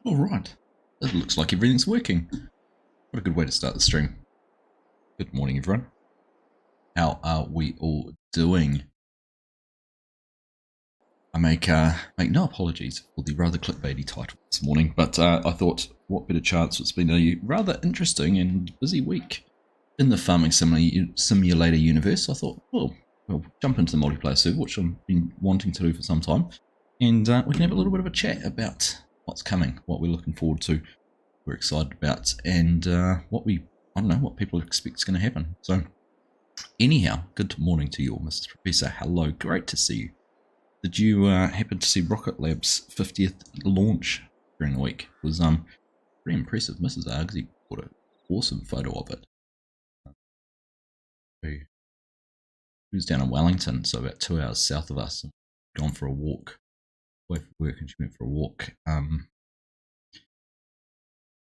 All right. It looks like everything's working. What a good way to start the stream. Good morning, everyone. How are we all doing? I make no apologies for the rather clickbaity title this morning, but I thought, what better chance? It's been a rather interesting and busy week in the farming simulator universe. I thought, well, we'll jump into the multiplayer server, which I've been wanting to do for some time, and we can have a little bit of a chat about what's coming, what we're looking forward to, we're excited about, and what people expect is going to happen. So, anyhow, good morning to you all, Mr. Professor. Hello, great to see you. Did you happen to see Rocket Lab's 50th launch during the week? It was pretty impressive. Mrs. Argsy put an awesome photo of it. She was down in Wellington, so about 2 hours south of us. Gone for a walk, away from work, and she went for a walk.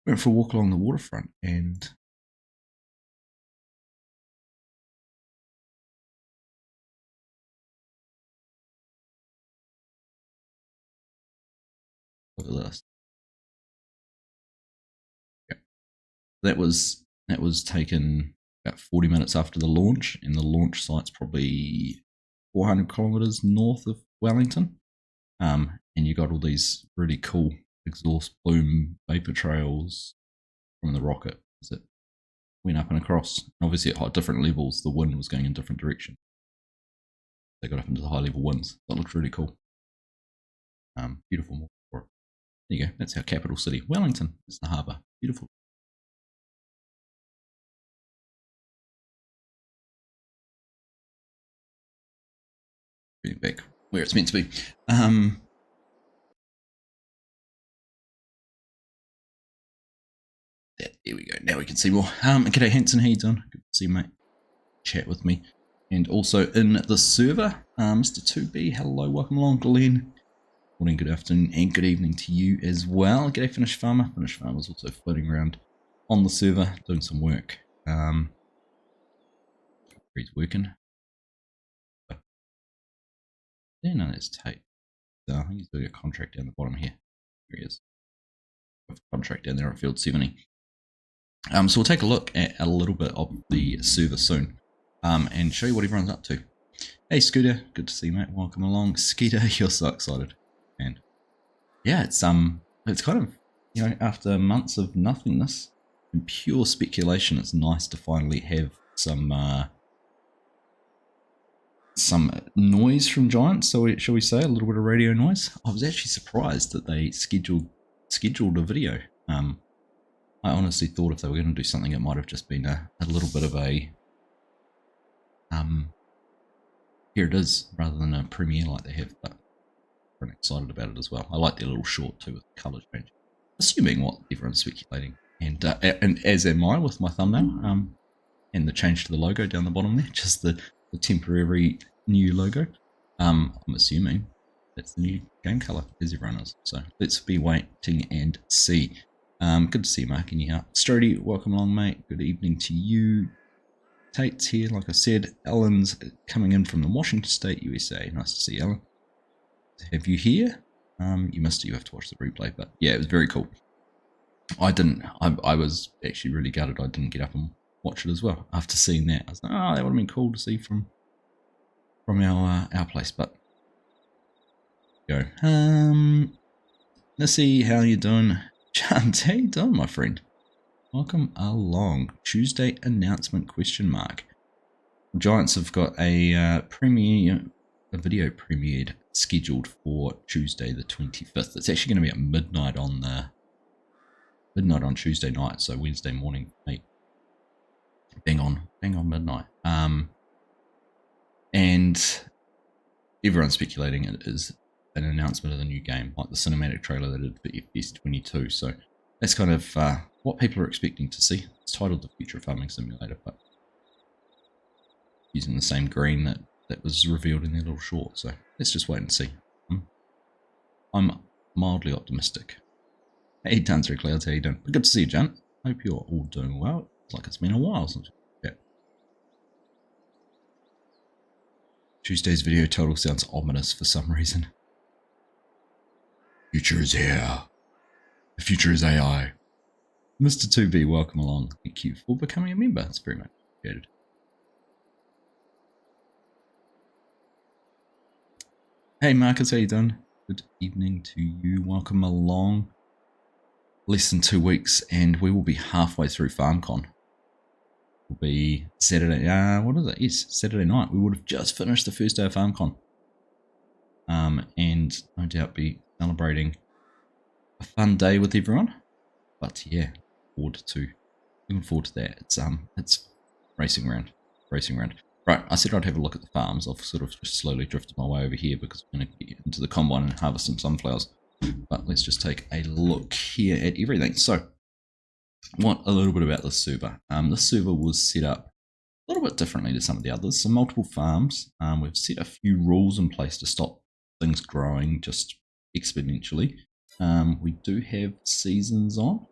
Went for a walk along the waterfront, and look at this. Yeah. That was taken about 40 minutes after the launch, and the launch site's probably 400 kilometers north of Wellington. And you got all these really cool exhaust plume vapor trails from the rocket as it went up and across. Obviously, at different levels, the wind was going in different directions. They got up into the high level winds. That looked really cool. Beautiful. There you go. That's our capital city, Wellington. It's the harbour. Beautiful. Bring it back where it's meant to be. There we go. Now we can see more. G'day, Hanson. How you doing? Good to see you, mate. Chat with me. And also in the server, Mr. 2B. Hello, welcome along, Glenn. Morning, good afternoon, and good evening to you as well. G'day, Finnish Farmer. Finnish Farmer's also floating around on the server doing some work. He's working. Yeah, no, that's Tate. So I think he's doing a contract down the bottom here. Here he is. A contract down there at Field 70. So we'll take a look at a little bit of the server soon, and show you what everyone's up to. Hey, Scooter, good to see you, mate. Welcome along, Skeeter. You're so excited, and yeah, it's kind of, you know, after months of nothingness and pure speculation, it's nice to finally have some noise from Giants. So shall we say a little bit of radio noise? I was actually surprised that they scheduled a video. I honestly thought if they were going to do something, it might have just been a little bit of a here it is, rather than a premiere like they have. But I'm excited about it as well. I like their little short too with the colour change. Assuming what everyone's speculating, and as am I with my thumbnail, and the change to the logo down the bottom there, just the temporary new logo. I'm assuming that's the new game colour, as everyone is. So let's be waiting and see. Good to see you, Mark, and you out. Strody, welcome along, mate. Good evening to you. Tate's here, like I said. Ellen's coming in from the Washington State, USA. Nice to see you, Ellen. To have you here. You missed it. You have to watch the replay, but yeah, it was very cool. I was actually really gutted I didn't get up and watch it as well. After seeing that, I was like, oh, that would have been cool to see from our place, but go. Let's see how you doing. Chant, how you doing, my friend? Welcome along. Tuesday announcement ? Giants have got a video premiered scheduled for Tuesday the 25th. It's actually going to be at midnight on Tuesday night, so Wednesday morning, mate. Bang on midnight. And everyone's speculating it is an announcement of the new game, like the cinematic trailer they did for FPS 22. So that's kind of what people are expecting to see. It's titled The Future of Farming Simulator, but using the same green that was revealed in their little short. So let's just wait and see. I'm mildly optimistic. Hey, Tanzer Clouds, how you doing? Good to see you, Jan. Hope you're all doing well. It's like it's been a while since we chat. Tuesday's video title sounds ominous for some reason. Future is here. The future is AI. Mr. 2B, welcome along. Thank you for becoming a member. It's very much appreciated. Hey Marcus, how you doing? Good evening to you. Welcome along. Less than 2 weeks and we will be halfway through FarmCon. Will be Saturday, what is it? Yes, Saturday night. We would have just finished the first day of FarmCon. And no doubt be celebrating a fun day with everyone. But yeah, looking forward to that. It's racing around. Right, I said I'd have a look at the farms. I've sort of just slowly drifted my way over here because I'm going to get into the combine and harvest some sunflowers. But let's just take a look here at everything. So, what a little bit about this server. This server was set up a little bit differently to some of the others. So multiple farms. We've set a few rules in place to stop things growing just exponentially. We do have seasons on.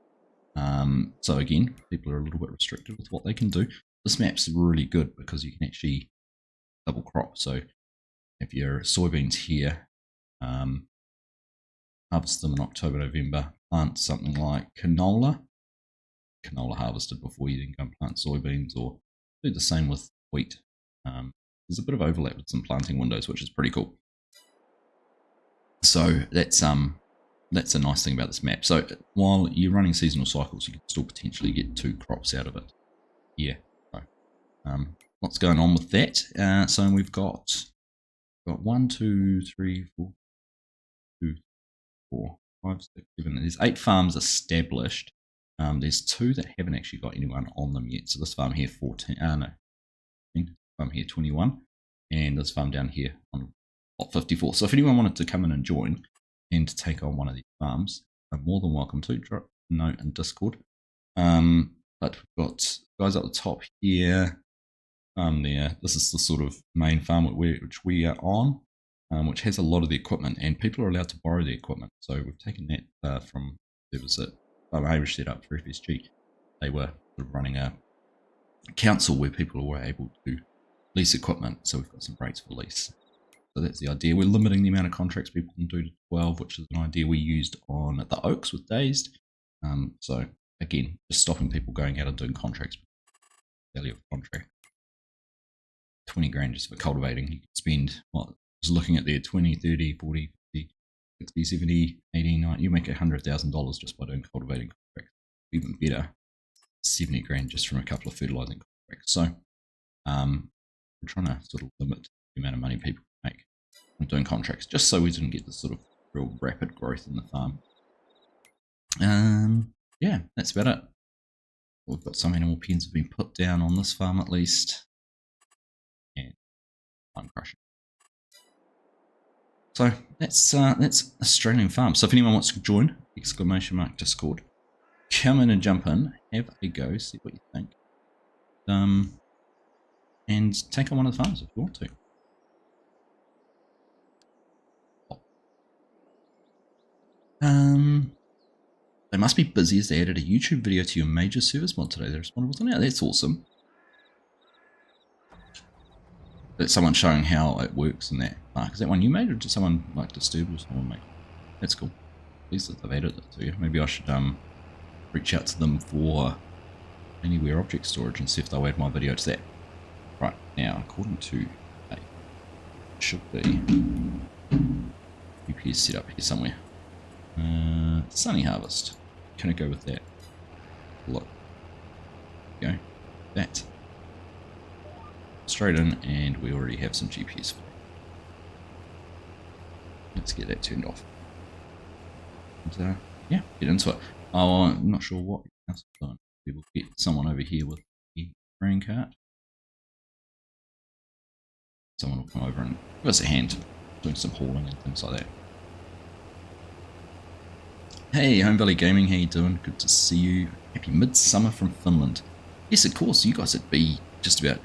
So again, people are a little bit restricted with what they can do. This map's really good because you can actually double crop. So if your soybeans here, harvest them in October, November, plant something like canola harvested before you then go and plant soybeans, or do the same with wheat. There's a bit of overlap with some planting windows, which is pretty cool. So that's a nice thing about this map. So while you're running seasonal cycles, you can still potentially get 2 crops out of it. Yeah. So, what's going on with that? So we've got 1, 2, 3, 4, 2, 4, 5, 6, 7. There's 8 farms established. There's 2 that haven't actually got anyone on them yet. So this farm here, 14. Farm here, 21, and this farm down here on lot 54. So if anyone wanted to come in and join and take on one of these farms, are more than welcome to. Drop a note in Discord. But we've got guys at the top here. There. This is the sort of main farm which we are on, which has a lot of the equipment, and people are allowed to borrow the equipment. So we've taken that from servers that Farm Irish set up for FSG. They were sort of running a council where people were able to lease equipment. So we've got some rates for lease. So that's the idea. We're limiting the amount of contracts people can do to 12, which is an idea we used on at the Oaks with Dazed. So again, just stopping people going out and doing contracts. Value of contract. 20 grand just for cultivating. You can spend, just looking at there, 20, 30, 40, 50, 60, 70, 80, 90. You make $100,000 just by doing cultivating contracts. Even better, 70 grand just from a couple of fertilizing contracts. So we're trying to sort of limit the amount of money people make from doing contracts, just so we didn't get this sort of real rapid growth in the farm. Yeah, that's about it. We've got some animal pens have been put down on this farm at least. And I'm crushing. So that's Australian farm. So if anyone wants to join, !Discord, come in and jump in, have a go, see what you think. And take on one of the farms if you want to. They must be busy as they added a YouTube video to your major service mod today. They responded with an out. That's awesome. That's someone showing how it works in that. Mark, is that one you made, or did someone like Disturb or someone make? That's cool. At least that they've added it to you. Maybe I should reach out to them for anywhere object storage and see if they'll add my video to that. Right, now according to should be UPS set up here somewhere. Sunny harvest. Can I go with that? Look. Go. That. Straight in, and we already have some GPS for that. Let's get that turned off. And, yeah, get into it. Oh, I'm not sure what else is going on. We will get someone over here with the grain cart. Someone will come over and give us a hand doing some hauling and things like that. Hey, Home Valley Gaming, how you doing? Good to see you. Happy midsummer from Finland. Yes, of course, you guys would be just about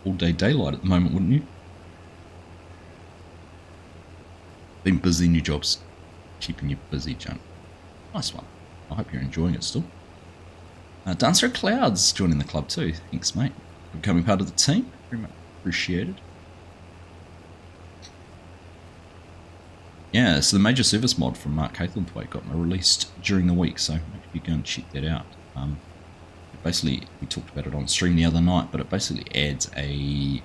all day daylight at the moment, wouldn't you? Been busy, new jobs. Keeping you busy, John. Nice one. I hope you're enjoying it still. Dancer of Clouds joining the club too. Thanks, mate, for becoming part of the team. Very much appreciated. yeah, so the major service mod from Mark Caithlinthwaite got released during the week, so make sure you go and check that out. Basically, we talked about it on stream the other night, but it basically adds a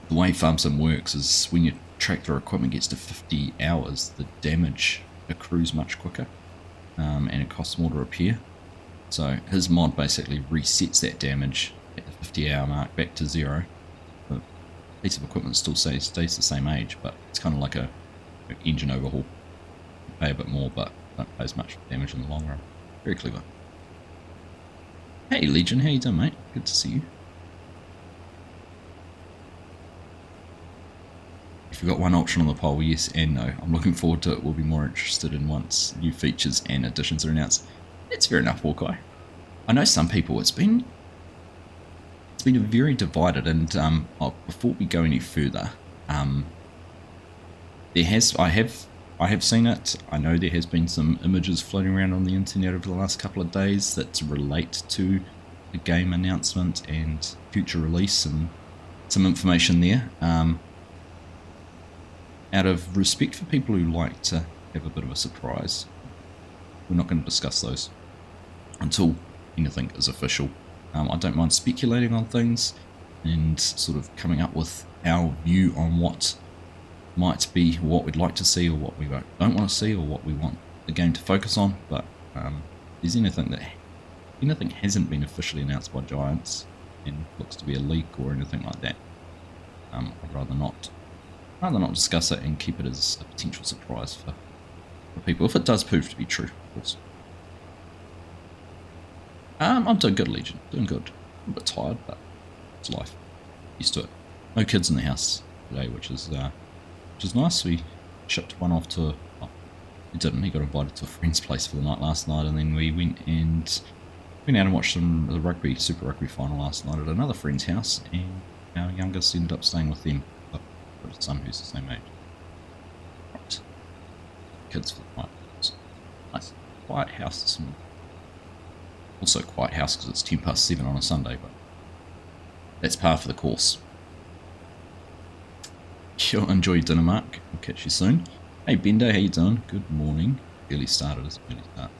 the way FarmCon works is when your tractor equipment gets to 50 hours, the damage accrues much quicker, and it costs more to repair. So his mod basically resets that damage at the 50-hour mark back to 0. The piece of equipment still stays the same age, but it's kind of like an engine overhaul. You pay a bit more, but don't pay as much damage in the long run. Very clever. Hey Legion, how you doing, mate? Good to see you. If you've got one option on the poll, yes and no. I'm looking forward to it. We'll be more interested in once new features and additions are announced. That's fair enough, Hawkeye. I know some people, it's been very divided, and before we go any further, I have seen it. I know there has been some images floating around on the internet over the last couple of days that relate to the game announcement and future release, and some information there. Out of respect for people who like to have a bit of a surprise, we're not going to discuss those until anything is official. I don't mind speculating on things and sort of coming up with our view on what might be what we'd like to see or what we don't want to see or what we want the game to focus on, but if there's anything hasn't been officially announced by Giants and looks to be a leak or anything like that, I'd rather not discuss it and keep it as a potential surprise for people, if it does prove to be true, of course. I'm doing good, Legion. Doing good. I'm a bit tired, but it's life. Used to it. No kids in the house today, which is nice. We shipped one off to... Oh, he didn't. He got invited to a friend's place for the night last night, and then we went out and watched the Super Rugby final last night at another friend's house, and our youngest ended up staying with them. But I've got a son who's the same age. Right. Kids for the night. Nice. Quiet house this morning. Also quiet house because it's 7:10 on a Sunday, but that's par for the course. Sure, enjoy your dinner, Mark. I'll catch you soon. Hey Bendo, how you doing? Good morning. Early started, it's early start.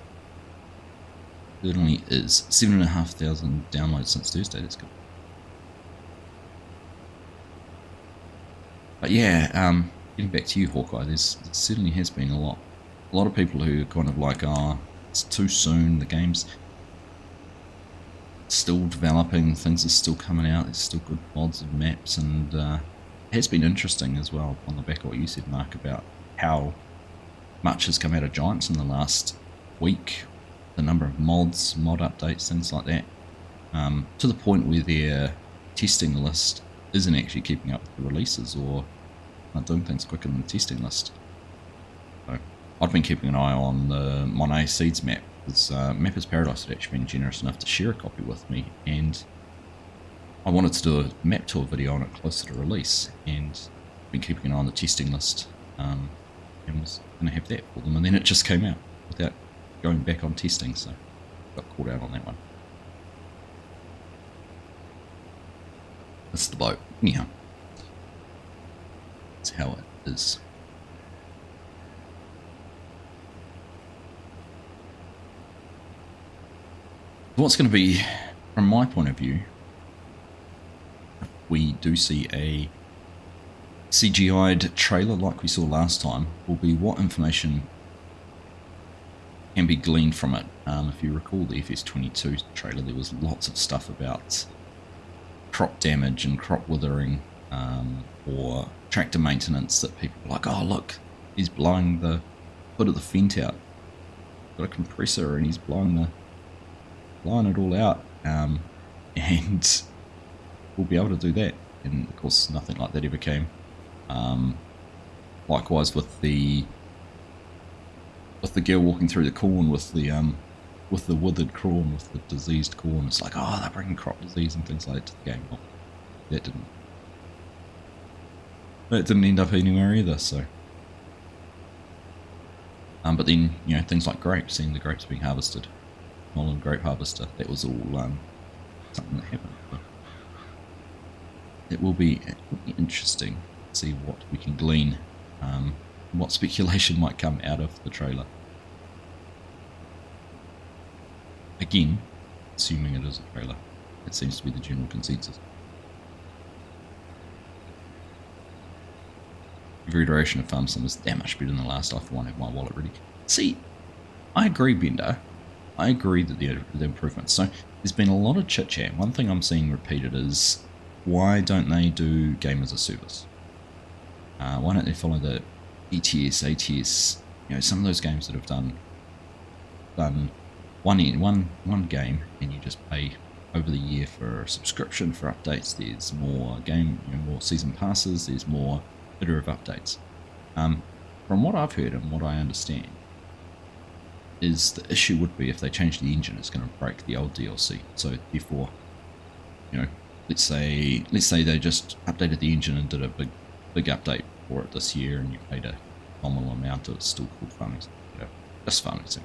Certainly is. 7,500 downloads since Thursday, that's good. But yeah, getting back to you, Hawkeye, there certainly has been a lot of people who are kind of like, oh, it's too soon, the game's still developing, things are still coming out, there's still good mods and maps, and it has been interesting as well on the back of what you said, Mark, about how much has come out of Giants in the last week, the number of mods, mod updates, things like that, to the point where their testing list isn't actually keeping up with the releases or not doing things quicker than the testing list. So I've been keeping an eye on the Monet Seeds map, because Mappers Paradise had actually been generous enough to share a copy with me, and I wanted to do a map tour video on it closer to release, and I've been keeping an eye on the testing list, and was going to have that for them, and then it just came out without going back on testing, so got caught out on that one. That's the boat. Anyhow, that's how it is. What's going to be, from my point of view, if we do see a CGI'd trailer like we saw last time, will be what information can be gleaned from it. If you recall the FS22 trailer, there was lots of stuff about crop damage and crop withering, or tractor maintenance that people were like, oh look, he's blowing the hood of the Fent out. Got a compressor and he's blowing it all out, and we'll be able to do that. And of course, nothing like that ever came. Likewise with the girl walking through the corn with the withered corn, with the diseased corn. It's like, oh, they're bringing crop disease and things like that to the game. Well, that didn't end up anywhere either. So, but then things like grapes, seeing the grapes being harvested. Holland grape harvester, that was all something that happened. But it will be interesting to see what we can glean what speculation might come out of the trailer. Again, assuming it is a trailer. That seems to be the general consensus. Every iteration of Farm Sim is that much better than the last. I want to have my wallet ready. See, I agree, Bender. I agree that the improvements. So there's been a lot of chit chat. One thing I'm seeing repeated is, why don't they do game as a service? Why don't they follow the ETS, ATS? You know, some of those games that have done one game, and you just pay over the year for a subscription for updates. There's more more season passes. There's more iterative updates. From what I've heard and what I understand, is the issue would be if they change the engine, it's going to break the old DLC. So therefore, let's say they just updated the engine and did a big update for it this year, and you paid a nominal amount. It's still called Farming Sim, just Farming Sim.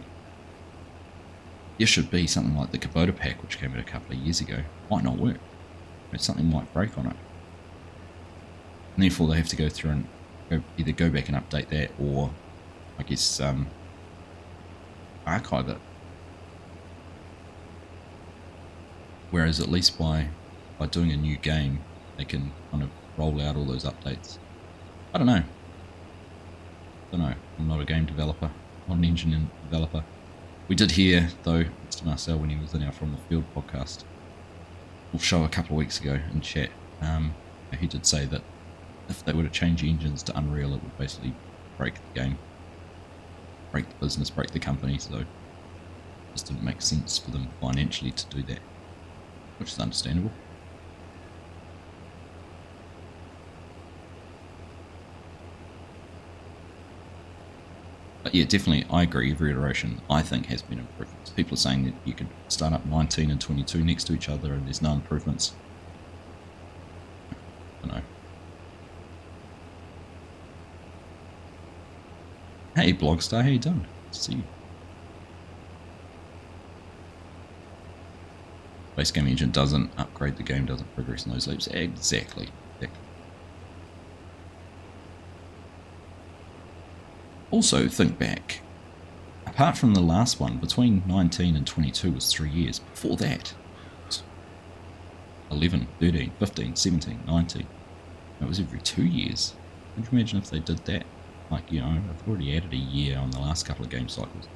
There should be something like the Kubota pack, which came out a couple of years ago. Might not work. Something might break on it, and therefore they have to go through and either go back and update that, or I guess archive it. Whereas at least by doing a new game, they can kind of roll out all those updates. I don't know. I'm not a game developer, not an engine developer. We did hear, though, Mr. Marcel, when he was in our From the Field podcast, or show a couple of weeks ago in chat, he did say that if they were to change engines to Unreal, it would basically break the game, break the business, break the company. So it just didn't make sense for them financially to do that, which is understandable. But yeah, definitely, I agree. Every iteration, I think, has been improvements. People are saying that you can start up 19 and 22 next to each other and there's no improvements. I don't know. Hey, Blogstar, how you doing? See you. Base game engine doesn't upgrade the game, doesn't progress in those leaps. Exactly. Also, think back. Apart from the last one, between 19 and 22 was 3 years. Before that, 11, 13, 15, 17, 19. It was every 2 years. Could you imagine if they did that? Like, I've already added a year on the last couple of game cycles.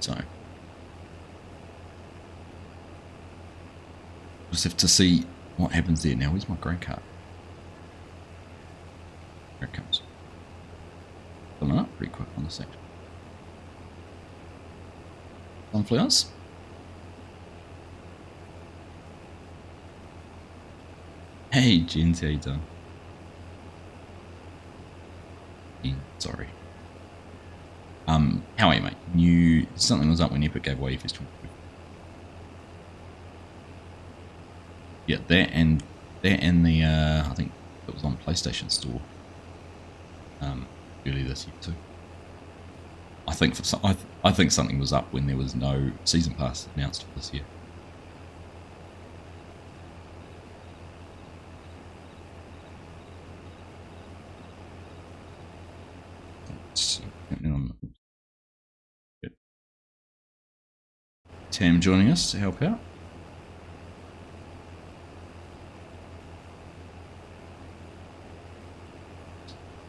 So, just have to see what happens there. Now, where's my grey card? Here it comes. Filling up pretty quick on the section. Sunflowers. Hey, Jens, how you doing? Sorry. How are you, mate? Something was up when Epic gave away FS 22. Yeah, that and the I think it was on PlayStation Store early this year too. I think something was up when there was no season pass announced for this year. Tam joining us to help out.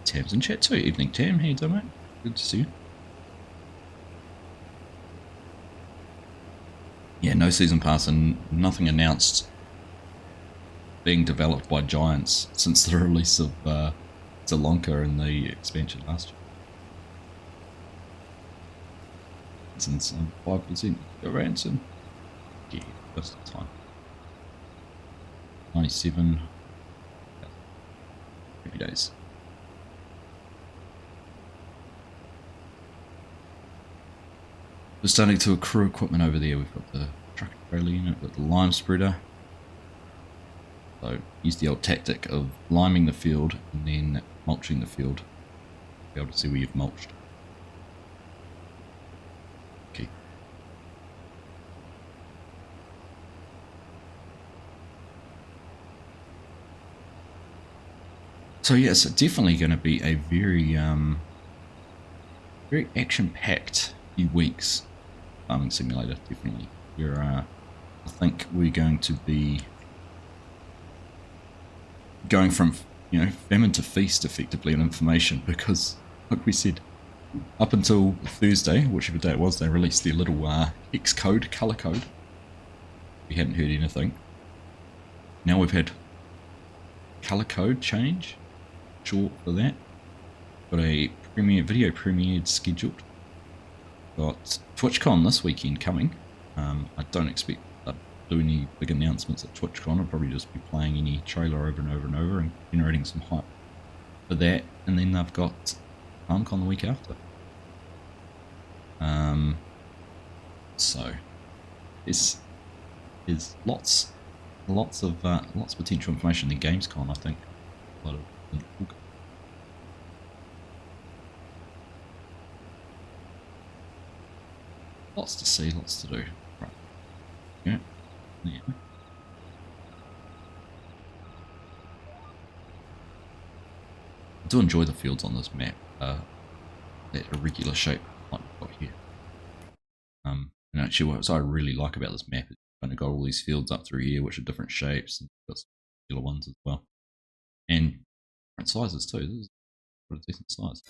Tam's in chat too. Evening, Tam. How you doing, mate? Good to see you. Yeah, no season pass and nothing announced being developed by Giants since the release of Zelonka and the expansion last year. Since 5% go ransom. Yeah, just the time. 97 every days. We're starting to accrue equipment over there. We've got the truck and trailer unit, we've got the lime spreader. So use the old tactic of liming the field and then mulching the field. Be able to see where you've mulched. Okay. So yeah, it's definitely going to be a very very action-packed few weeks. Farming Simulator, definitely. I think we're going to be going from famine to feast effectively in information, because like we said, up until Thursday, whichever day it was, they released their little X code, color code. We hadn't heard anything. Now we've had color code change, short for that. Got a video premiered scheduled. Got TwitchCon this weekend coming. I don't expect to do any big announcements at TwitchCon. I'll probably just be playing any trailer over and over and over and generating some hype for that. And then I've got FarmCon the week after. So there's lots of potential information in Gamescom, I think. Lots to see, lots to do. Right. Yeah. I do enjoy the fields on this map. That irregular shape like we've got here. And actually what I really like about this map is kind of got all these fields up through here which are different shapes, and got some particular ones as well. And different sizes too. This is quite a decent size.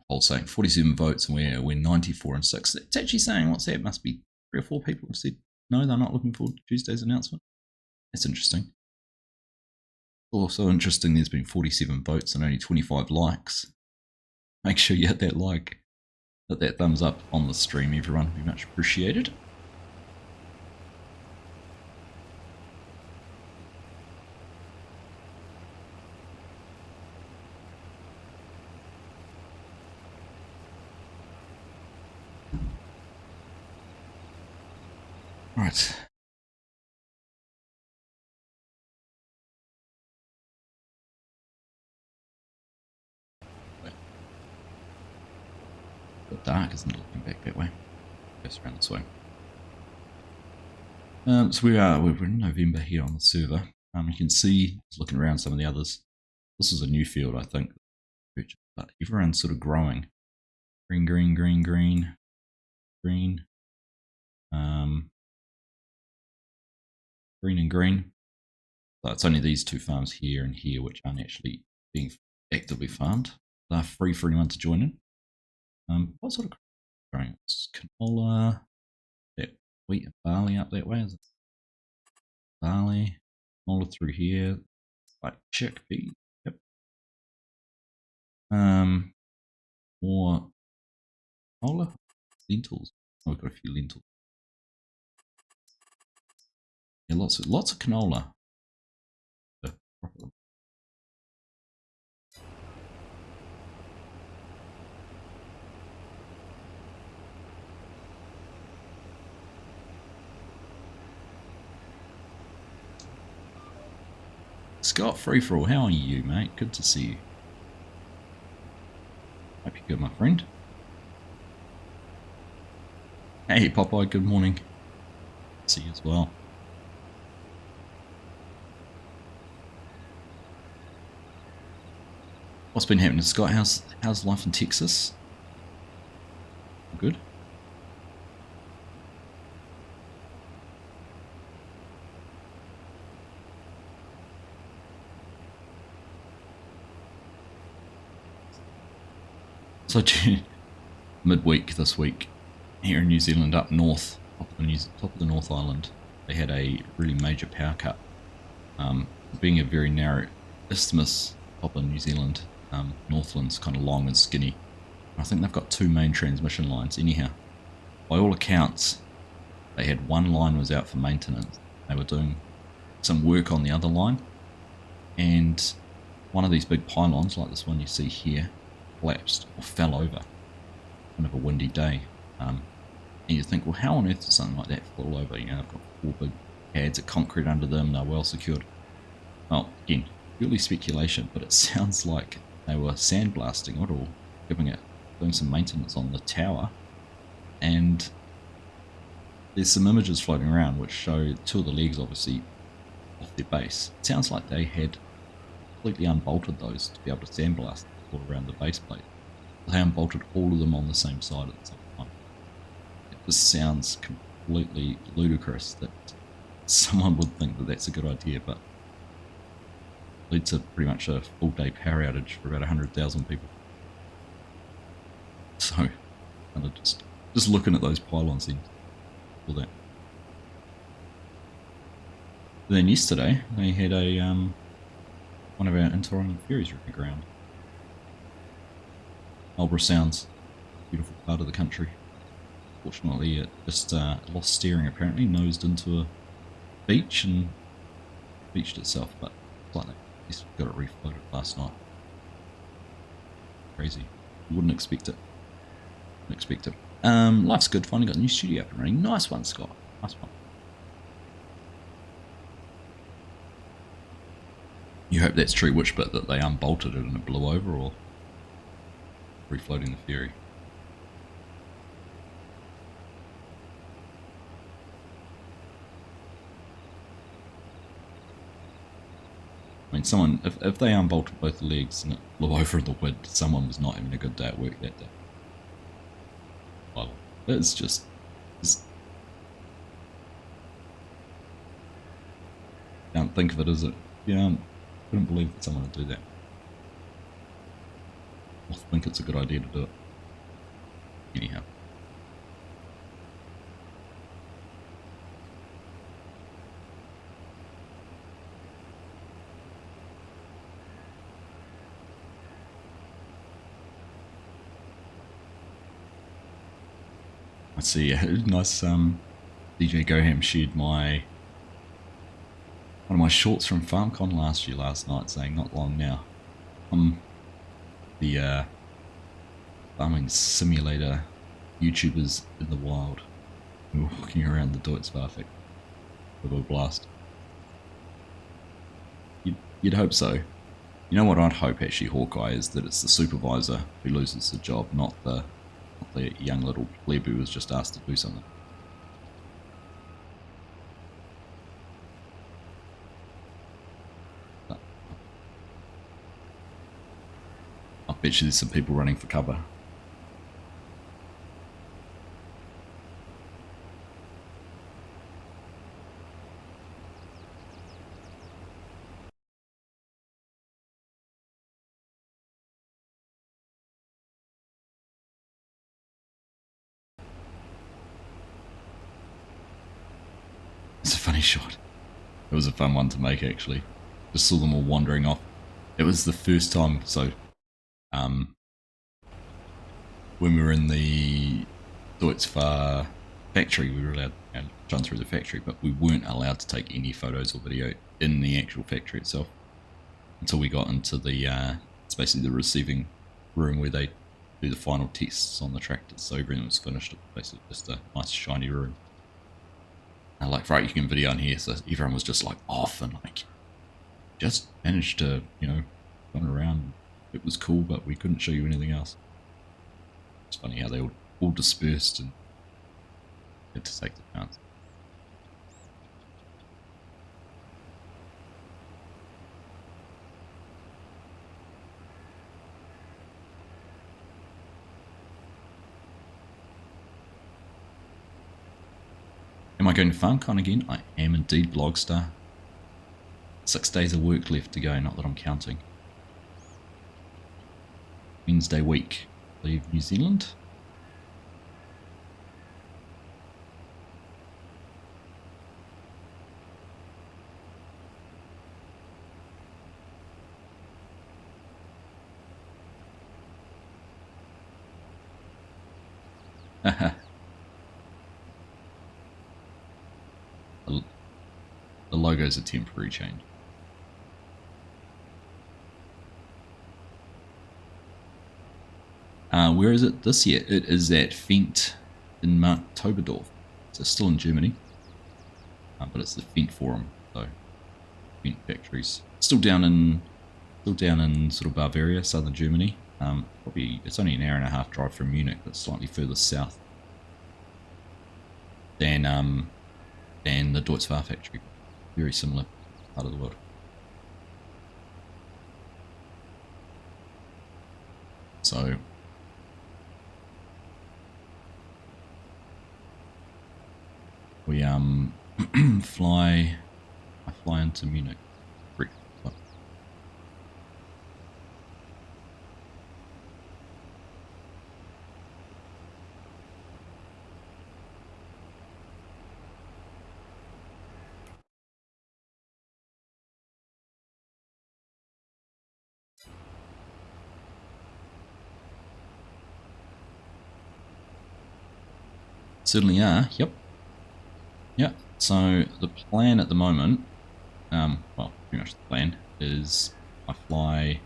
Poll saying 47 votes and we're 94 and 6. It's actually saying, what's that? Must be 3 or 4 people who said no, they're not looking forward to Tuesday's announcement. That's interesting. Also interesting, there's been 47 votes and only 25 likes. Make sure you hit that like, hit that thumbs up on the stream, everyone. Would be much appreciated. Right. It's dark, isn't it, looking back that way? Goes around this way. So we're in November here on the server. You can see, just looking around some of the others, this is a new field, I think, but everyone's sort of growing. Green, green, green, green, green, green and green. So it's only these 2 farms here and here which aren't actually being actively farmed. They're free for anyone to join in. What sort of growing? It's canola, that wheat and barley up that way, is it? Barley, canola through here, like chickpeas. Yep. More canola, lentils. Oh, we've got a few lentils. Yeah, lots of canola. Scott Freeforall, how are you, mate? Good to see you. Hope you're good, my friend. Hey, Popeye, good morning. See you as well. What's been happening, Scott? How's life in Texas? Good. So midweek this week here in New Zealand, up north, top of the North Island, they had a really major power cut. Being a very narrow isthmus up in New Zealand, Northland's kind of long and skinny. I think they've got 2 main transmission lines. Anyhow, by all accounts, they had 1 line was out for maintenance. They were doing some work on the other line, and one of these big pylons, like this one you see here, collapsed or fell over. Kind of a windy day. And you think, well, how on earth does something like that fall over? You know, they've got 4 big pads of concrete under them, they're well secured. Well, again, purely speculation, but it sounds like they were sandblasting it or giving it doing some maintenance on the tower, and there's some images floating around which show two of the legs obviously off their base. It sounds like they had completely unbolted those to be able to sandblast all around the base plate. They unbolted all of them on the same side at the same time. It just sounds completely ludicrous that someone would think that that's a good idea, but it leads to pretty much a full day power outage for about 100,000 people. So, kind of just looking at those pylons then, all that. And then yesterday they had a one of our Interronian Furies running aground. Marlborough Sounds, beautiful part of the country. Fortunately, it just lost steering apparently, nosed into a beach and beached itself, but like that. He's got it refloated last night. Crazy. You wouldn't expect it. Wouldn't expect it. Life's good. Finally got a new studio up and running. Nice one, Scott. Nice one. You hope that's true. Which bit, that they unbolted it and it blew over, or refloating the Fury? I mean, someone, if they unbolted both the legs and it blew over in the wind, someone was not having a good day at work that day. Well, it's just can't think of it as it. Yeah, couldn't believe that someone would do that. I think it's a good idea to do it. Anyhow. I see a nice DJ Goham shared one of my shorts from FarmCon last night, saying not long now. The farming simulator YouTubers in the wild. We were walking around the Deutzfahr factory with a blast. You'd hope so. You know what I'd hope actually, Hawkeye, is that it's the supervisor who loses the job, not the young little pleb who was just asked to do something. But I bet you there's some people running for cover. It's a funny shot. It was a fun one to make, actually. Just saw them all wandering off. It was the first time, so when we were in the Deutzfahr factory, we were allowed to run through the factory, but we weren't allowed to take any photos or video in the actual factory itself until we got into the it's basically the receiving room where they do the final tests on the tractors. So everything was finished. It was basically just a nice shiny room. And like, right, you can video in here, so everyone was just like off and like just managed to, run around. It was cool, but we couldn't show you anything else. It's funny how they all dispersed and had to take the chance. Am I going to FarmCon again? I am indeed, Blogstar. 6 days of work left to go, not that I'm counting. Wednesday week. Leave New Zealand. Haha. The logo's a temporary change. Where is it this year? It is at Fendt in Marktoberdorf. So still in Germany, but it's the Fendt Forum, so Fendt factories. Still down in sort of Bavaria, southern Germany. Probably it's only an hour and a half drive from Munich, but slightly further south than the Deutz factory. Very similar part of the world. So we fly into Munich. Certainly are. Yep. Yeah. So the plan at the moment, well, pretty much the plan is I fly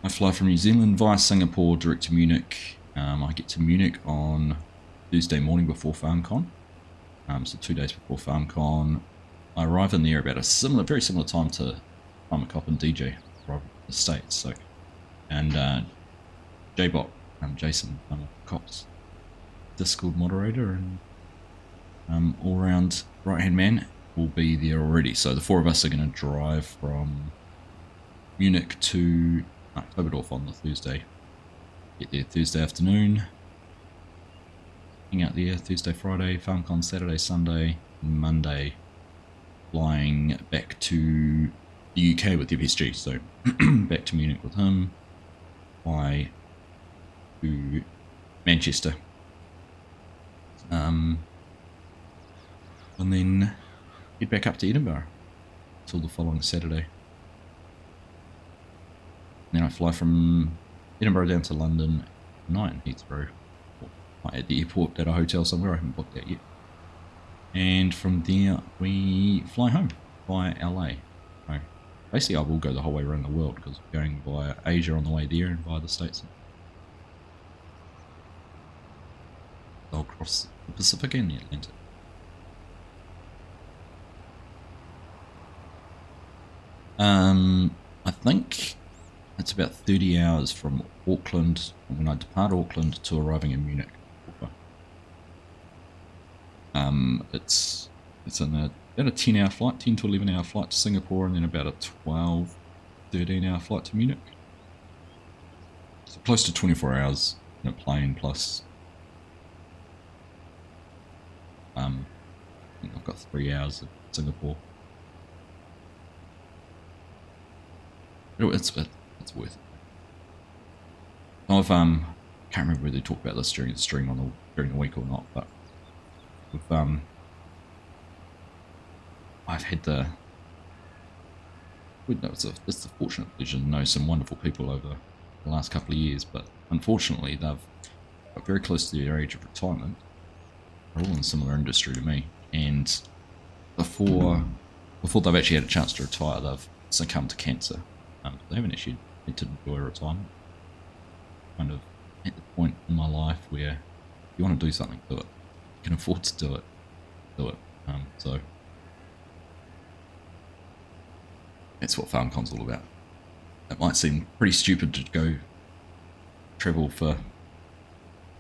from New Zealand via Singapore direct to Munich. I get to Munich on Thursday morning before FarmCon. So 2 days before FarmCon. I arrive in there about a very similar time to Farmer Cop and DJ arriving in the States. So, and J-Bot, Jason, Cop's Discord moderator and all-round right-hand man will be there already. So the four of us are going to drive from Munich to Oberdorf on the Thursday. Get there Thursday afternoon. Hang out there Thursday, Friday, FarmCon Saturday, Sunday, Monday. Flying back to the UK with the FSG. So back to Munich with him. Fly to Manchester. And then head back up to Edinburgh until the following Saturday. Then I fly from Edinburgh down to London night in Heathrow, or at the airport at a hotel somewhere. I haven't booked that yet. And from there we fly home via LA. So basically I will go the whole way around the world because we're going via Asia on the way there and via the States. I'll cross the Pacific and the Atlantic. I think it's about 30 hours from Auckland, when I depart Auckland, to arriving in Munich. It's about a 10-hour flight, 10 to 11-hour flight to Singapore, and then about a 12, 13-hour flight to Munich. So close to 24 hours in a plane, plus I think I've got 3 hours at Singapore. It's worth it. I've can't remember whether they talked about this during the stream during the week or not, but I've had it's the fortunate pleasure to know some wonderful people over the last couple of years, but unfortunately they've got very close to their age of retirement. They're all in a similar industry to me, and before they've actually had a chance to retire, they've succumbed to cancer. They haven't actually had to enjoy retirement. Kind of at the point in my life where if you want to do something, do it. You can afford to do it. So that's what FarmCon's all about. It might seem pretty stupid to go travel for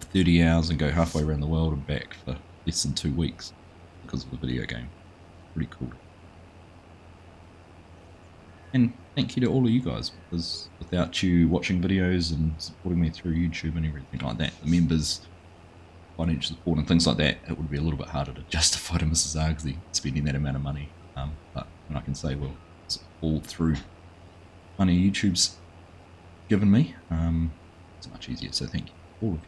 30 hours and go halfway around the world and back for less than 2 weeks because of a video game. Pretty cool. And thank you to all of you guys, because without you watching videos and supporting me through YouTube and everything like that, the members, financial support and things like that, it would be a little bit harder to justify to Mrs. Argsy spending that amount of money. But I can say, well, it's all through money YouTube's given me. It's much easier, so thank you all of you.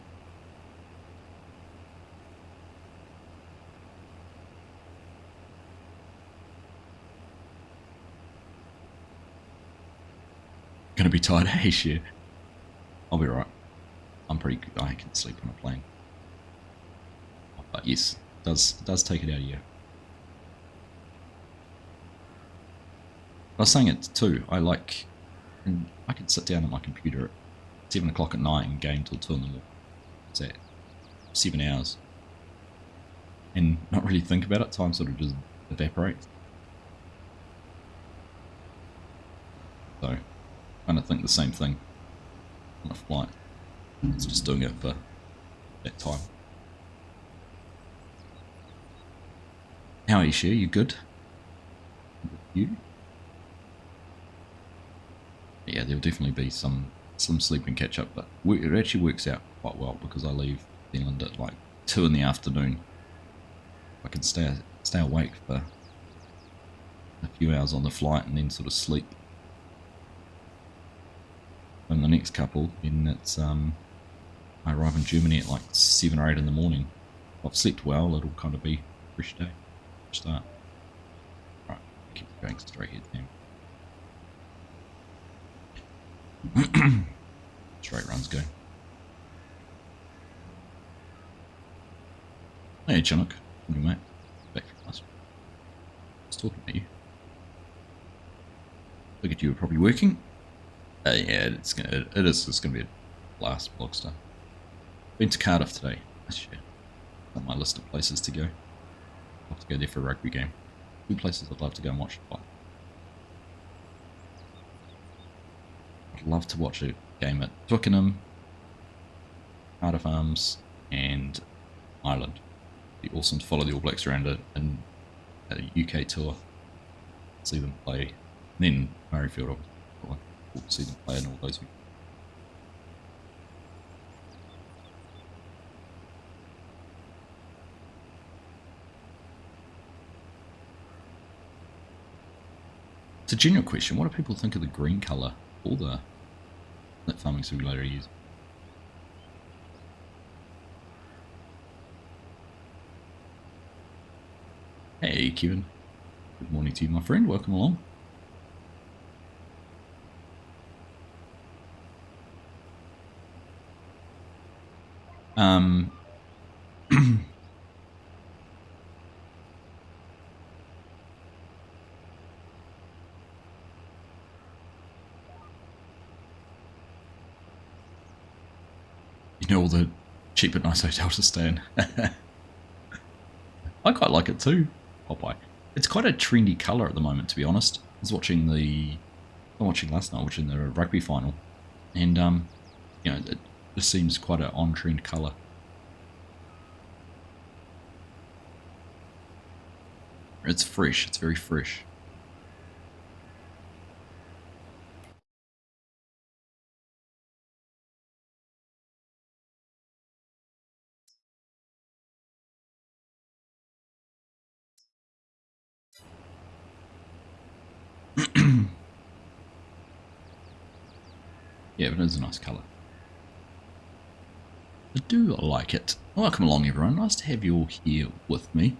Gonna be tired, hey shit. I'll be alright. I'm pretty good. I can sleep on a plane. But yes, it does take it out of you. I was saying it too. I can sit down at my computer at 7 o'clock at night and game till 2 in the morning. What's that? 7 hours. And not really think about it. Time sort of just evaporates. So, kind of think the same thing. on a flight. It's just doing it for that time. How are you, Cher? You good? You? Yeah, there'll definitely be some sleep and catch up, but it actually works out quite well because I leave Zealand at like 2 in the afternoon. I can stay awake for a few hours on the flight and then sort of sleep. And the next couple, then it's I arrive in Germany at like 7 or 8 in the morning. If I've slept well, it'll kind of be a fresh day, fresh start. Right, keep going straight here, Sam. Straight runs go. Hey, Chinook. How are you, mate? Back from last week. I was talking to you. Look at you, were probably working. Yeah, it's gonna be a blast, Blogster. Been to Cardiff today. That's shit. On my list of places to go. I'll have to go there for a rugby game. 2 places I'd love to go and watch the fight. I'd love to watch a game at Twickenham, Cardiff Arms, and Ireland. It'd be awesome to follow the All Blacks around a UK tour. See them play. And then Murrayfield, obviously. We'll see them play in all those weeks. It's a genuine question. What do people think of the green colour or that Farming Simulator uses? Hey, Kevin. Good morning to you, my friend. Welcome along. You know, all the cheap but nice hotel to stay in. I quite like it too, Popeye. It's quite a trendy colour at the moment, to be honest. I was watching last night, watching the rugby final, and you know, it just seems quite an on-trend colour. It's fresh. It's very fresh. Yeah, but it is a nice colour. I do like it. Welcome along, everyone. Nice to have you all here with me.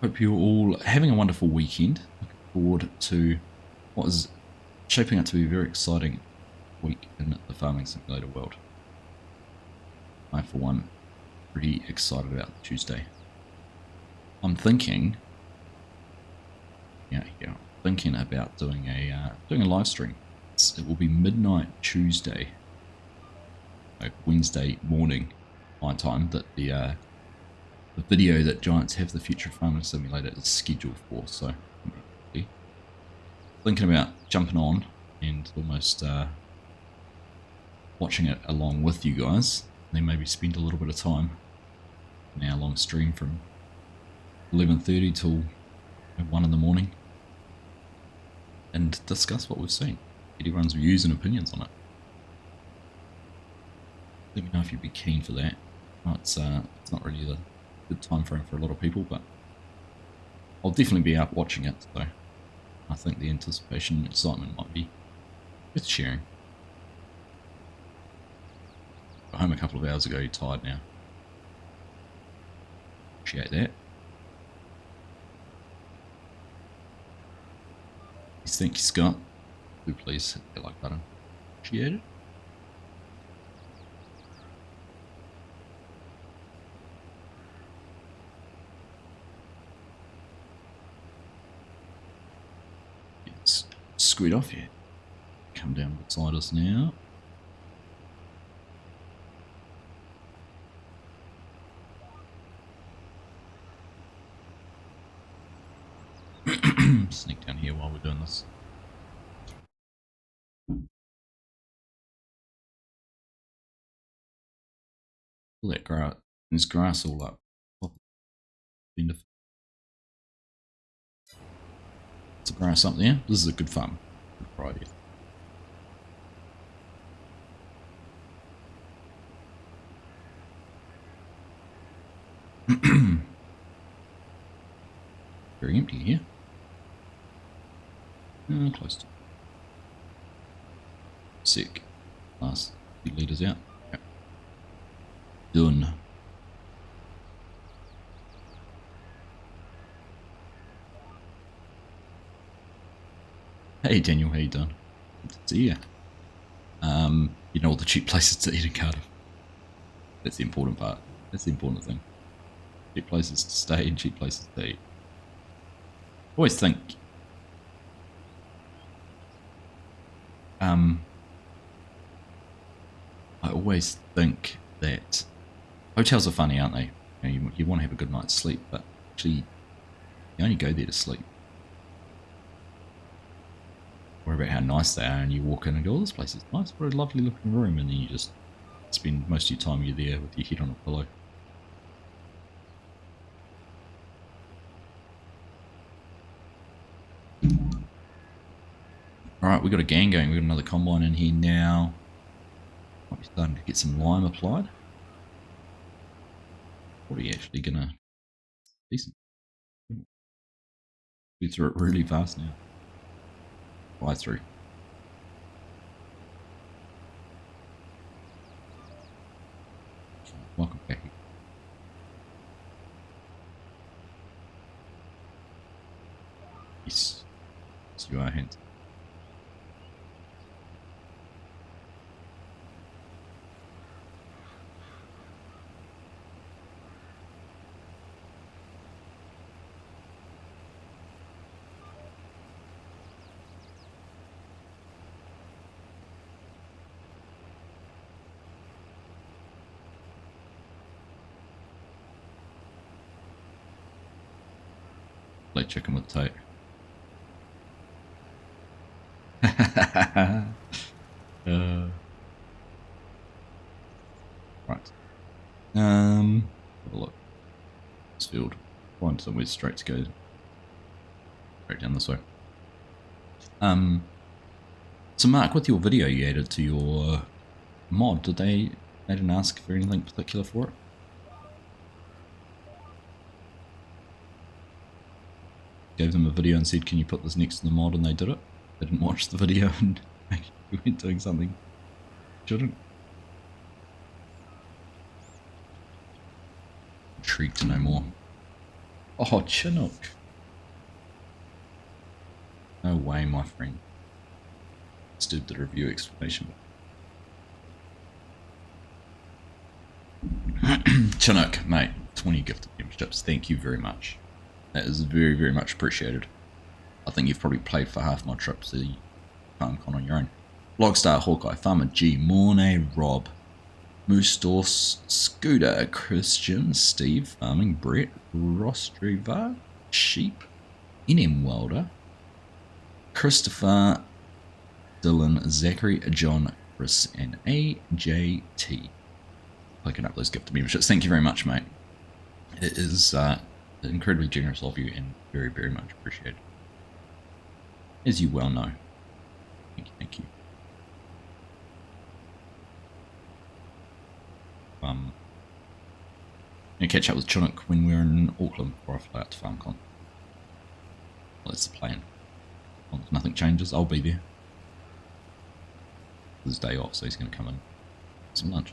Hope you're all having a wonderful weekend. Looking forward to what is shaping up to be a very exciting week in the Farming Simulator world. I, for one, pretty excited about Tuesday. I'm thinking, thinking about doing a live stream. It will be midnight Tuesday, like Wednesday morning, my time. That the video that Giants Have the Future of Farming Simulator is scheduled for. So, I'm thinking about jumping on and almost watching it along with you guys. And then maybe spend a little bit of time, an hour-long stream from 11:30 till 1 in the morning, and discuss what we've seen. Get everyone's views and opinions on it. Let me know if you'd be keen for that. Oh, it's not really the good time frame for a lot of people, but I'll definitely be out watching it. So I think the anticipation and excitement might be worth sharing. Got home a couple of hours ago. You're tired now. Appreciate that. Thank you, Scott. Do please hit the like button. Appreciate it. It's squid off here. Come down beside us now. Sneak down here while we're doing this. All that grass. There's grass all up. It's a grass up there. This is a good farm. Good Friday. Very empty here. Close to. Sick. Last few litres out. Okay. Done. Hey Daniel, how you doing? Good to see you. You know all the cheap places to eat in Cardiff. That's the important part. That's the important thing. Cheap places to stay and cheap places to eat. I always think that hotels are funny, aren't they? You want to have a good night's sleep, but actually you only go there to sleep. Worry about how nice they are, and you walk in and go, oh, this place is nice, what a lovely looking room, and then you just spend most of your time you're there with your head on a pillow. Alright, we've got a gang going, we've got another combine in here now. Might be starting to get some lime applied. What are you actually gonna... Decent. We threw it really fast now. Fly through. Welcome back. Yes. Yes, you are, hint. Like chicken with tape. Right. Have a look. This field. Find somewhere straight to go. Straight down this way. So Mark, with your video you added to your mod, they didn't ask for anything particular for it? Gave them a video and said, can you put this next to the mod, and they did it. They didn't watch the video and actually went doing something. Shouldn't. Intrigued to know more. Oh, Chinook. No way, my friend. Let's do the review explanation. Chinook, mate, 20 gifted memberships. Thank you very much. That is very, very much appreciated. I think you've probably played for half my trips to FarmCon on your own. Logstar, Hawkeye, Farmer G, Mornay, Rob, Moose Dorse, Scooter, Christian, Steve, Farming, Brett, Rostriva, Sheep, NM Welder, Christopher, Dylan, Zachary, John, Chris, and AJT. Picking up those gift memberships. Thank you very much, mate. It is incredibly generous of you and very, very much appreciated. As you well know. Thank you, thank you. I'm gonna catch up with Chinook when we're in Auckland before I fly out to FarmCon. Well, that's the plan. Well, if nothing changes, I'll be there. It's his day off, so he's gonna come in. Some lunch.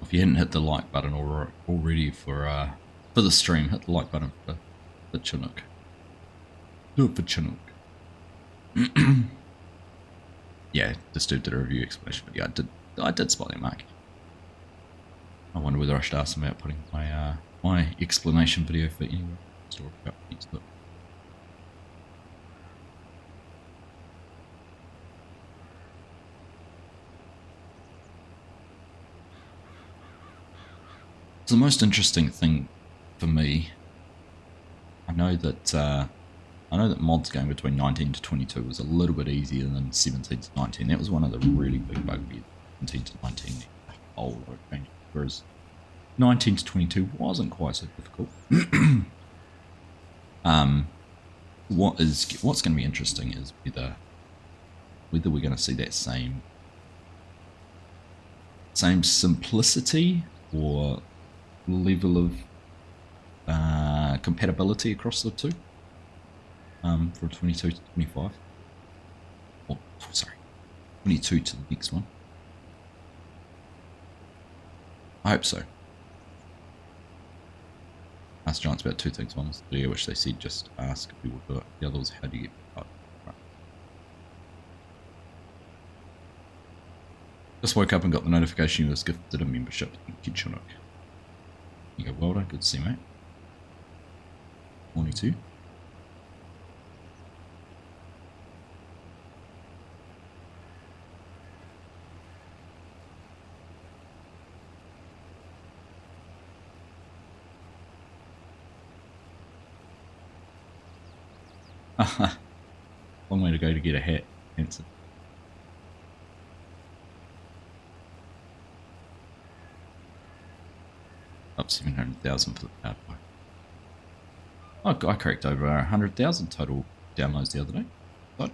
If you hadn't hit the like button already for the stream, hit the like button for Chinook. Do it for Chinook. Yeah, Disturbed did a review explanation, but yeah, I did spot that, Mark. I wonder whether I should ask him about putting my my explanation video for any story about next to it. So the most interesting thing for me, I know that mods going between 19 to 22 was a little bit easier than 17 to 19. That was one of the really big bugbears. 17 to 19, a whole lot of changes, whereas 19 to 22 wasn't quite so difficult. What's going to be interesting is whether we're going to see that same simplicity or level of compatibility across the two from 22 to 25. Oh, sorry, 22 to the next one. I hope so. Ask Giants about two things. One was the video, which they said just ask if we will do it. The other was how do you get out? Right. Just woke up and got the notification you was gifted a membership. Thank you, Chinook. You go, Welder. Good to see you, mate. Morning too. Long way to go to get a hat. Hanson. Up 700,000 for the power play. Oh, I cracked over 100,000 total downloads the other day. But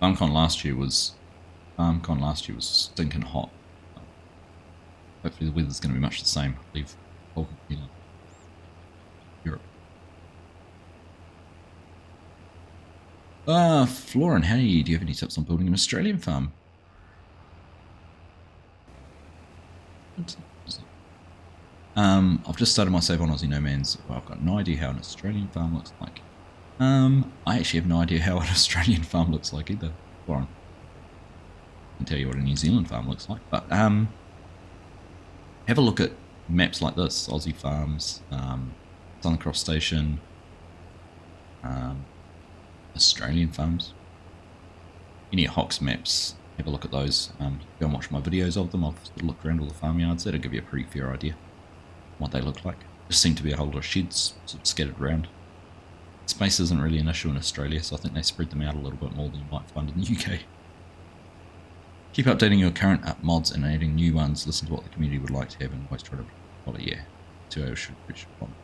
FarmCon last year was stinking hot. Hopefully the weather's going to be much the same. I believe Europe. Florin, do you have any tips on building an Australian farm? I've just started my save on Aussie Nomads. Well, I've got no idea how an Australian farm looks like. I actually have no idea how an Australian farm looks like either. Florin. I can tell you what a New Zealand farm looks like, but have a look at maps like this: Aussie farms, Southern Cross Station, Australian farms. Any Hawks maps, have a look at those. Go and watch my videos of them. I've looked around all the farmyards. That'll give you a pretty fair idea what they look like. Just seem to be a whole lot of sheds sort of scattered around. Space isn't really an issue in Australia, so I think they spread them out a little bit more than you might find in the UK. Keep updating your current mods and adding new ones. Listen to what the community would like to have and always try to follow. Yeah, 2 hours should reach the bottom.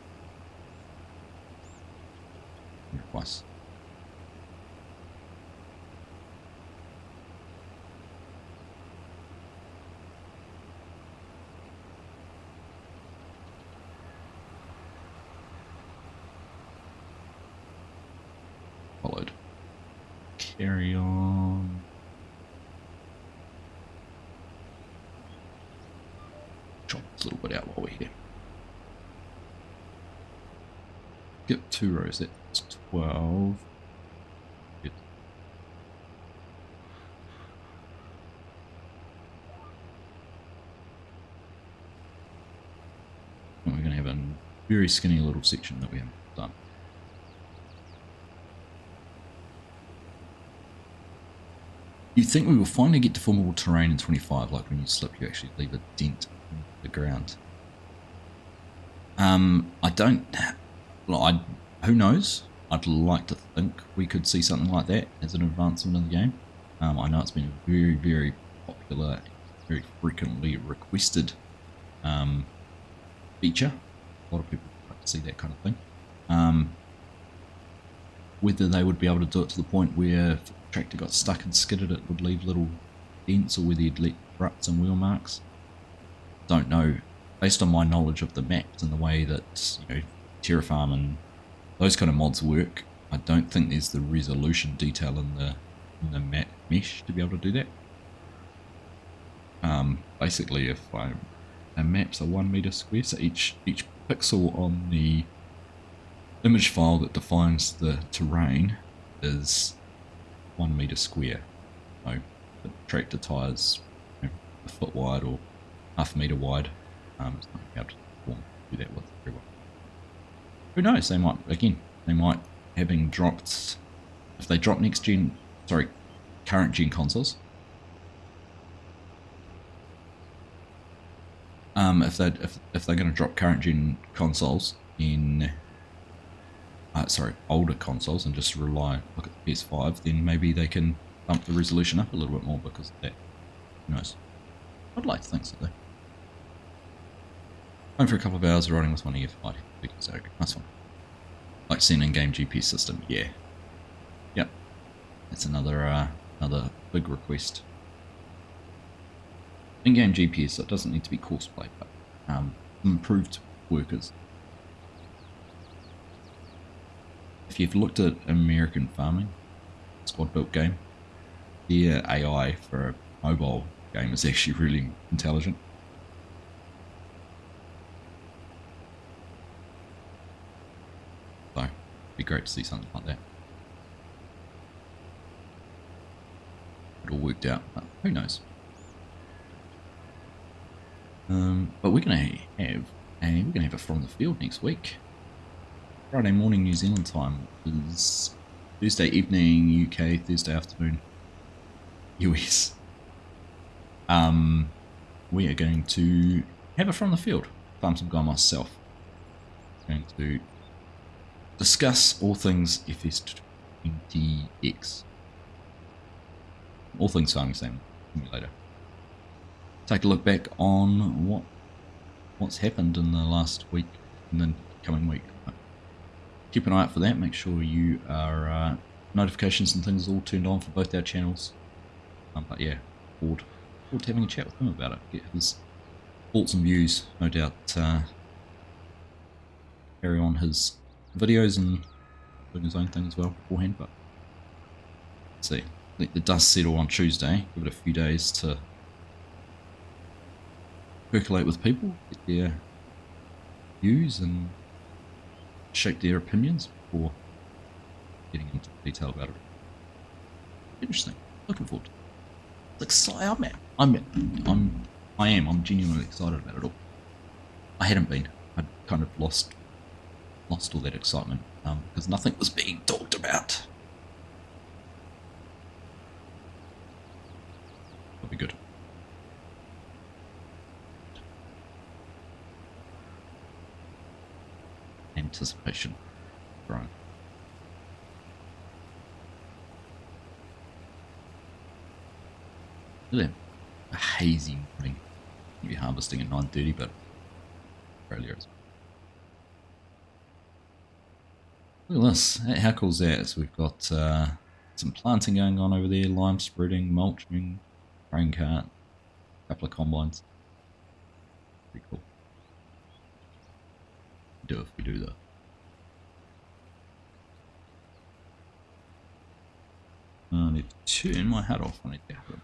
Twice. Followed. Carry on. Chop this a little bit out while we're here. Get 2 rows, that's 12. Good. And we're going to have a very skinny little section that we haven't done. You think we will finally get to formable terrain in 25, like when you slip you actually leave a dent in the ground? I don't, well, who knows? I'd like to think we could see something like that as an advancement of the game. I know it's been a very, very popular, very frequently requested feature. A lot of people like to see that kind of thing. Whether they would be able to do it to the point where if the tractor got stuck and skidded it would leave little dents, or whether you'd let ruts and wheel marks, don't know. Based on my knowledge of the maps and the way that, you know, Terrafarm and those kind of mods work, I don't think there's the resolution detail in the map mesh to be able to do that. Basically, if a map's a 1 meter square, so each pixel on the image file that defines the terrain is 1 meter square. So the tractor tires, you know, a foot wide or half a meter wide. It's not able to do that with very well. Who knows? They might, again, having dropped, if they drop current gen consoles. If they're going to drop current gen consoles in, older consoles and just look at the PS5, then maybe they can bump the resolution up a little bit more because of that. Who knows? I'd like to think so, though. Home for a couple of hours riding with one of your flight. Nice one. Like seeing in-game GPS system, yeah. Yep. That's another big request. In-game GPS, it doesn't need to be courseplay, but improved workers. If you've looked at American Farming, squad built game, their AI for a mobile game is actually really intelligent. So, it'd be great to see something like that. It all worked out, but who knows? But we're gonna have it from the field next week. Friday morning New Zealand time is Thursday evening UK, Thursday afternoon US. We are going to have it from the field. Farm some guy myself. Going to discuss all things FS20X. All things farming simulator. Take a look back on what's happened in the last week and then coming week. Keep an eye out for that. Make sure you are notifications and things all turned on for both our channels. But yeah, forward to having a chat with him about it. Get his thoughts and views. No doubt carry on his videos and doing his own thing as well beforehand. But let's see. Let the dust settle on Tuesday. Give it a few days to percolate with people, get their views and shape their opinions before getting into detail about it. Interesting. Looking forward to it. It's exciting. I'm genuinely excited about it all. I hadn't been. I'd kind of lost all that excitement because nothing was being talked about. That'll be good. Anticipation growing. Look at that, a hazy morning. You'll be harvesting at 9:30, but Australia is. Look at this. How cool is that? So we've got some planting going on over there, lime spreading, mulching, grain cart, a couple of combines. Pretty cool. Do if we do that. I need to turn my hat off. I need to have it.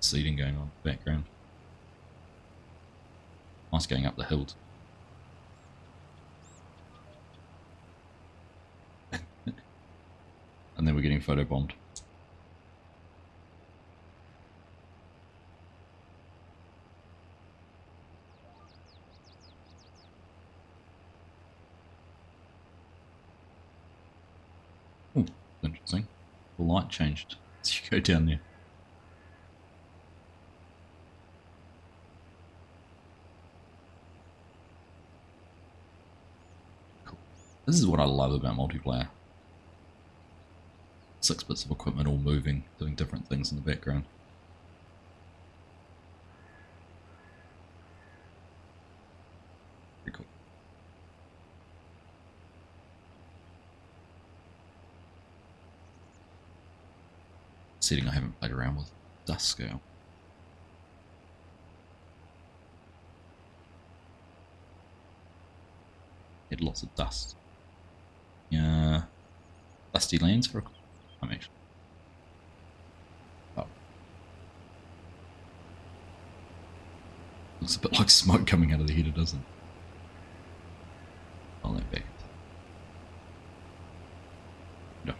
Seeding going on in the background. Nice going up the hills. And then we're getting photobombed. Oh, interesting. The light changed as you go down there. Cool. This is what I love about multiplayer. 6 bits of equipment all moving, doing different things in the background. Pretty cool. Setting I haven't played around with. Dust scale. Had lots of dust. Yeah. Dusty lands for a time actually. Oh. Looks a bit like smoke coming out of the heater, doesn't it? I'll let back. No.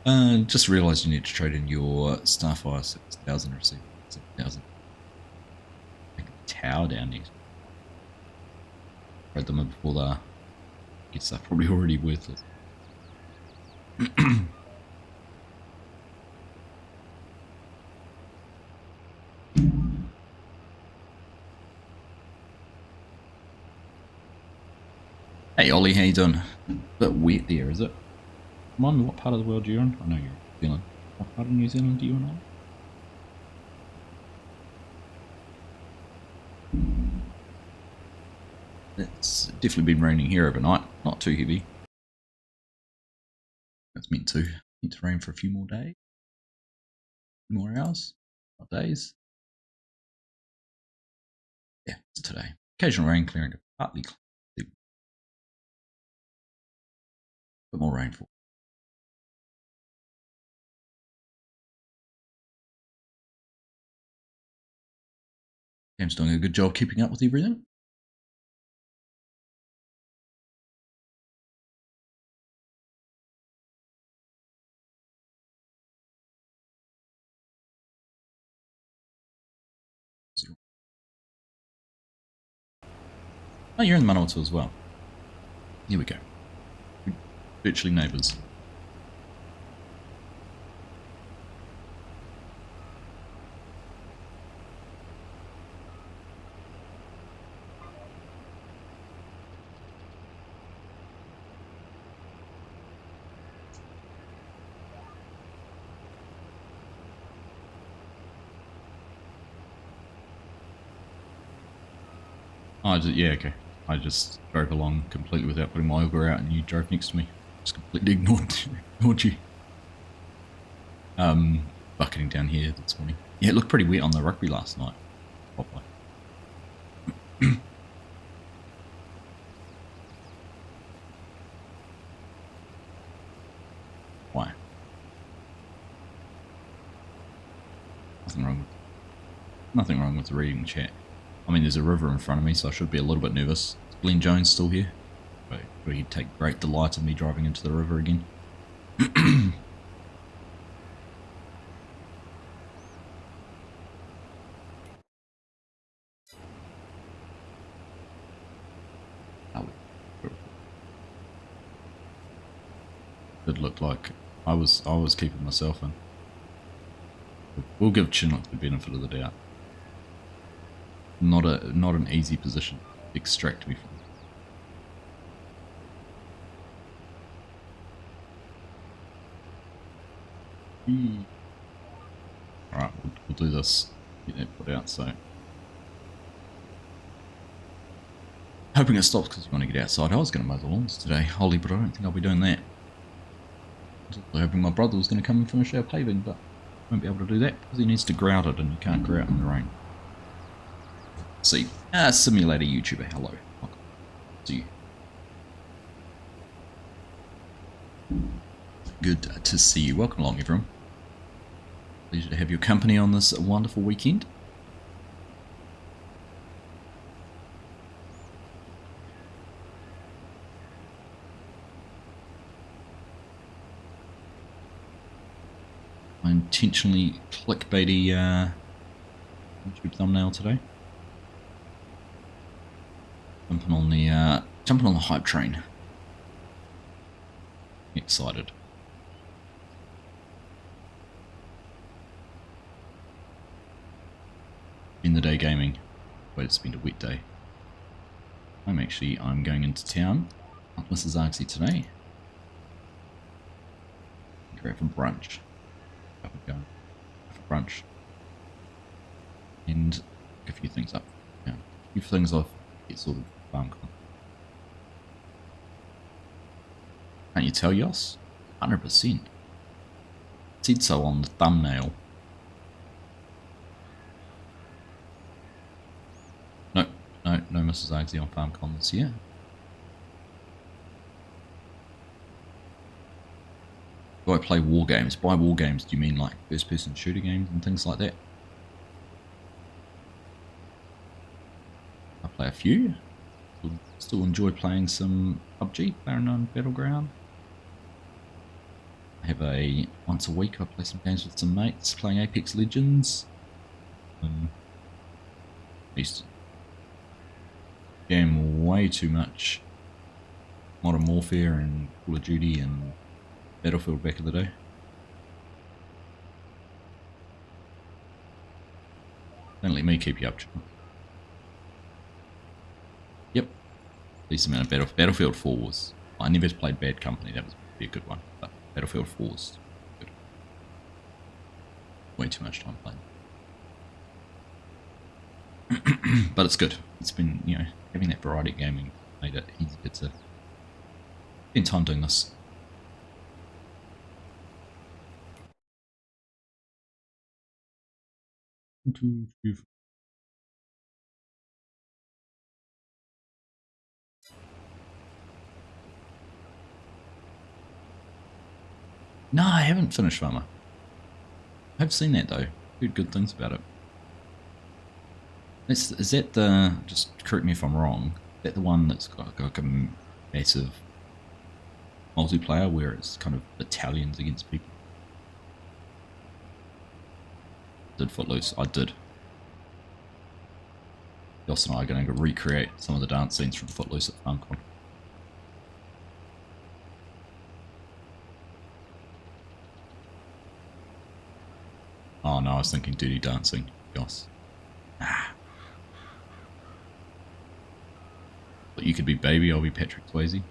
Just realised you need to trade in your Starfire 6000 or 7000. Take a tower down next. Trade them before the. I guess they're probably already worthless. Hey Ollie, how you doing? Bit wet there, is it? Remind me, what part of the world you're in? I know you're in New Zealand. What part of New Zealand do you in? It's definitely been raining here overnight. Not too heavy. It's meant to rain for a few more days. More hours. Not days. Yeah, it's today. Occasional rain clearing to partly clear. Bit more rainfall. Cam's doing a good job keeping up with everything. Oh, you're in the Manawatu as well. Here we go. We're virtually neighbours. Oh, yeah, okay. I just drove along completely without putting my auger out, and you drove next to me. Just completely ignored you. Bucketing down here this morning. Yeah, it looked pretty wet on the rugby last night. Probably. Why? Nothing wrong with reading the chat. I mean, there's a river in front of me, so I should be a little bit nervous. Is Glenn Jones still here? But he'd take great delight in me driving into the river again. It looked like I was keeping myself in. We'll give Chinook the benefit of the doubt. Not an easy position to extract me from. Alright, we'll do this. Get that put out, so. Hoping it stops because you want to get outside. I was going to mow the lawns today, Holly, but I don't think I'll be doing that. I was also hoping my brother was going to come and finish our paving, but I won't be able to do that because he needs to grout it and you can't grout in the rain. See, simulator YouTuber, hello. Welcome to you. Good to see you. Welcome along, everyone. Pleasure to have your company on this wonderful weekend. I intentionally clickbaity YouTube thumbnail today. Jumping on the hype train. Excited. In the day gaming. Wait, it's been a wet day. I'm going into town with Mrs. Argsy today. Grab for brunch. Up and go for brunch. And a few things up. Yeah, a few things off. Get sorted for FarmCon. Can't you tell, Yoss? 100%. It said so on the thumbnail. No Mrs. Argsy on FarmCon this year. Do I play war games? By war games, do you mean like first-person shooter games and things like that? I play a few. Still enjoy playing some PUBG, PlayerUnknown's Battleground. have a once a week I play some games with some mates playing Apex Legends. I used to game way too much Modern Warfare and Call of Duty and Battlefield back in the day. Don't let me keep you up, John. Yep. Decent amount of Battlefield 4 was... I never played Bad Company, that was a good one. But Battlefield 4 was good. Way too much time playing. But it's good. It's been, you know, having that variety of gaming made it easier to spend time doing this. No, I haven't finished Farmer. I've seen that though. Heard good things about it. Is that the, just correct me if I'm wrong, is that the one that's got like a massive multiplayer where it's kind of battalions against people? Did Footloose? I did. Joss and I are going to recreate some of the dance scenes from Footloose at FarmCon. Oh no, I was thinking Dirty Dancing, Joss. Ah. But you could be Baby, I'll be Patrick Swayze.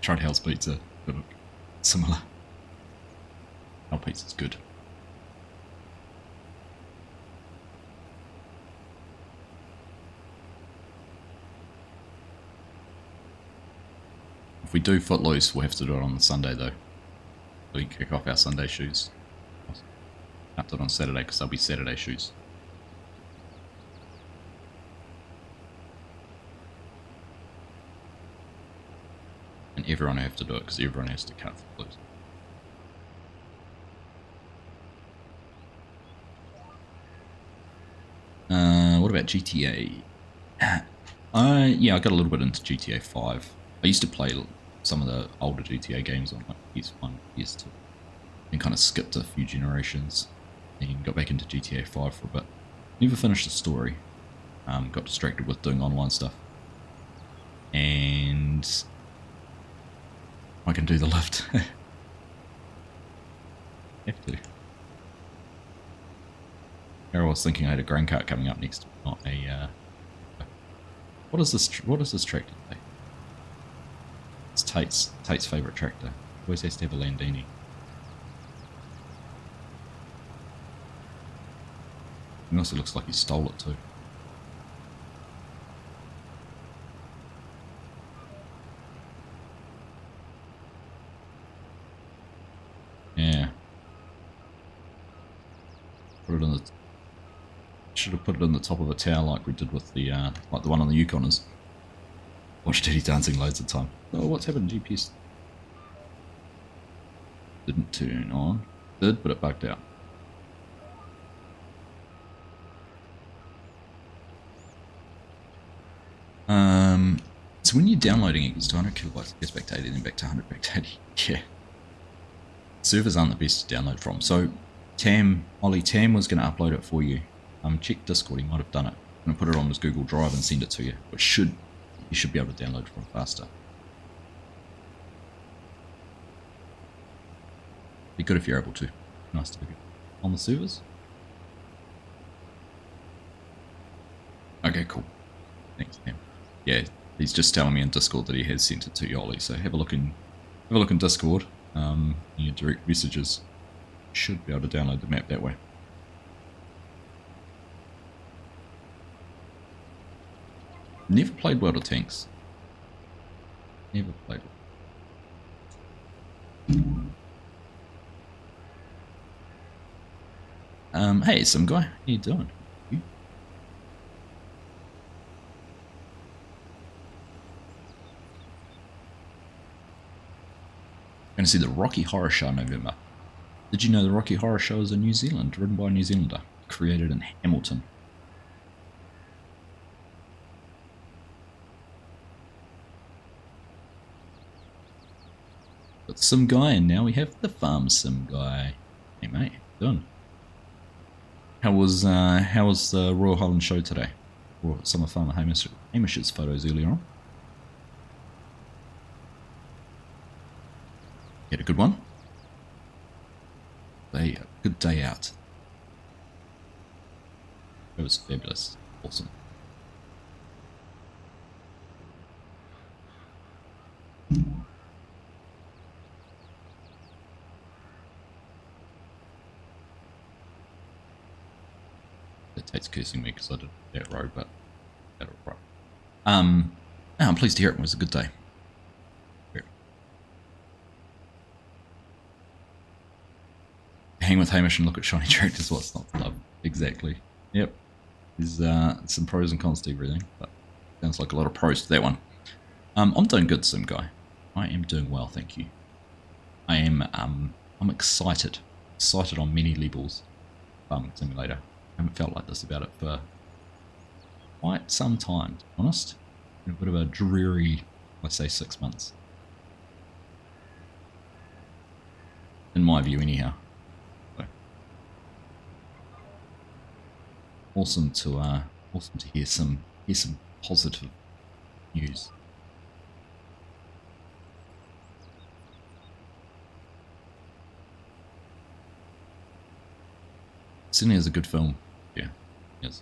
Tried Hell's Pizza, but similar. Hell Pizza's good. If we do Footloose, we'll have to do it on the Sunday though. So we can kick off our Sunday shoes. Can't do it on Saturday because they'll be Saturday shoes. And everyone will have to do it because everyone has to cut Footloose. What about GTA? Yeah, I got a little bit into GTA 5. I used to play some of the older GTA games on like PS1, PS2, and kind of skipped a few generations and got back into GTA 5 for a bit. Never finished the story. Got distracted with doing online stuff. And I can do the lift. Have to. I was thinking I had a grain cart coming up next, not a. What is this? What is this tractor today? It's Tate's favourite tractor. Always has to have a Landini. It also looks like he stole it too. Yeah. Put it in the. Should have put it in the top of a tower like we did with the like the one on the Yukoners. Watched Dirty Dancing loads of time. Oh, what's happened? GPS didn't turn on. Did, but it bugged out. So when you're downloading it, it's 200 kilobytes, it gets back to 80, then back to 100, back to 80. Yeah. Servers aren't the best to download from. So Ollie Tam was going to upload it for you. Check Discord, he might have done it. I'm going to put it on his Google Drive and send it to you, which you should be able to download from faster. Be good if you're able to. Nice to be good. On the servers? Okay, cool. Thanks, Tam. Yeah, he's just telling me in Discord that he has sent it to you, Ollie. So have a look in Discord. In your direct messages, you should be able to download the map that way. Never played World of Tanks. Never played it. Hey, some guy. How you doing? You? Going to see the Rocky Horror Show in November. Did you know the Rocky Horror Show is in New Zealand, written by a New Zealander, created in Hamilton? got Sim Guy, and now we have the Farm Sim Guy. Hey mate, how you doing? How was the Royal Highland show today? Or some of Farmer Hamish's photos earlier on. You had a good one? A good day out. It was fabulous. Awesome. Tate's cursing me because I did that row, but that's alright. I'm pleased to hear it was a good day. Hang with Hamish and look at shiny tractors. What's not to love? Exactly. Yep. There's some pros and cons to everything, but sounds like a lot of pros to that one. I'm doing good, Sim Guy. I am doing well, thank you. I am I'm excited on many levels. Farming Simulator. I haven't felt like this about it for quite some time, to be honest. A bit of a dreary, let's say, 6 months. In my view, anyhow. So, awesome to hear some positive news. Sydney is a good film. Yeah, yes.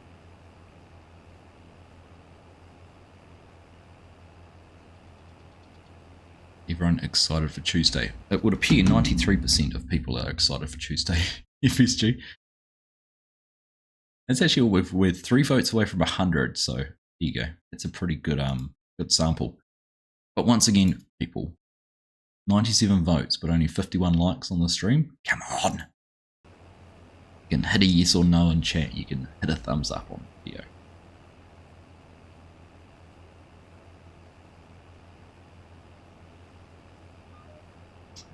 Everyone excited for Tuesday. It would appear 93% of people are excited for Tuesday. FSG. It's actually we're 3 votes away from 100. So there you go. It's a pretty good good sample. But once again, people, 97 votes, but only 51 likes on the stream. Come on. You can hit a yes or no in chat. You can hit a thumbs up on the video.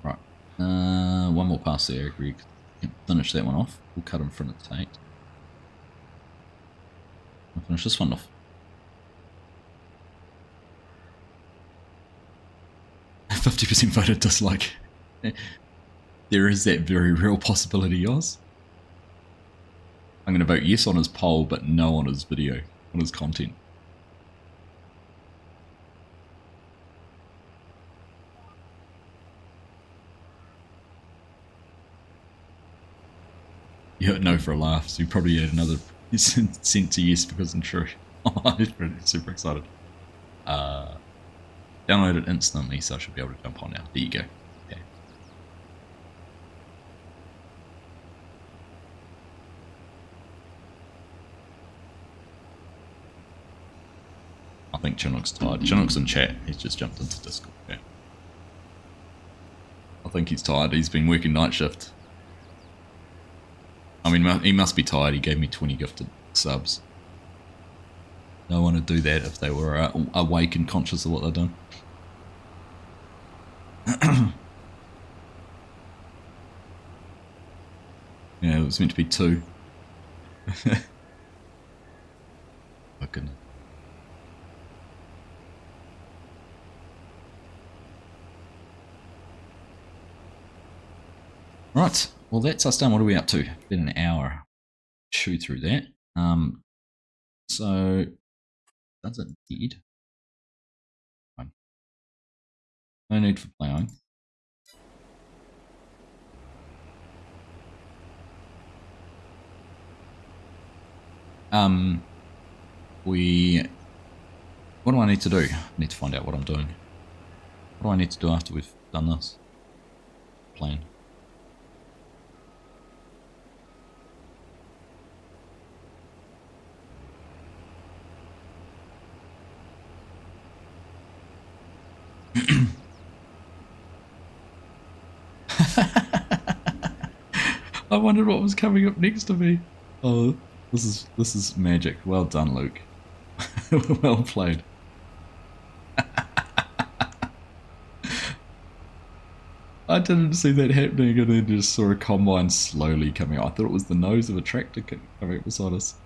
Right. One more pass there, Greg. Finish that one off. We'll cut in front of Tate. I'll finish this one off. %50 voted dislike. There is that very real possibility, Oz. I'm going to vote yes on his poll, but no on his video, on his content. You hit no for a laugh, so you probably had another sent to yes because I'm sure. I'm super excited. Download it instantly, so I should be able to jump on now. There you go. Okay. I think Chinook's tired. Chinook's in chat. He's just jumped into Discord. Yeah. I think he's tired. He's been working night shift. I mean, he must be tired. He gave me 20 gifted subs. No one would do that if they were awake and conscious of what they're doing. Yeah, it was meant to be 2. Oh, goodness. Right, well that's us done. What are we up to? Been an hour. Chew through that. So that's indeed. No need for plowing. What do I need to do? I need to find out what I'm doing. What do I need to do after we've done this? Plan. I wondered what was coming up next to me. Oh, this is magic. Well done, Luke. Well played. I didn't see that happening and then just saw a combine slowly coming out. I thought it was the nose of a tractor coming up beside us.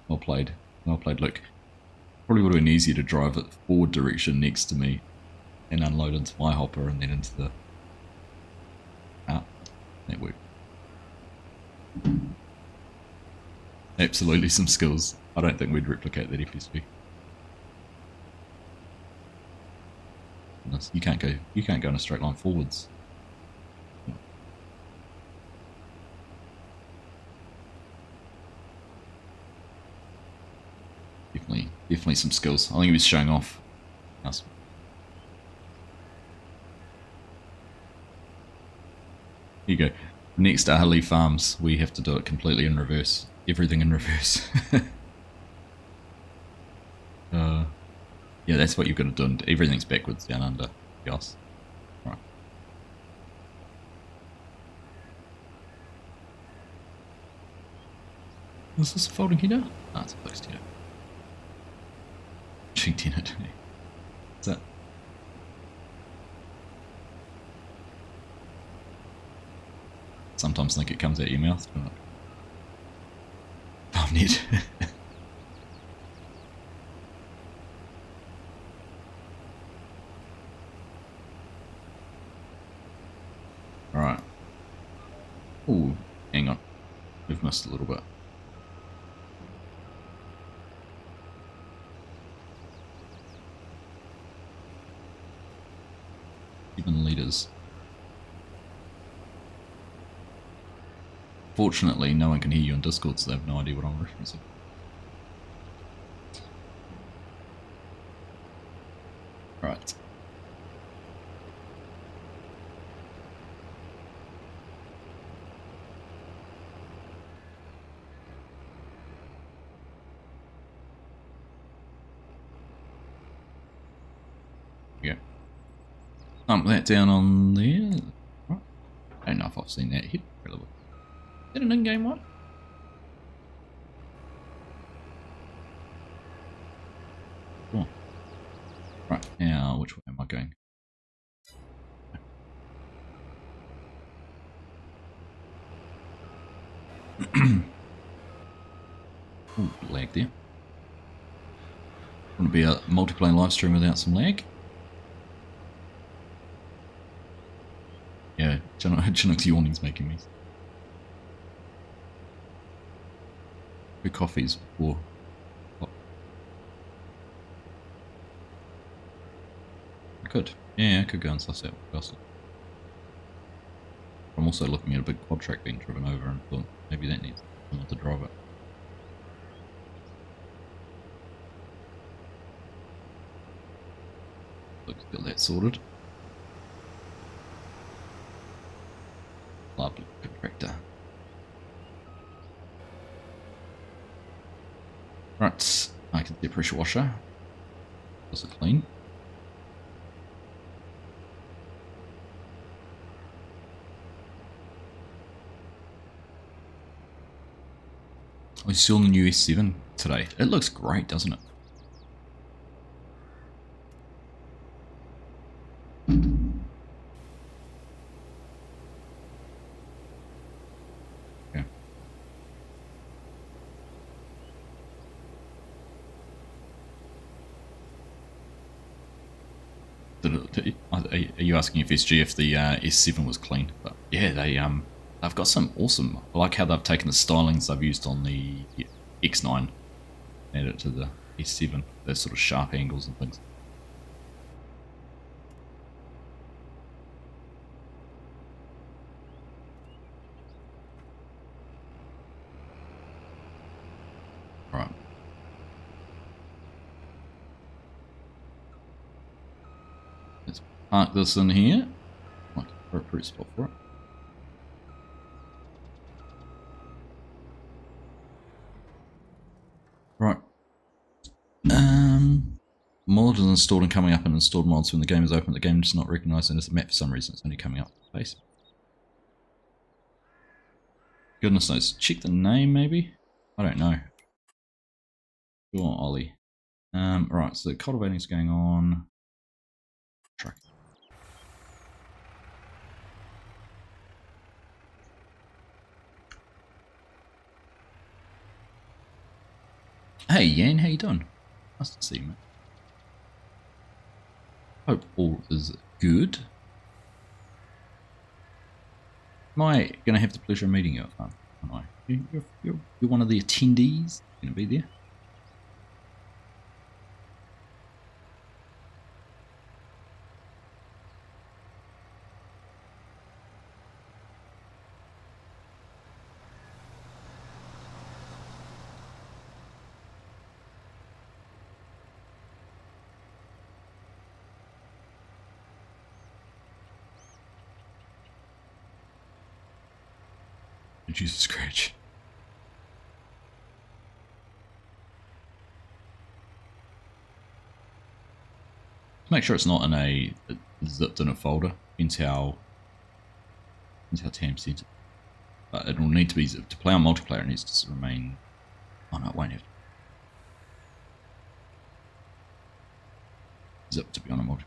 Well played. Well played, Luke. Probably would have been easier to drive it forward direction next to me and unload into my hopper and then into the cart. That worked. Absolutely some skills. I don't think we'd replicate that FSV. You can't go in a straight line forwards. Definitely some skills. I think he was showing off. Nice. Here you go. Next Ahali Farms, we have to do it completely in reverse. Everything in reverse. Yeah, that's what you've got to do. And everything's backwards down under. Yes. Right. Is this a folding header? Ah, it's a fixed header. Checked in it. What's that? Sometimes think it comes out your mouth. Oh, neat. Alright. Ooh, hang on. We've missed a little bit. Even leaders. Fortunately, no one can hear you on Discord, so they have no idea what I'm referencing. Right. Yeah. Dump that down on there. Right. I don't know if I've seen that hit. Is that an in-game one? Cool. Right, now which way am I going? Ooh, lag there. Wouldn't be a multiplayer live stream without some lag. Yeah, Chinook's yawning's making me. 2 coffees before. I could. Yeah, I could go and suss out what else. I'm also looking at a big quad track being driven over and thought maybe that needs someone to drive it. Looks got that sorted. Lovely tractor. Right, I can see a pressure washer. Was it clean? I saw the new S7 today. It looks great, doesn't it? Yeah. Are you asking if SG if the S7 was clean? But yeah, they've got some awesome. I like how they've taken the stylings they've used on the X9, added it to the S7. Those sort of sharp angles and things. Right. Let's park this in here. Like an appropriate spot for it. Right. Mod is installed and coming up and installed mods when the game is open. The game does not recognise it as a map for some reason. It's only coming up in space. Goodness knows. Check the name maybe? I don't know. Sure, Ollie. Right, so cultivating is going on. Truck. Hey Yan, how you doing? Nice to see you, mate. Hope all is good. Am I going to have the pleasure of meeting you at Farm? Am I? You're one of the attendees. Going to be there. Use a scratch. Make sure it's not in a zipped in a folder. Depends how Tam sent it. But it will need to be zipped. To play on multiplayer, it needs to remain. Oh no, it won't have zipped to be on a multiplayer.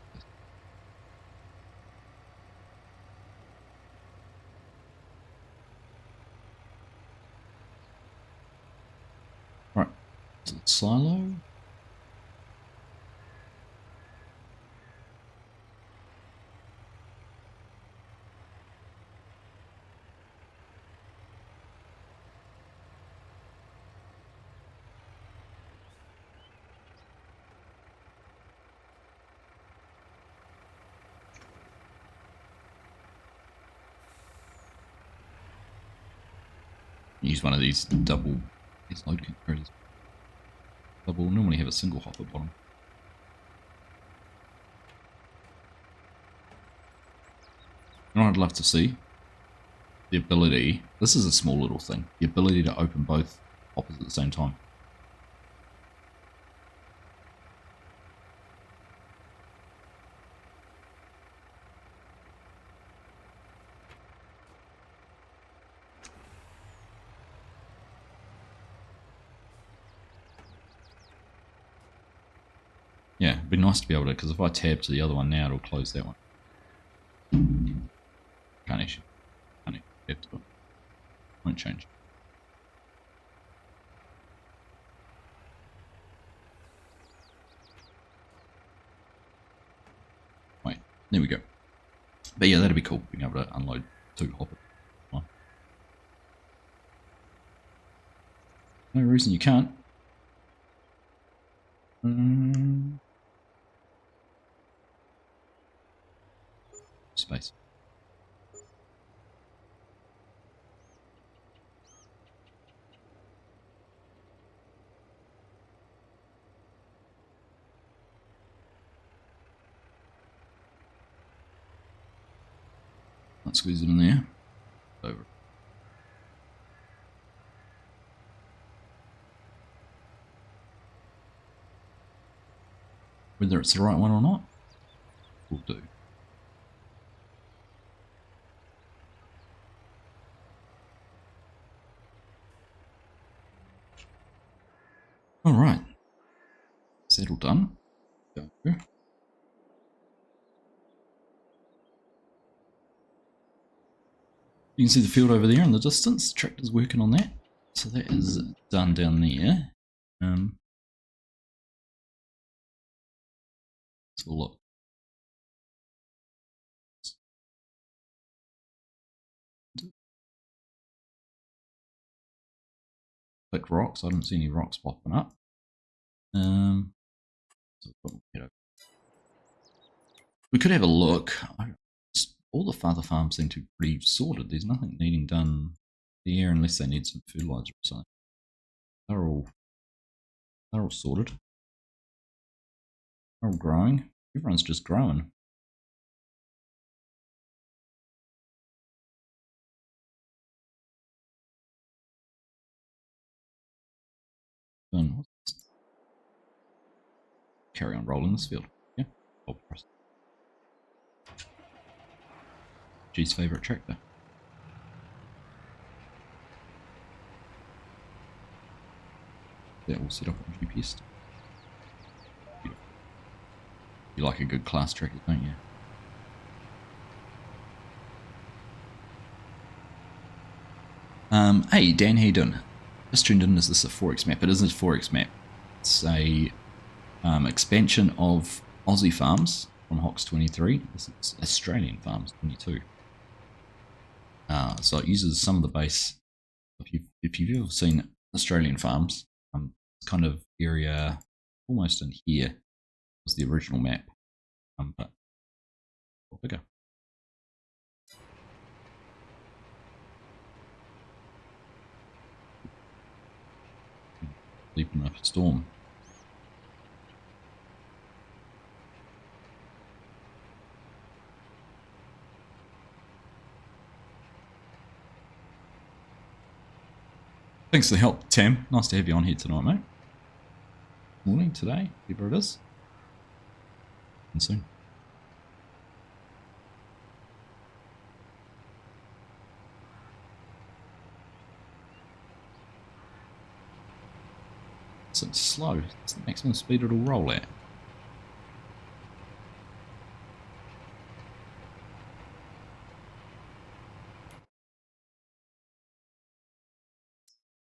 Right, to the silo. Use one of these double load converters. Double normally have a single hop at bottom. And I'd love to see the ability. This is a small little thing. The ability to open both hoppers at the same time. Yeah, it'd be nice to be able to, because if I tab to the other one now, it'll close that one. Can't actually tab to it. Won't change. Wait, there we go. But yeah, that'd be cool, being able to unload 2 hoppers. No reason you can't. Space. Let's squeeze it in there. Over. Whether it's the right one or not, will do. All right, is that all done? Go. You can see the field over there in the distance. The tractor's working on that, so that is done down there. Let's have a look. Click rocks. I don't see any rocks popping up. So we could have a look. All the father farms seem to be pretty sorted. There's nothing needing done there unless they need some fertilizer or something. They're all sorted. They're all growing. Everyone's just growing. Carry on rolling this field. Yeah. G's favourite tractor. That will set up on GPS. Beautiful. You like a good class tractor, don't you? Hey Dan, how you doing? Just tuned in. Is this a 4X map? It isn't a 4X map. It's a expansion of Aussie Farms from Hox 23. This is Australian Farms 22. So it uses some of the base. If you've ever seen Australian Farms, kind of area almost in here was the original map, but bigger. Deep enough storm. Thanks for the help, Tam. Nice to have you on here tonight, mate. Morning, today, whatever it is. And soon. So it's slow. It's the maximum speed it'll roll at.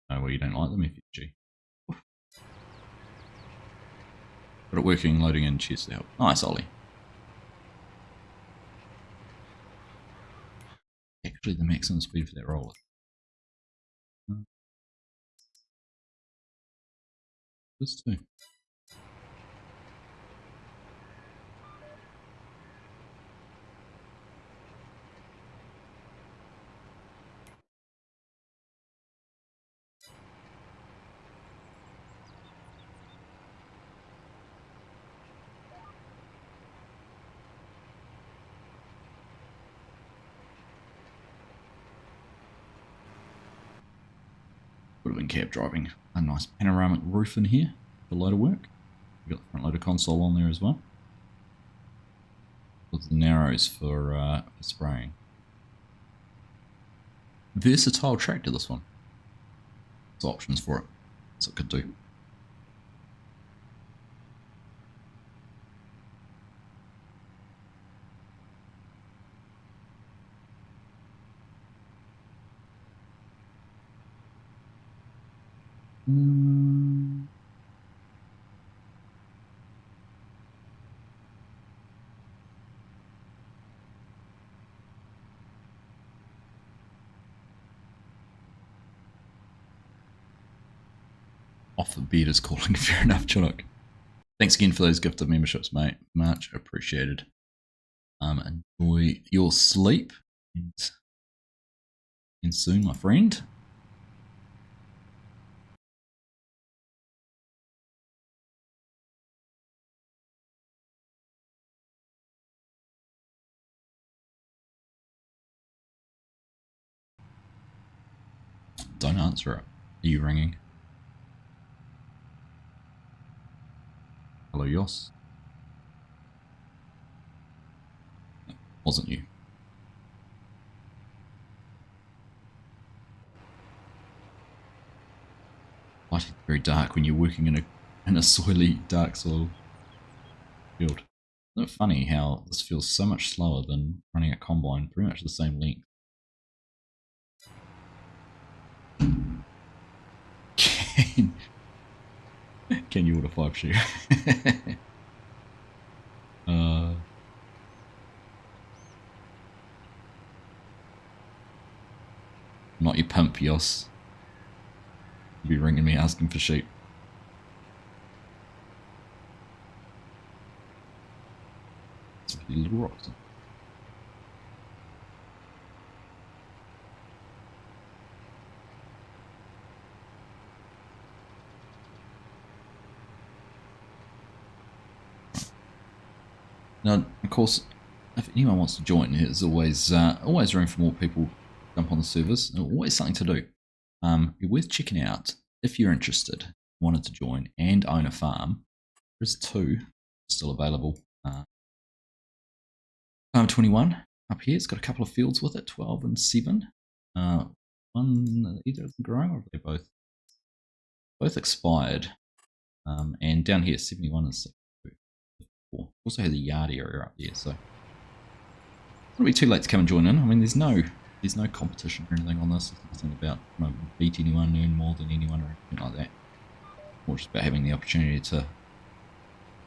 Oh, well, you don't like them, FFG. Got it working, loading in, cheers to help. Nice, Ollie. Actually, the maximum speed for that roller. This too. Would have been cab driving. A nice panoramic roof in here for loader work. We've got the front loader console on there as well. With the narrows for spraying. Versatile tractor, this one. There's options for it. So it could do. Off the bed is calling. Fair enough, Chinook. Thanks again for those gifted memberships, mate. Much appreciated. Enjoy your sleep. And soon, my friend. Don't answer it. Are you ringing? Hello, Yoss. Wasn't you? Lighting's very dark when you're working in a soily, dark soil field. Isn't it funny how this feels so much slower than running a combine, pretty much the same length? Can you order 5 shoe? Not your pimp, Yoss. You'll be ringing me asking for sheep. It's a few little rocks. Now, of course, if anyone wants to join, there's always room for more people to jump on the servers, and always something to do. You're worth checking out if you're interested, wanted to join, and own a farm. There's 2 still available. Farm 21 up here. It's got a couple of fields with it, 12 and 7. One either of them growing, or are they both expired? And down here, 71 and 6. Also has a yard area up there, so it wouldn't be too late to come and join in. I mean, there's no competition or anything on this. There's nothing about beat anyone, earn more than anyone, or anything like that. More just about having the opportunity to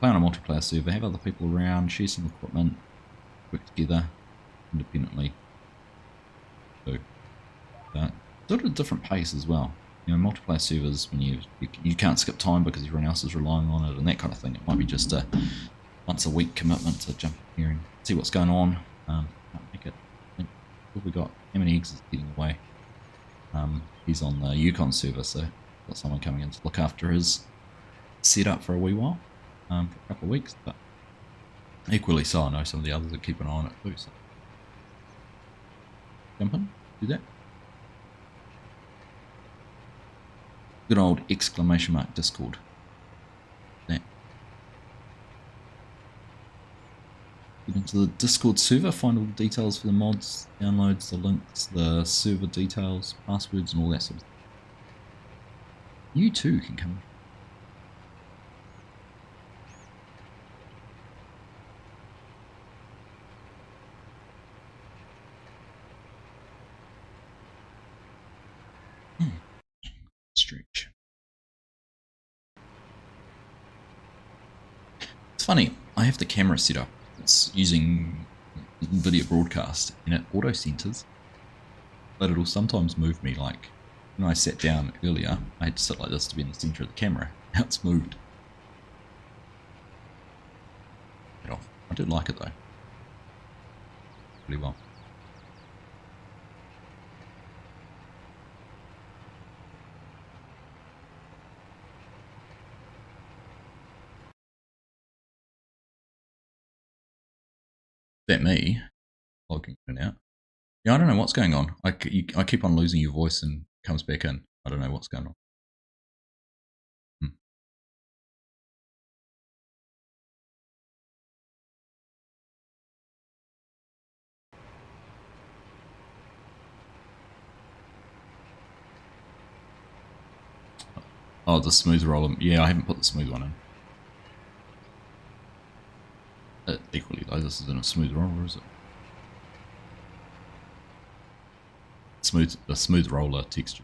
play on a multiplayer server, have other people around, share some equipment, work together independently. So, sort of a different pace as well. You know, multiplayer servers, when you can't skip time because everyone else is relying on it and that kind of thing. It might be just a once a week commitment to jump in here and see what's going on. Can't make it. I think what we got. How many eggs is getting away? He's on the Yukon server, so got someone coming in to look after his setup for a wee while, for a couple of weeks. But equally so, I know some of the others that keep an eye on it too. So jump in, do that. Good old exclamation mark Discord. That. Get into the Discord server, find all the details for the mods, downloads, the links, the server details, passwords, and all that sort of stuff. You too can come. Stretch. It's funny, I have the camera set up. It's using video broadcast and it auto centers, but it'll sometimes move me. Like when I sat down earlier, I had to sit like this to be in the center of the camera. Now it's moved. Get off. I do like it though. Pretty well. That me logging in and out. Yeah, I don't know what's going on. I keep on losing your voice and comes back in. I don't know what's going on. Oh, the smooth roller. Yeah, I haven't put the smooth one in. Equally though, this isn't a smooth roller, is it? The smooth roller texture.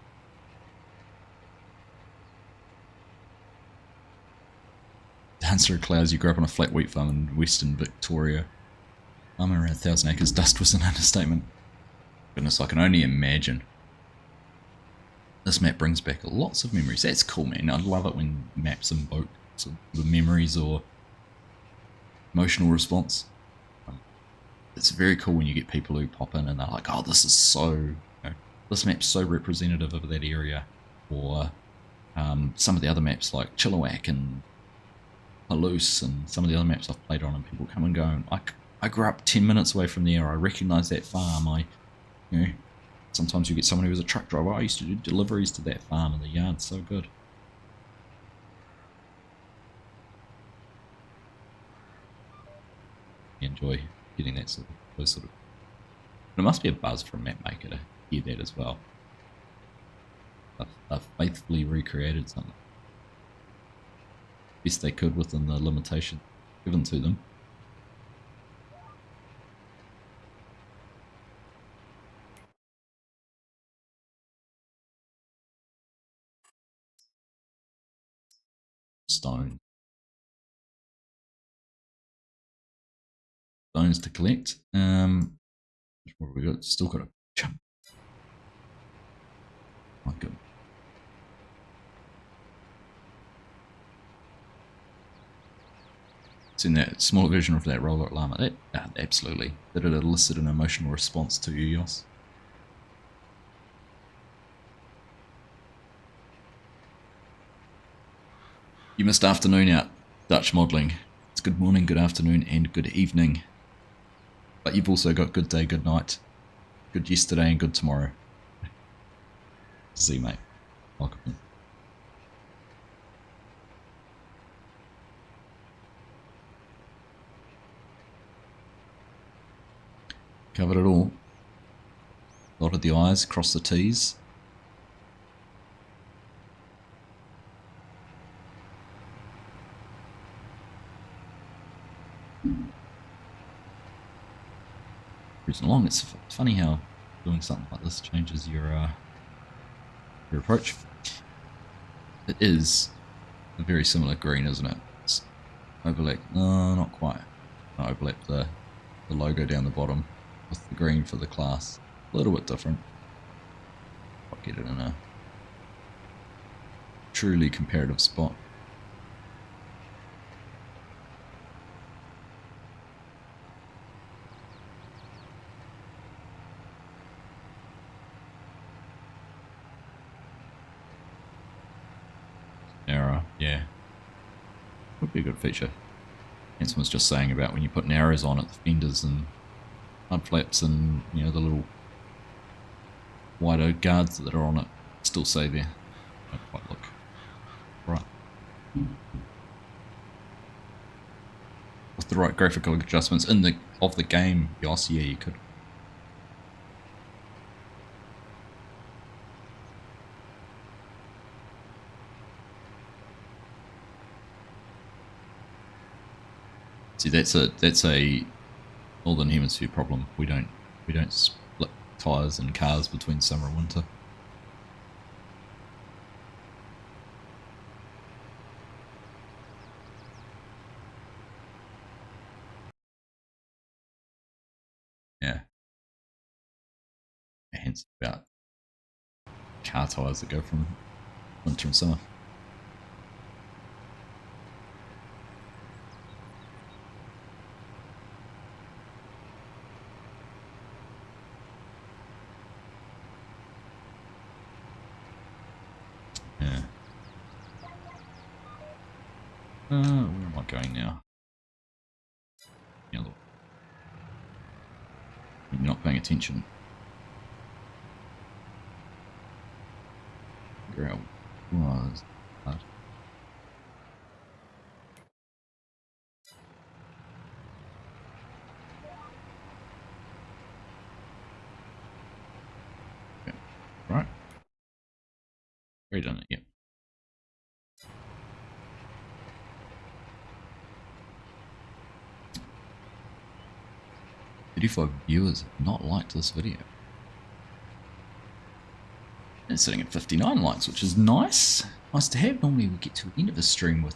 Dance through clouds. You grew up on a flat wheat farm in Western Victoria. I'm around 1,000 acres. Dust was an understatement. Goodness, I can only imagine. This map brings back lots of memories. That's cool, man. I love it when maps invoke sort of memories or emotional response. It's very cool when you get people who pop in and they're like, oh, this is so, you know, this map's so representative of that area. Or some of the other maps like Chilliwack and Palouse and some of the other maps I've played on, and people come and go, and I grew up 10 minutes away from there. I recognise that farm. You know, sometimes you get someone who was a truck driver. I used to do deliveries to that farm, and the yard's so good. Enjoy getting that sort of. But it must be a buzz for a map maker to hear that as well. They've faithfully recreated something best they could within the limitations given to them. Stones to collect. What have we got? Still got a chunk. My God. It's in that smaller version of that roller llama. That absolutely. That it elicit an emotional response to you, Yos. You missed afternoon out, Dutch modelling. It's good morning, good afternoon, and good evening. But you've also got good day, good night, good yesterday, and good tomorrow. See, mate. Welcome. Covered it all. Dotted the I's, crossed the T's. Cruising along. It's funny how doing something like this changes your approach. It is a very similar green, isn't it? It's overlap. No, not quite. I overlap the logo down the bottom with the green for the class. A little bit different. I'll get it in a truly comparative spot. Narrow, yeah. Would be a good feature. Hanson was just saying about when you put narrows on it, the fenders and mud flaps and, you know, the little wider guards that are on it still say there. Don't quite look right. With the right graphical adjustments in the game, yes, yeah, you could. See, that's a northern hemisphere problem. We don't split tires and cars between summer and winter. Yeah. Hence about car tires that go from winter and summer. Yeah. Where am I going now? You're not paying attention. Figure out was that. Okay. Right. Already done it, yep. 35 viewers have not liked this video. It's sitting at 59 likes, which is nice. Nice to have. Normally we get to the end of the stream with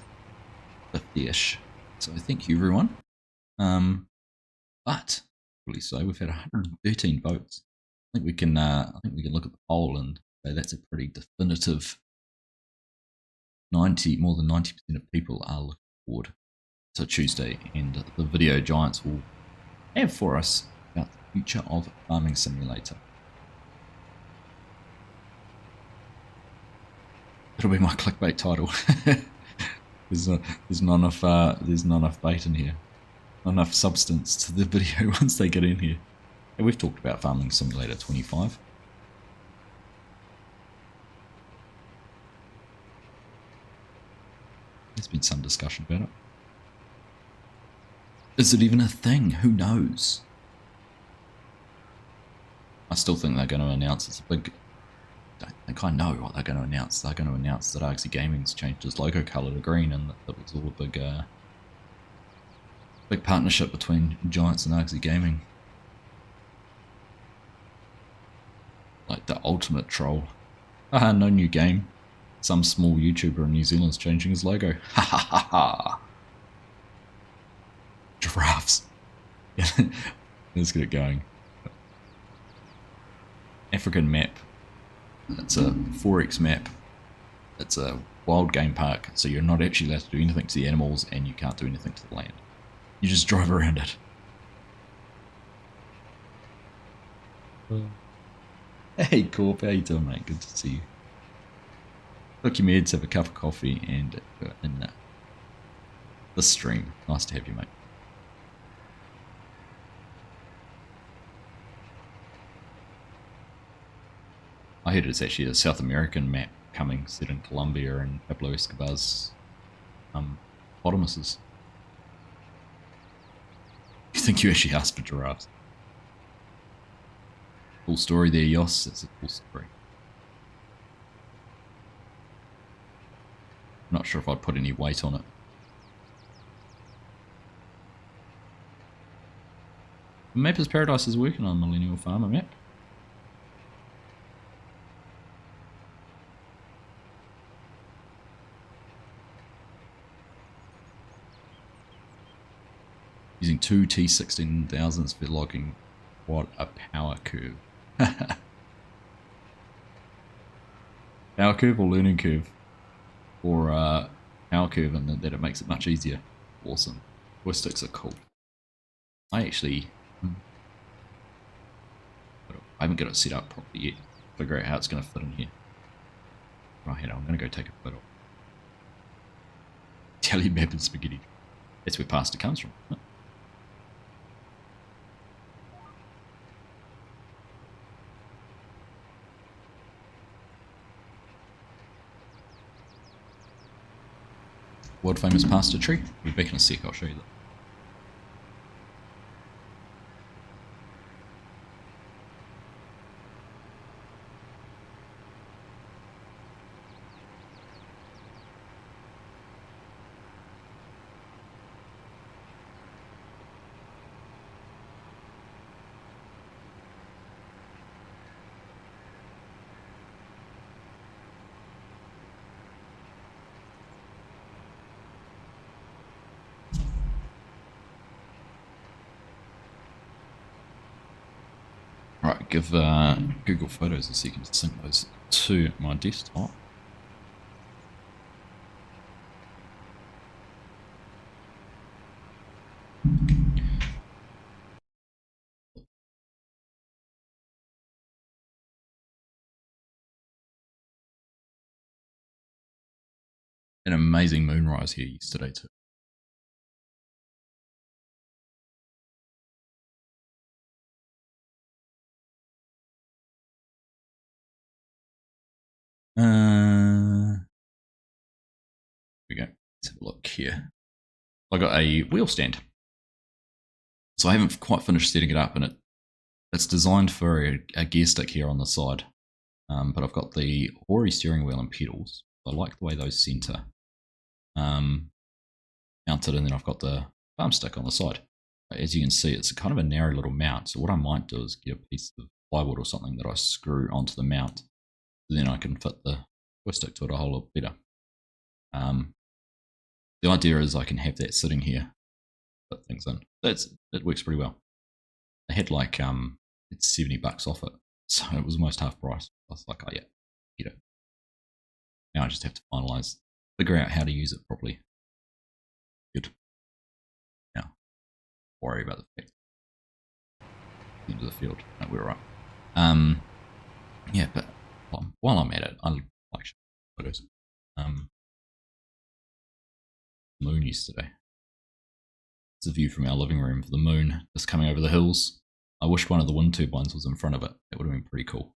50-ish. So thank you everyone. But really so we've had 113 votes. I think we can look at the poll and say that's a pretty definitive 90, more than 90% of people are looking forward to Tuesday, and the video giants will have for us about the future of Farming Simulator. It'll be my clickbait title. there's not enough bait in here, not enough substance to the video once they get in here. And we've talked about Farming Simulator 25. There's been some discussion about it. Is it even a thing? Who knows? I still think they're going to announce it's a big... I don't think I know what they're going to announce. They're going to announce that Argsy Gaming's changed its logo colour to green, and that was all a big partnership between Giants and Argsy Gaming. Like the ultimate troll. Haha, no new game. Some small YouTuber in New Zealand's changing his logo. Ha ha ha ha. Giraffes. Yeah, let's get it going. African map. It's a 4X map. It's a wild game park, so you're not actually allowed to do anything to the animals, and you can't do anything to the land. You just drive around it. Hey Corp, how you doing, mate? Good to see you. Look your meds, have a cup of coffee, and in the stream. Nice to have you, mate. I heard it's actually a South American map coming, set in Colombia and Pablo Escobar's hippopotamuses. You think you actually asked for giraffes? Cool story there, Yos. It's a cool story. I'm not sure if I'd put any weight on it. Mappers Paradise is working on Millennial Farmer map. Using two T16,000s for logging. What a power curve. Power curve or learning curve? Or power curve, and that it makes it much easier. Awesome. Joy sticks are cool. I actually... I haven't got it set up properly yet. Figure out how it's going to fit in here. Right, I'm going to go take a photo. Tally map and spaghetti. That's where pasta comes from. World famous pasta tree. We'll be back in a sec, I'll show you that. Right, give Google Photos a second to sync those to my desktop. An amazing moonrise here yesterday too. Here we go. Let's have a look here. I got a wheel stand. So I haven't quite finished setting it up, and it's designed for a gear stick here on the side. But I've got the Hori steering wheel and pedals. I like the way those center mounted, and then I've got the farm stick on the side. As you can see, it's kind of a narrow little mount. So what I might do is get a piece of plywood or something that I screw onto the mount. Then I can fit the joystick to it a whole lot better. The idea is I can have that sitting here, put things in. That works pretty well. I had like it's $70 off it, so it was almost half price. I was like, oh yeah, get it. Now I just have to figure out how to use it properly. Good. Now, worry about the fact. Into the field. No, we're right. Yeah, but while I'm at it, I like photos. Moon yesterday. It's a view from our living room for the moon just coming over the hills. I wish one of the wind turbines was in front of it. That would have been pretty cool.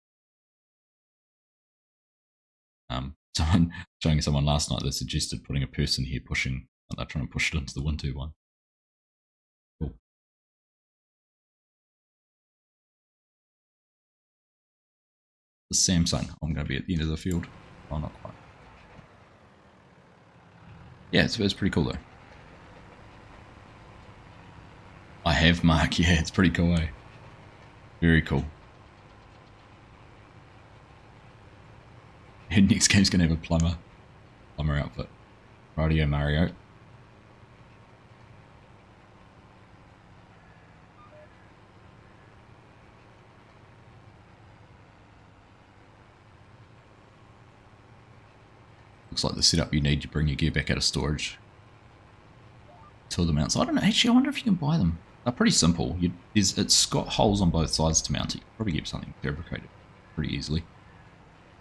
Showing someone last night that suggested putting a person here pushing, like they're trying to push it into the wind turbine. Cool. The Samsung. I'm going to be at the end of the field. Oh, not quite. Yeah, it's pretty cool though. I have, Mark. Yeah, it's pretty cool, eh? Very cool. And next game's going to have a plumber outfit. Radio Mario. Looks like the setup you need to bring your gear back out of storage. Till the mounts. I don't know. Actually, I wonder if you can buy them. They're pretty simple. It's got holes on both sides to mount it. You can probably get something fabricated pretty easily.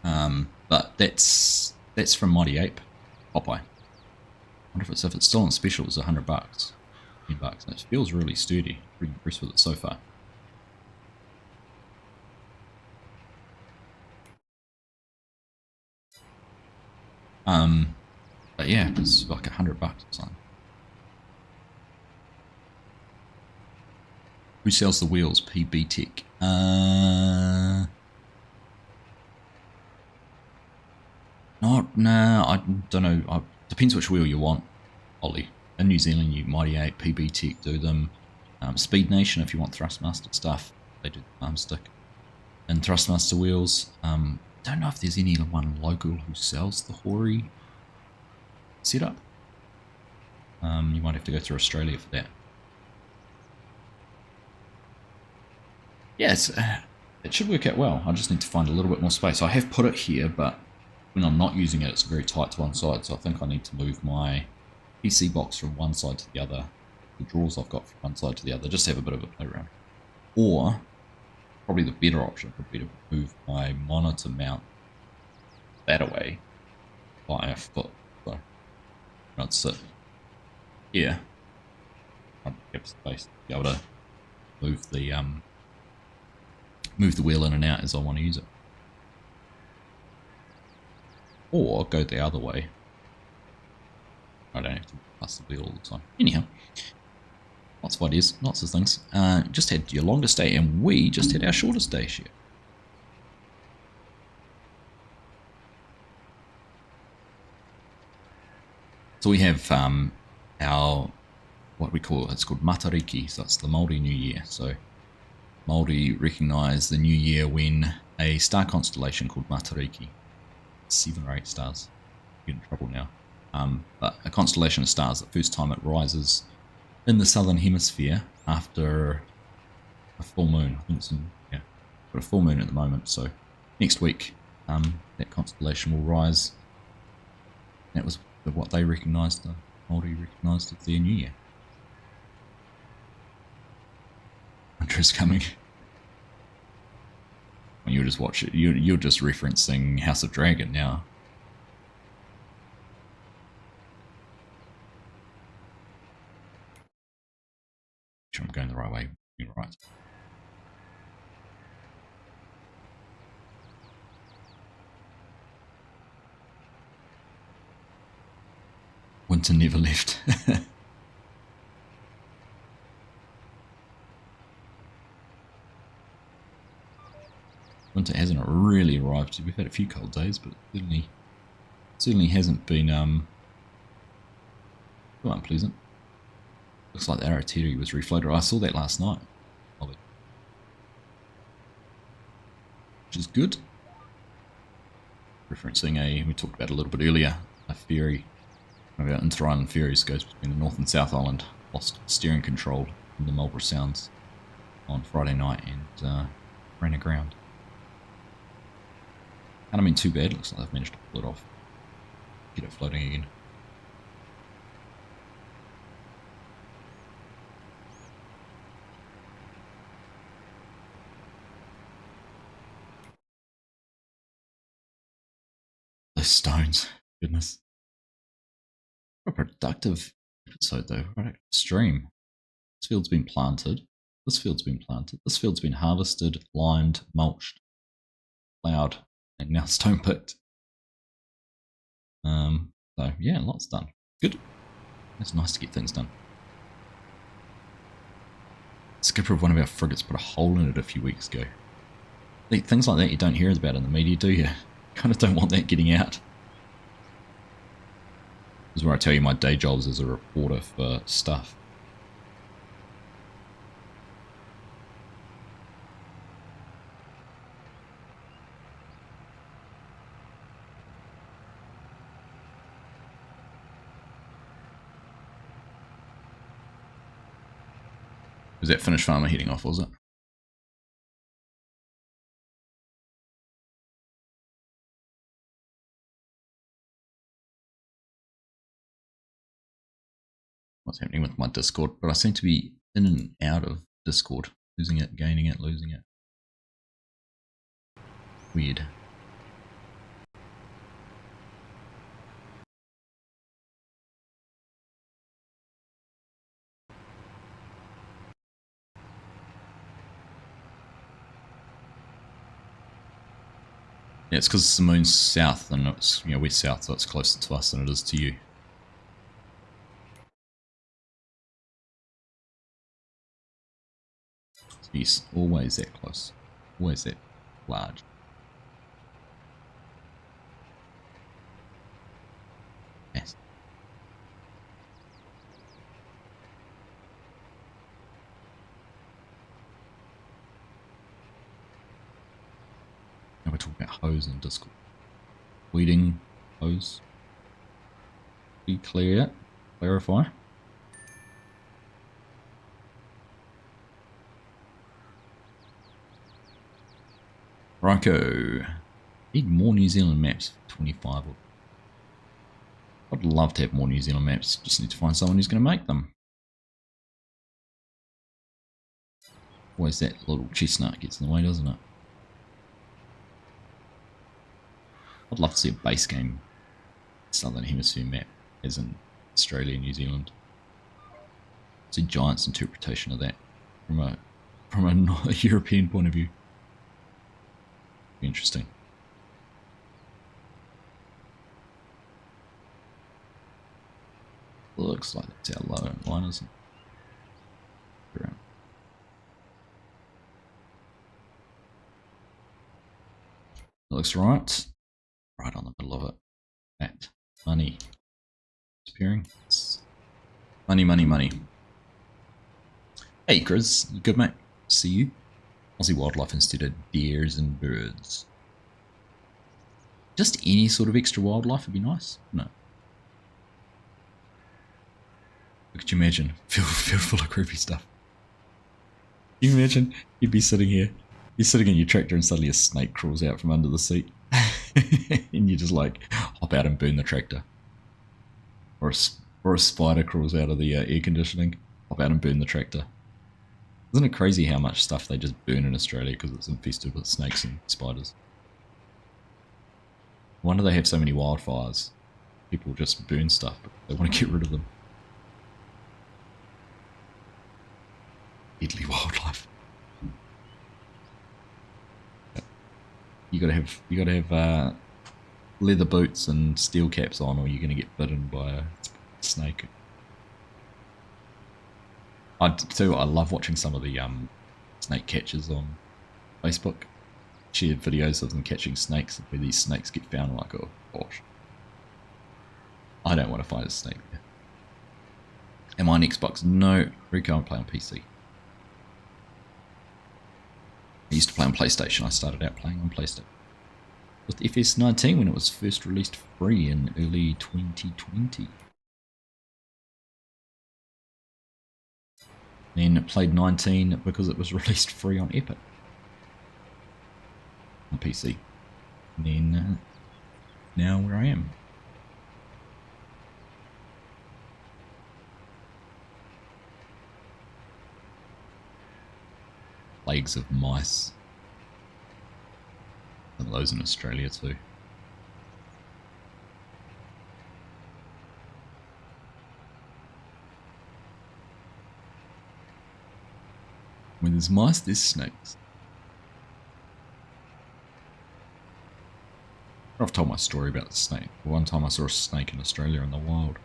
But that's from Mighty Ape, Popeye. I wonder if it's still on special. It's $100, $10. And it feels really sturdy. Pretty impressed with it so far. But yeah, it's like $100 or something. Who sells the wheels? PB Tech. Nah, I don't know. Depends which wheel you want, Ollie. In New Zealand, you Mighty 8, PB Tech do them. Speed Nation, if you want Thrustmaster stuff, they do the farm stick. And Thrustmaster wheels. Don't know if there's anyone local who sells the Hori setup. You might have to go through Australia for that. yes, it should work out well. I just need to find a little bit more space. I have put it here, but when I'm not using it, it's very tight to one side. So I think I need to move my PC box from one side to the other. The drawers I've got from one side to the other. Just have a bit of a play around. Or probably the better option would be to move my monitor mount that away by a foot. So I'd sit here. I'd have space to be able to move the wheel in and out as I want to use it. Or go the other way. I don't have to pass the wheel all the time. Anyhow, lots of ideas, lots of things. Just had your longest day, and we just had our shortest day here. So we have our, what we call, it's called Matariki, so it's the Māori New Year. So Māori recognise the New Year when a star constellation called Matariki, 7 or 8 stars, get in trouble now, but a constellation of stars, the first time it rises in the southern hemisphere after a full moon. I think it's in, yeah, got a full moon at the moment, so next week that constellation will rise. That was what they recognised, the Māori recognised as their New Year. Winter's coming. When you just watch it, you're just referencing House of Dragon now. Make sure I'm going the right way. You're right. Winter never left. Winter hasn't really arrived. We've had a few cold days, but it certainly hasn't been too unpleasant. Looks like the Aratiri was refloated. I saw that last night, which is good. Referencing we talked about a little bit earlier, a ferry, one of our inter-island ferries goes between the North and South Island, lost steering control in the Marlborough Sounds on Friday night and ran aground. Hadn't been too bad, looks like they've managed to pull it off, get it floating again. Those stones, goodness. What a productive episode though, right? Stream. This field's been planted, this field's been planted, this field's been harvested, limed, mulched, ploughed, and now stone picked. So yeah, lots done. Good. It's nice to get things done. Skipper of one of our frigates put a hole in it a few weeks ago. Things like that you don't hear about in the media, do you? Kind of don't want that getting out. This is where I tell you my day jobs as a reporter for stuff. Was that Finnish farmer heading off, was it? What's happening with my Discord? But I seem to be in and out of Discord. Losing it, gaining it, losing it. Weird. Yeah, it's because the moon's south and it's, you know, we're south, so it's closer to us than it is to you. Yes, always that close. Always that large. Yes. Now we're talking about hose in Discord. Weeding, hose. Be clear, clarify. Rico. Need more New Zealand maps for 25. I'd love to have more New Zealand maps. Just need to find someone who's going to make them. Always that little chestnut gets in the way, doesn't it? I'd love to see a base game Southern Hemisphere map, as in Australia and New Zealand. See Giants' interpretation of that from a European point of view. Be interesting. Looks like that's our low line, isn't it? Around. That looks right. Right on the middle of it. That money disappearing. Money, money, money. Hey Chris, you good mate? See you. Aussie wildlife instead of deers and birds. Just any sort of extra wildlife would be nice. No. Could you imagine? Field full of creepy stuff. Can you imagine? You'd be sitting here. You're sitting in your tractor and suddenly a snake crawls out from under the seat. And you just like hop out and burn the tractor. Or a spider crawls out of the air conditioning. Hop out and burn the tractor. Isn't it crazy how much stuff they just burn in Australia because it's infested with snakes and spiders? I wonder they have so many wildfires. People just burn stuff, but they want to get rid of them. Deadly wildlife. You gotta have leather boots and steel caps on, or you're gonna get bitten by a snake. I love watching some of the snake catchers on Facebook. Shared videos of them catching snakes, where these snakes get found. Like, oh gosh, I don't want to find a snake there. Am I on Xbox? No, Rico, I play on PC. I used to play on PlayStation. I started out playing on PlayStation with FS19 when it was first released free in early 2020. Then played 19 because it was released free on Epic on PC. And then now where I am. Plagues of mice. Some of those in Australia too. When there's mice, there's snakes. I've told my story about the snake. One time I saw a snake in Australia in the wild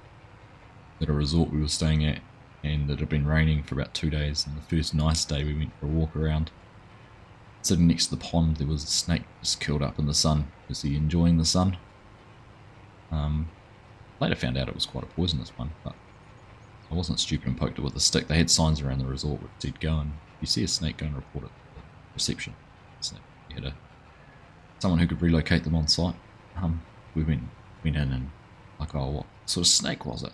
at a resort we were staying at, and it had been raining for about 2 days, and the first nice day we went for a walk around. Sitting next to the pond, there was a snake just curled up in the sun. Was he enjoying the sun? Later found out it was quite a poisonous one, but I wasn't stupid and poked it with a stick. They had signs around the resort which said go, and if you see a snake, go and report it to the reception. Snake. You had someone who could relocate them on site. We went in and like, oh, what sort of snake was it?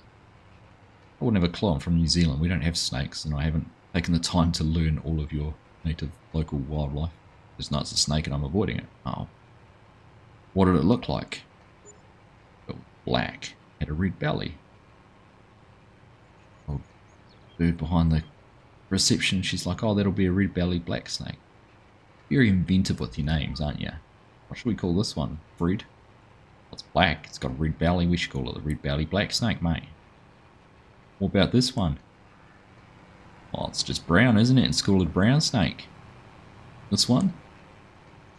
I wouldn't have a clue. I'm from New Zealand. We don't have snakes, and I haven't taken the time to learn all of your native local wildlife. Just know it's a snake and I'm avoiding it. Oh. What did it look like? It was black. Had a red belly. Old bird behind the reception, she's like, oh, that'll be a red belly black snake. Very inventive with your names, aren't you? What should we call this one? Fred? It's black. It's got a red belly. We should call it the red belly black snake, mate. What about this one? Oh, it's just brown, isn't it? It's called a brown snake. This one?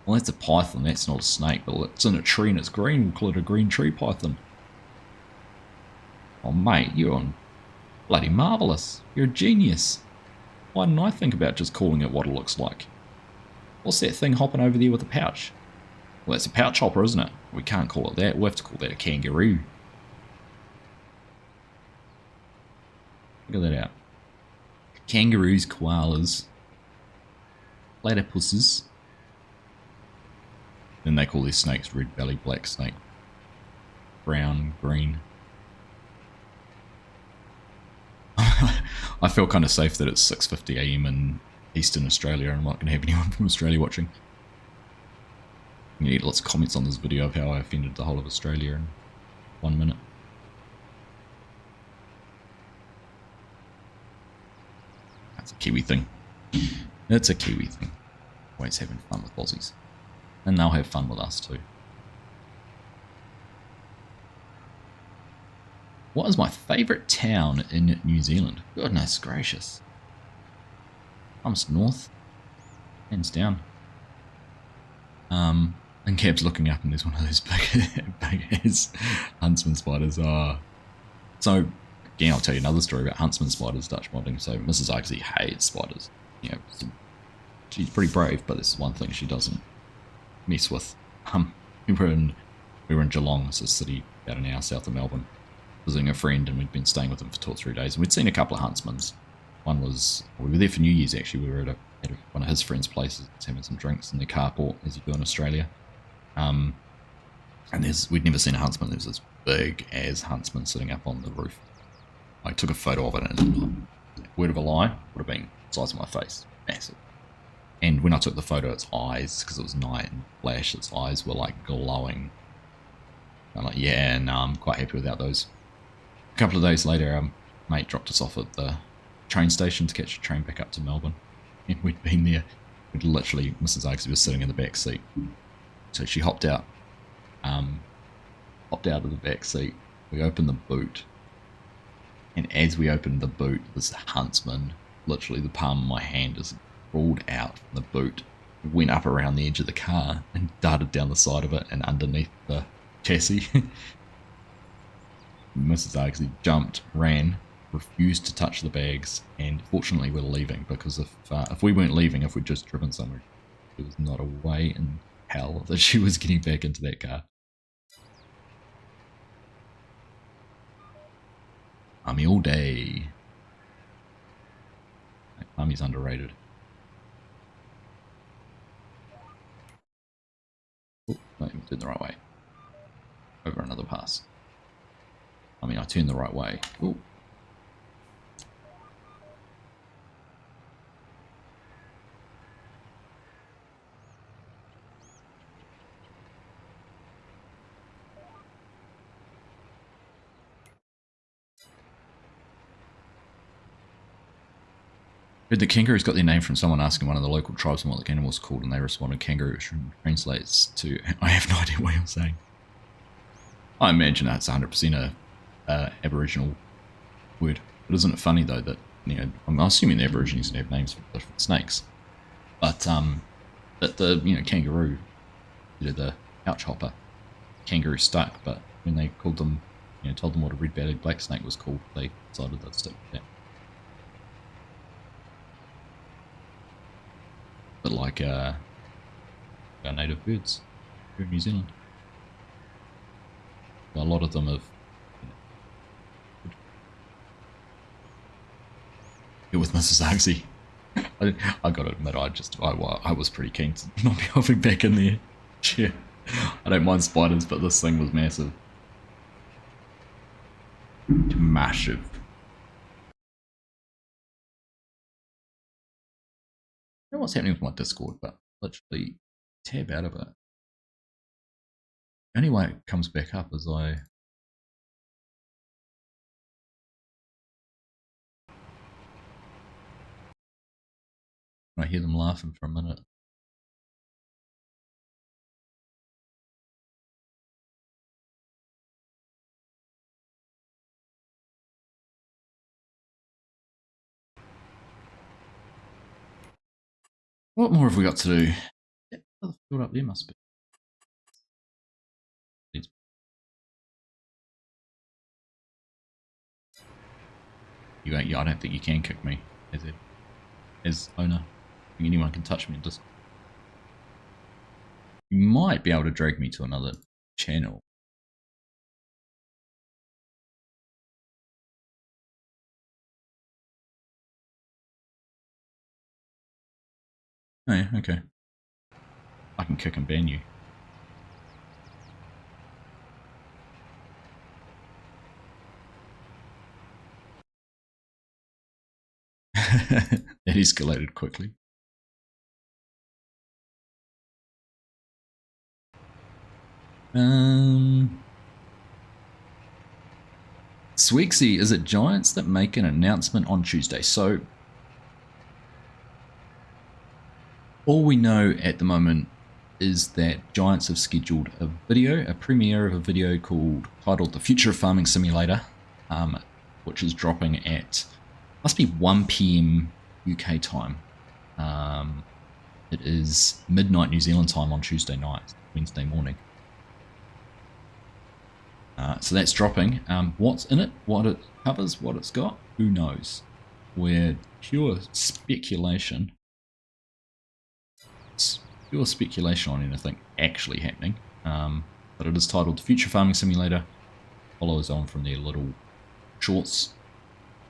Well, that's a python. That's not a snake, but it's in a tree and it's green. We'll call it a green tree python. Oh, mate, you're on bloody marvellous. You're a genius. Why didn't I think about just calling it what it looks like? What's that thing hopping over there with a pouch? Well, that's a pouch hopper, isn't it? We can't call it that. We'll have to call that a kangaroo. Figure that out. Kangaroos, koalas, platypuses. Then they call these snakes red belly black snake. Brown, green. I feel kind of safe that it's 6:50 AM in Eastern Australia. I'm not going to have anyone from Australia watching. I'm gonna get lots of comments on this video of how I offended the whole of Australia in 1 minute. That's a Kiwi thing. It's a Kiwi thing. Always having fun with Aussies. And they'll have fun with us too. What is my favourite town in New Zealand? Goodness gracious. Comes north. Hands down. And Cab's looking up and there's one of those big as huntsman spiders. So again, I'll tell you another story about huntsman spiders, Dutch modding. So Mrs. Argsy hates spiders. You know, she's pretty brave, but this is one thing she doesn't mess with. We were in Geelong, it's a city about an hour south of Melbourne, visiting a friend, and we'd been staying with him for 2 or 3 days, and we'd seen a couple of huntsmans. We were there for New Year's actually. We were at one of his friends' places, having some drinks in the carport, as you do in Australia. And we'd never seen a huntsman. There was this big as huntsman sitting up on the roof. I took a photo of it, and word of a lie, would have been the size of my face, massive. And when I took the photo, its eyes, because it was night and flash, its eyes were like glowing. I'm like, yeah, no, I'm quite happy without those. A couple of days later, our mate dropped us off at the train station to catch a train back up to Melbourne. And we'd been there. We'd literally, Mrs. Argsy was sitting in the back seat. So she hopped out of the back seat. We opened the boot. And as we opened the boot, this huntsman, literally the palm of my hand, just crawled out from the boot, went up around the edge of the car and darted down the side of it and underneath the chassis. Mrs. Argsy jumped, ran, refused to touch the bags, and fortunately we're leaving, because if we weren't leaving, if we'd just driven somewhere, there was not a way in hell that she was getting back into that car. Army all day. Army's underrated. Oh, not even turned the right way. Over another pass. I mean, I turned the right way. Ooh. Heard the kangaroo's got their name from someone asking one of the local tribesmen what the animal was called, and they responded kangaroo, which translates to I have no idea what you're saying. I imagine that's 100% a Aboriginal word. But isn't it funny though that, you know, I'm assuming the Aborigines have names for different snakes, but that the, you know, kangaroo, you know, the pouch hopper, kangaroo stuck, but when they called them, you know, told them what a red-bellied black snake was called, they decided they'd stick with that. But like our native birds here in New Zealand, a lot of them have, you know, with Mrs. Argsy. I gotta admit, I was pretty keen to not be hopping back in there. Yeah, I don't mind spiders, but this thing was massive. Massive. I don't know what's happening with my Discord, but literally tab out of it. The only way it comes back up is I hear them laughing for a minute. What more have we got to do? That other field up there must be. You ain't. I don't think you can kick me as owner. I think anyone can touch me in Discord. You might be able to drag me to another channel. Oh yeah, okay. I can kick and ban you. That escalated quickly. Swixy, is it Giants that make an announcement on Tuesday? So all we know at the moment is that Giants have scheduled a video, a premiere of a video titled The Future of Farming Simulator, which is dropping at, must be 1 p.m. UK time. It is midnight New Zealand time on Tuesday night, Wednesday morning. So that's dropping. What's in it, what it covers, what it's got, who knows? We're pure speculation. It's pure speculation on anything actually happening. But it is titled Future Farming Simulator. Follows on from their little shorts,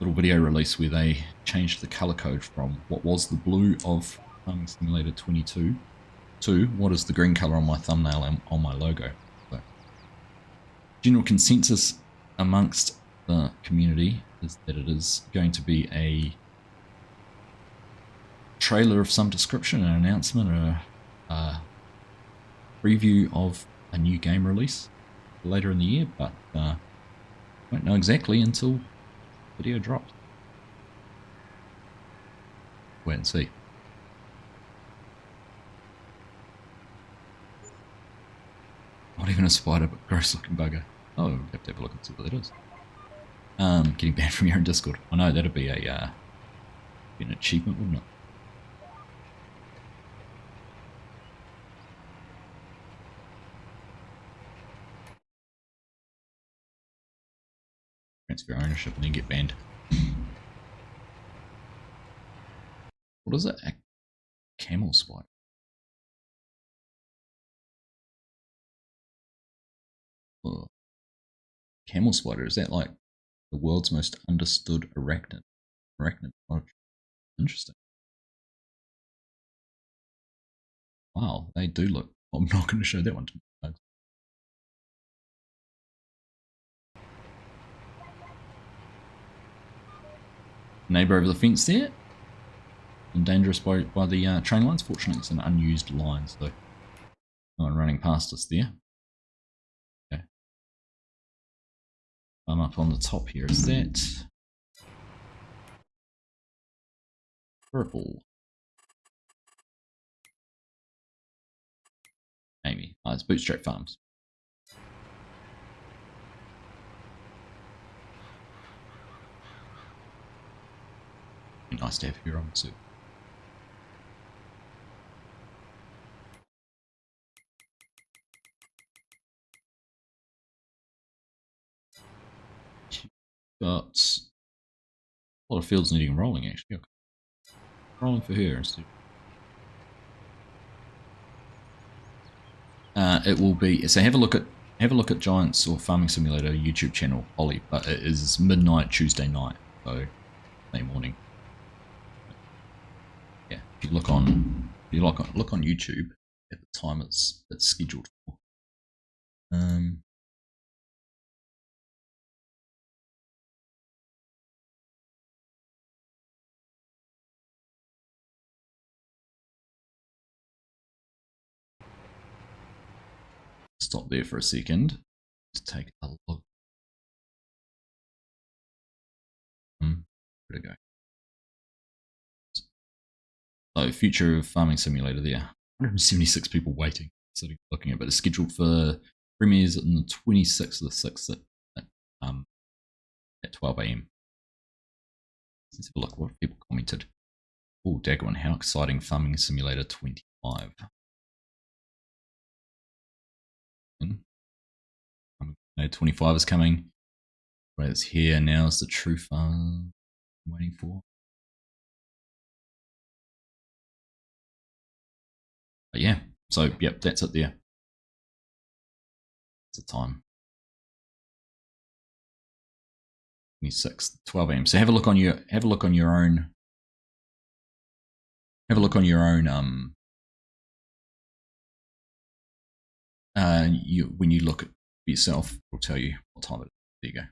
little video release where they changed the color code from what was the blue of Farming Simulator 22 to what is the green color on my thumbnail and on my logo. So, general consensus amongst the community is that it is going to be a trailer of some description, an announcement, or a preview of a new game release later in the year, but won't know exactly until the video drops. Wait and see. Not even a spider, but gross looking bugger. Oh, we'll have to have a look and see what that is. Getting banned from your own Discord. I know that'd be an achievement, wouldn't it? Transfer ownership and then get banned. What is it? A camel spider. Oh. Camel spider, is that like the world's most understood arachnid? Interesting. Wow, they do look. I'm not going to show that one to my folks. Neighbour over the fence there. And dangerous by the train lines. Fortunately, it's an unused line, so no one running past us there. Okay. I'm up on the top here. Is that purple? Amy. Oh, it's Bootstrap Farms. Be nice to have here on too. Got a lot of fields needing rolling actually. Okay. Rolling for her instead. It will be, so have a look at Giants or Farming Simulator YouTube channel, Ollie, but it is midnight Tuesday night, so Monday morning. Yeah, if you look on YouTube at the time it's scheduled for. Stop there for a second to take a look. Where'd it go? So, Future of Farming Simulator there. 176 people waiting, sitting looking at it, but it's scheduled for premieres on the 26th of the 6th at 12 AM. Let's have a look what people commented. Oh, Dagon, how exciting, Farming Simulator 25. 25 is coming. Right, it's here. Now is the true farm I'm waiting for. But yeah, so yep, that's it there. It's the time. 26th, 12 AM. So have a look on your own when you look at yourself, it'll tell you what time it is. There you go.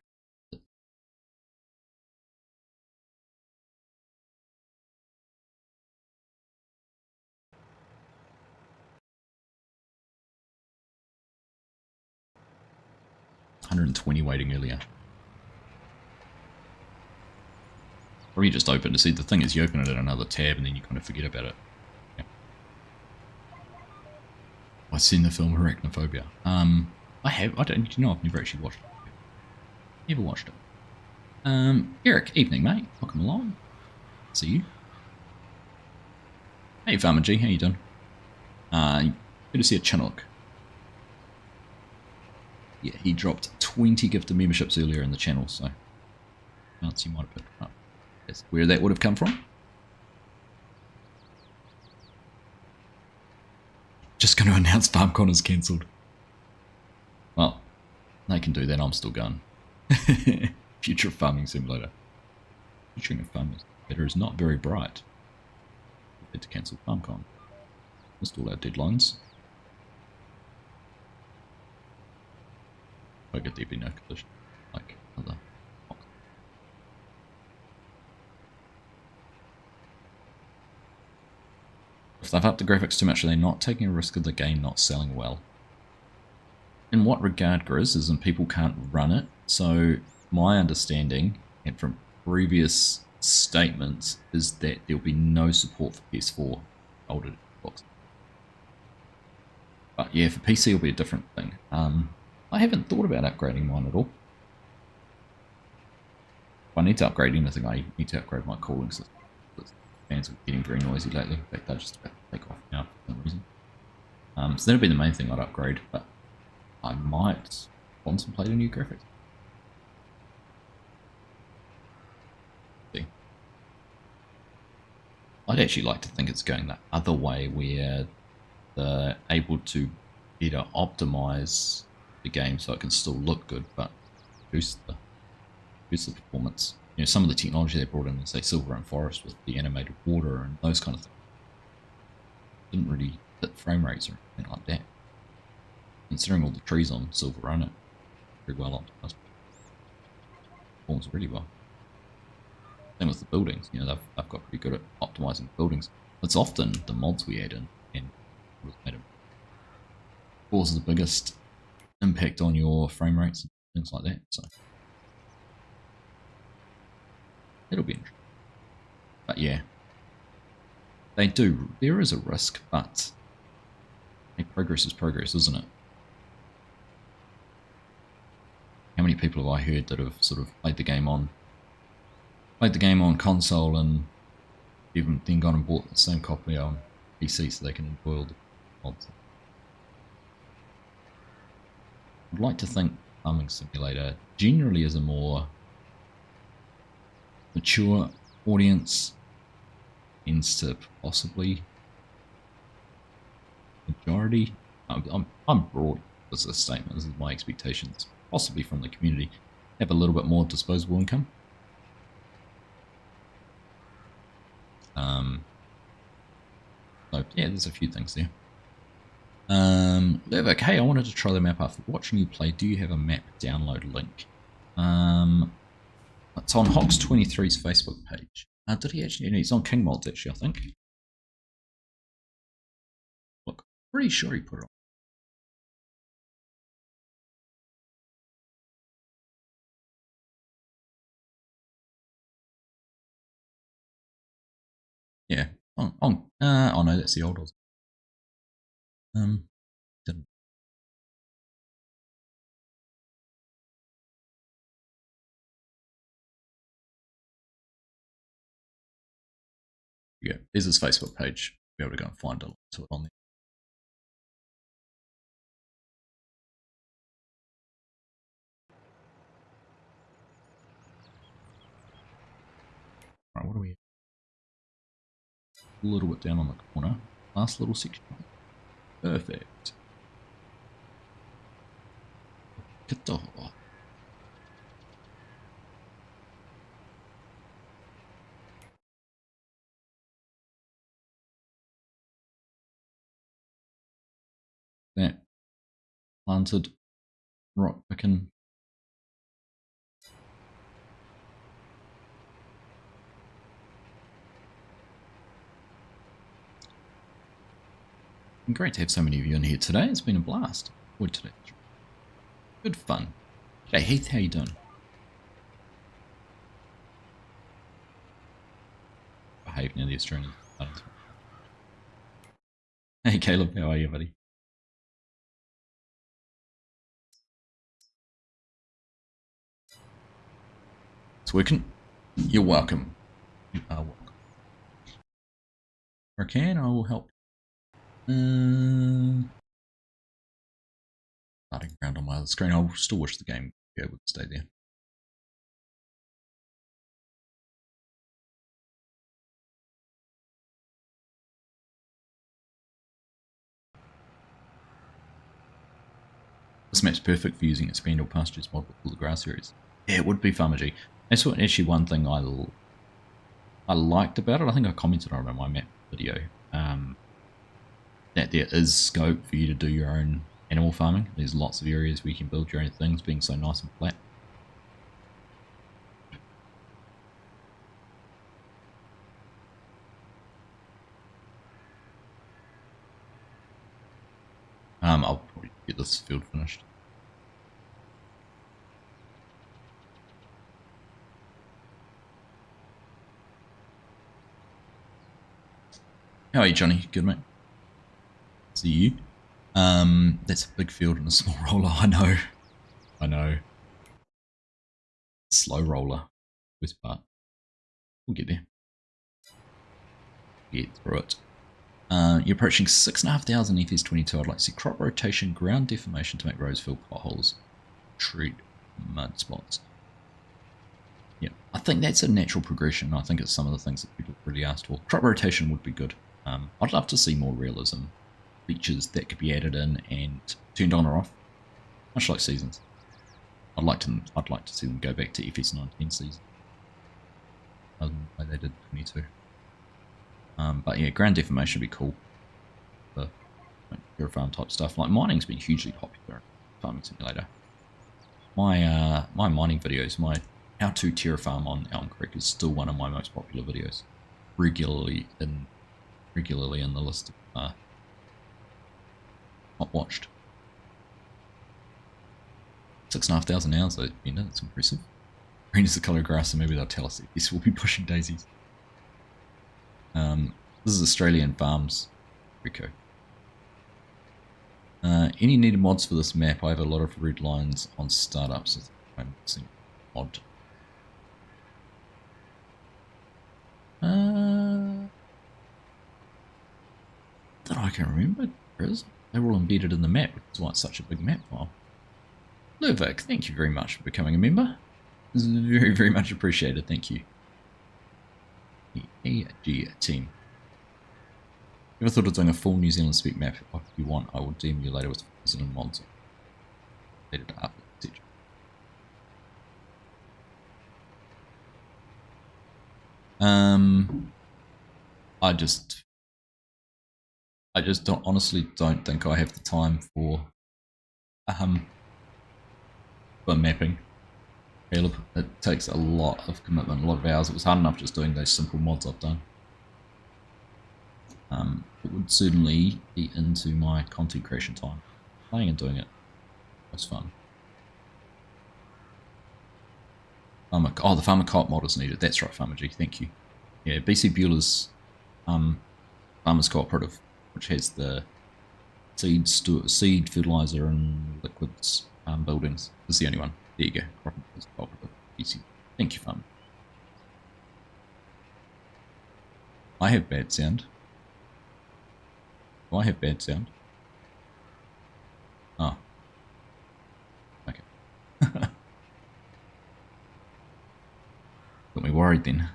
120 waiting earlier. Or you just open to see. The thing is, you open it in another tab and then you kind of forget about it. Yeah. I've seen the film Arachnophobia. I have. I don't. You know, I've never actually watched it. Never watched it. Eric, evening, mate. Welcome along. See you. Hey, Farmer G, how you doing? Good to see a Chinook. Yeah, he dropped 20 gifted memberships earlier in the channel, so chance you might have picked it up. That's where that would have come from. Just going to announce FarmCon is cancelled. Well, they can do that, I'm still going. Future of Farming Simulator. Future of Farming Simulator is not very bright. We had to cancel FarmCon. Missed all our deadlines. I get there'd be no collision like other. If they've upped the graphics too much, are they not taking a risk of the game not selling well? In what regard, Grizz, is in people can't run it. So my understanding, and from previous statements, is that there'll be no support for PS4 older Xbox. But yeah, for PC it'll be a different thing. I haven't thought about upgrading mine at all. If I need to upgrade anything, I need to upgrade my cooling system. Fans are getting very noisy lately. In fact, they're just about to take off now for some reason. So that'll be the main thing I'd upgrade, but I might contemplate a new graphics. See. I'd actually like to think it's going the other way, where they're able to better optimize the game so it can still look good, but boost the performance. You know, some of the technology they brought in, say Silver and Forest with the animated water and those kind of things, didn't really hit frame rates or anything like that. Considering all the trees on Silver Run, it very well optimized. Performs really well. Same with the buildings. You know, they've got pretty good at optimizing buildings. It's often the mods we add in and made them cause the biggest impact on your frame rates and things like that. So it'll be interesting. But yeah, they do. There is a risk, but hey, progress is progress, isn't it? How many people have I heard that have sort of played the game on console and even then gone and bought the same copy on PC so they can enjoy all the mods? I'd like to think Farming Simulator generally is a more mature audience, tends to possibly majority. I'm broad as a statement. This is my expectations, possibly from the community, have a little bit more disposable income. So yeah, there's a few things there. Okay, I wanted to try the map after watching you play. Do you have a map download link? It's on Hogs23's Facebook page. Did he actually? He's on King Mods actually, I think. Look, pretty sure he put it on. Yeah. Oh no, that's the old one. Didn't. Yeah, there's his Facebook page. Be able to go and find a link to it on there. Right, what are we? A little bit down on the corner. Last little section. Perfect. That planted, rock picking. Great to have so many of you in here today. It's been a blast. Good today. Good fun. Hey Heath, how you doing? Behave near the Australian. Hey Caleb, how are you, buddy? It's working. You're welcome. You are welcome. If I can, I will help. Starting around on my other screen. I'll still wish the game would be able to stay there. This map's perfect for using expandable pastures mod with all the grass areas. Yeah, it would be farmergy. That's what actually one thing I liked about it. I think I commented on it in my map video. That there is scope for you to do your own animal farming. There's lots of areas where you can build your own things, being so nice and flat. I'll probably get this field finished. How are you, Johnny? Good, mate. See you. That's a big field and a small roller. I know. I know. Slow roller. This part. We'll get there. Get through it. You're approaching 6,500 FS22. I'd like to see crop rotation, ground deformation to make roads fill potholes, treat mud spots. Yeah, I think that's a natural progression. I think it's some of the things that people really asked for. Crop rotation would be good. I'd love to see more realism features that could be added in and turned on or off, much like seasons. I'd like to see them go back to FS19 season, other than the way they did 22. But yeah, ground deformation would be cool. The pure farm type stuff. Like mining's been hugely popular in Farming Simulator. My mining videos, my how to terraform on Elm Creek is still one of my most popular videos. Regularly in the list of not watched. 6,500 hours though, you know, that's impressive. Green is the colour of grass, so maybe they'll tell us that yes, we'll be pushing daisies. This is Australian Farms, Rico. Any needed mods for this map? I have a lot of red lines on startups. I'm missing mod. That I can remember, Chris. They were all embedded in the map, which is why it's such a big map file. Luvic, thank you very much for becoming a member. This is very, very much appreciated. Thank you. The AG team. Ever thought of doing a full New Zealand speak map? If you want, I will DM you later with New Zealand mods. Edited up, etc. I just honestly don't think I have the time for mapping. It takes a lot of commitment, a lot of hours. It was hard enough just doing those simple mods I've done. It would certainly be into my content creation time. Playing and doing it was fun. Oh, the Farmer Co-op mod is needed. That's right, Farmer G. Thank you. Yeah, BC Bueller's Farmers Cooperative, which has the seed, fertilizer, and liquids buildings. This is the only one. There you go. Cooperative. BC. Thank you, Farmer. I have bad sound. Do I have bad sound? Oh. Okay. Got me worried then.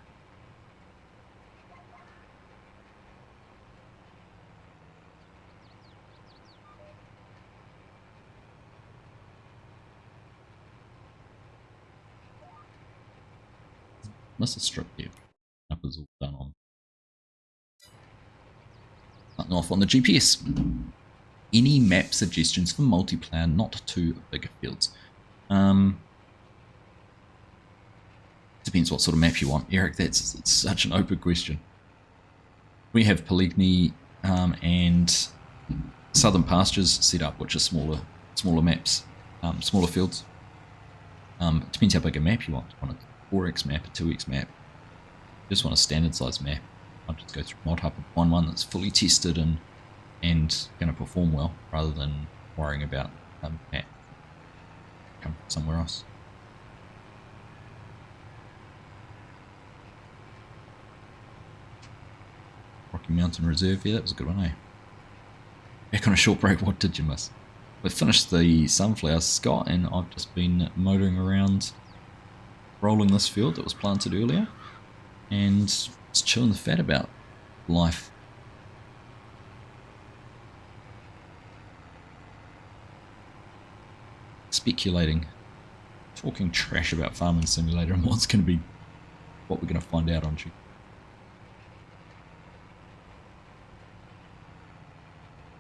Must have stripped there. Up is all done on. Nothing off on the GPS. Any map suggestions for multiplayer, not too bigger fields? Depends what sort of map you want. Eric, that's such an open question. We have Poligny and Southern Pastures set up, which are smaller maps, smaller fields. It depends how big a map you want. Do you want a 4x map, a 2x map? You just want a standard size map. I'll just go through Mod Hub and find one that's fully tested and going to perform well, rather than worrying about map come from somewhere else. Rocky Mountain Reserve, yeah, that was a good one, eh? Back on a short break, what did you miss? We finished the sunflower, Scott, and I've just been motoring around rolling this field that was planted earlier and just chilling the fat about life. Speculating, talking trash about Farming Simulator and what's going to be, what we're going to find out on Tuesday.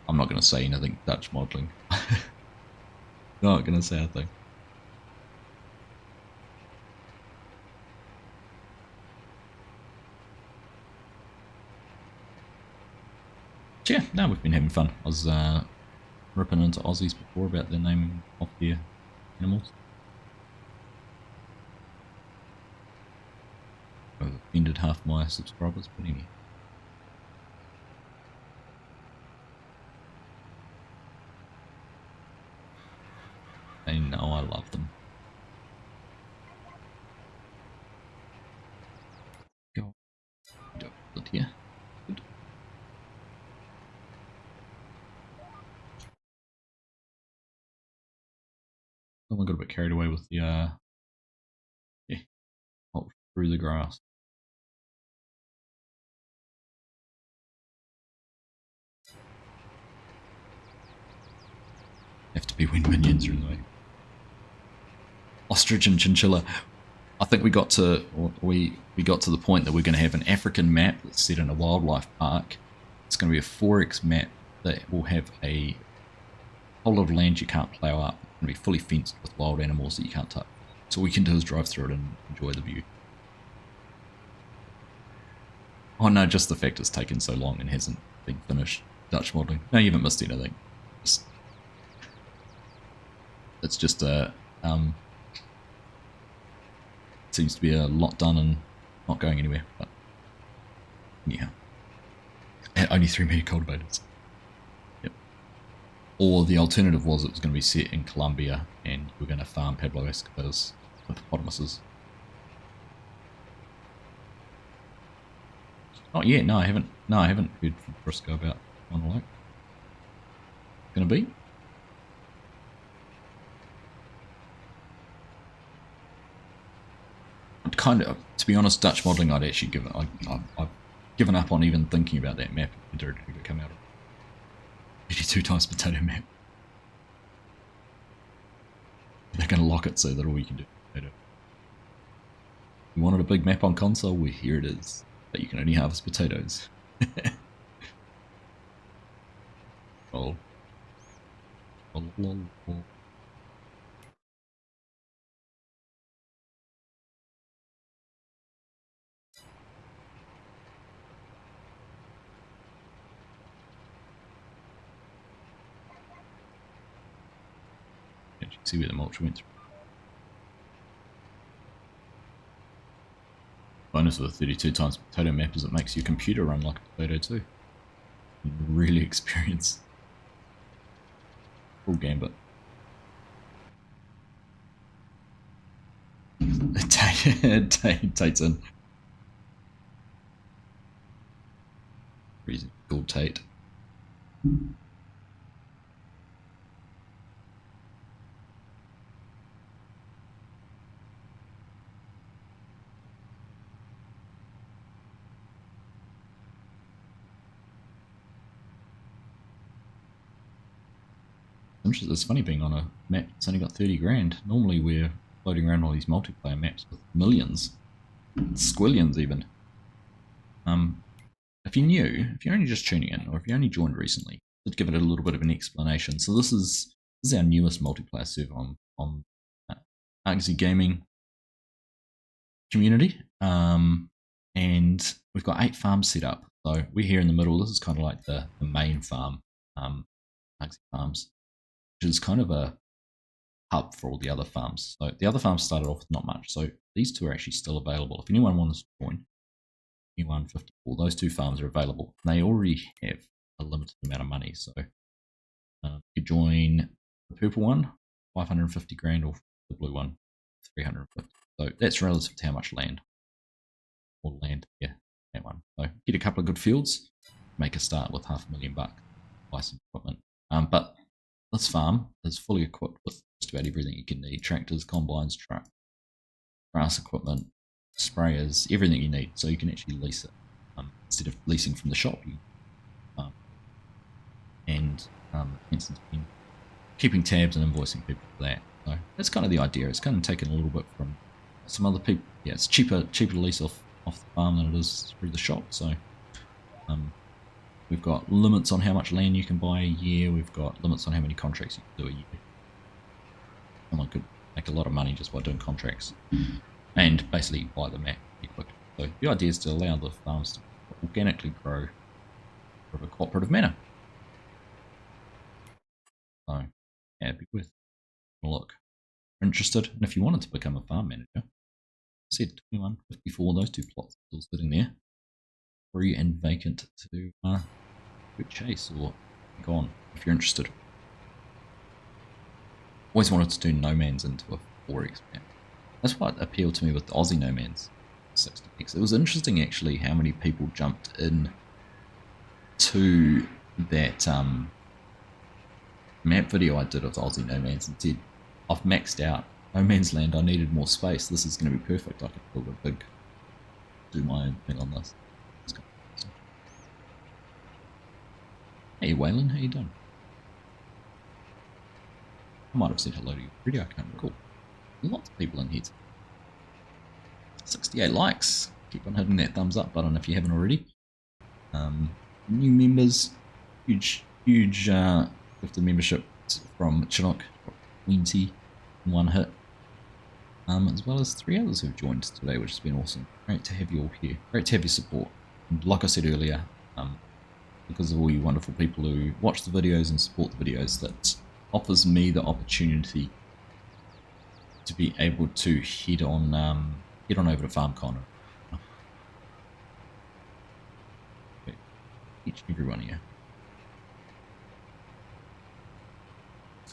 I'm not going to say anything Dutch modelling. Not going to say a thing. Yeah, no, we've been having fun. I was ripping into Aussies before about their naming of their animals. I've offended half my subscribers, but anyway. They know I love them. Go. Do it here. Good. Oh, I got a bit carried away with the yeah, through the grass. Have to be when minions are in the way. Ostrich and chinchilla. I think we got to the point that we're going to have an African map that's set in a wildlife park. It's going to be a 4x map that will have a whole lot of land you can't plough up. It's going to be fully fenced with wild animals that you can't touch. So all we can do is drive through it and enjoy the view. Oh no, just the fact it's taken so long and hasn't been finished. Dutch modelling. No, you haven't missed anything. It's just a seems to be a lot done and not going anywhere, but yeah. Only 3 meter cultivators. Yep. Or the alternative was it was going to be set in Colombia and we're going to farm Pablo Escobar's hippopotamuses. Oh yeah, no, I haven't heard from Briscoe about Monologue. Gonna be? Kind of, to be honest, Dutch modelling, I'd actually I've given up on even thinking about that map until it could come out of 82 times potato map. They're going to lock it so that all you can do is potato. You wanted a big map on console? Well, here it is. But you can only harvest potatoes. Oh. You can see where the mulch went through. Bonus of the 32 times potato map is it makes your computer run like a potato too. You really experience full gambit. Tate's in. Reason called Tate. It's funny being on a map that's only got 30 grand. Normally we're floating around all these multiplayer maps with millions, squillions even. If you're new, if you're only just tuning in, or if you only joined recently, let's give it a little bit of an explanation. So this is our newest multiplayer server on Argsy Gaming community, and we've got 8 farms set up. So we're here in the middle. This is kind of like the main farm, Argsy Farms, which is kind of a hub for all the other farms. So the other farms started off with not much. So these two are actually still available. If anyone wants to join, 2154, those two farms are available. They already have a limited amount of money. So you join the purple one, 550 grand, or the blue one, 350. So that's relative to how much land. Or land, yeah, that one. So get a couple of good fields, make a start with $500,000, buy some equipment. But this farm is fully equipped with just about everything you can need: tractors, combines, truck, grass equipment, sprayers, everything you need. So you can actually lease it instead of leasing from the shop. Instance, keeping tabs and invoicing people for that. So that's kind of the idea. It's kind of taken a little bit from some other people. Yeah, it's cheaper to lease off the farm than it is through the shop. So we've got limits on how much land you can buy a year. We've got limits on how many contracts you can do a year. Someone could make a lot of money just by doing contracts and basically buy the map pretty quickly. So the idea is to allow the farms to organically grow in a cooperative manner. So yeah, be worth a look. Interested, and if you wanted to become a farm manager, I said 2154, those two plots still sitting there, free and vacant to chase or go on if you're interested. Always wanted to do no mans into a 4x map. That's what appealed to me with the Aussie no mans 60x. It was interesting actually how many people jumped in to that map video I did of the Aussie no mans and said, I've maxed out no man's land, I needed more space, this is going to be perfect, I could build do my own thing on this. Hey Waylon, how you doing? I might have said hello to you already, I can't recall. Lots of people in here. 68 likes. Keep on hitting that thumbs up button if you haven't already. New members, huge gift of membership from Chinook, Queensy, in one hit. As well as 3 others who've joined today, which has been awesome. Great to have you all here. Great to have your support. And like I said earlier, because of all you wonderful people who watch the videos and support the videos, that offers me the opportunity to be able to head on over to FarmCon. Each and every one here.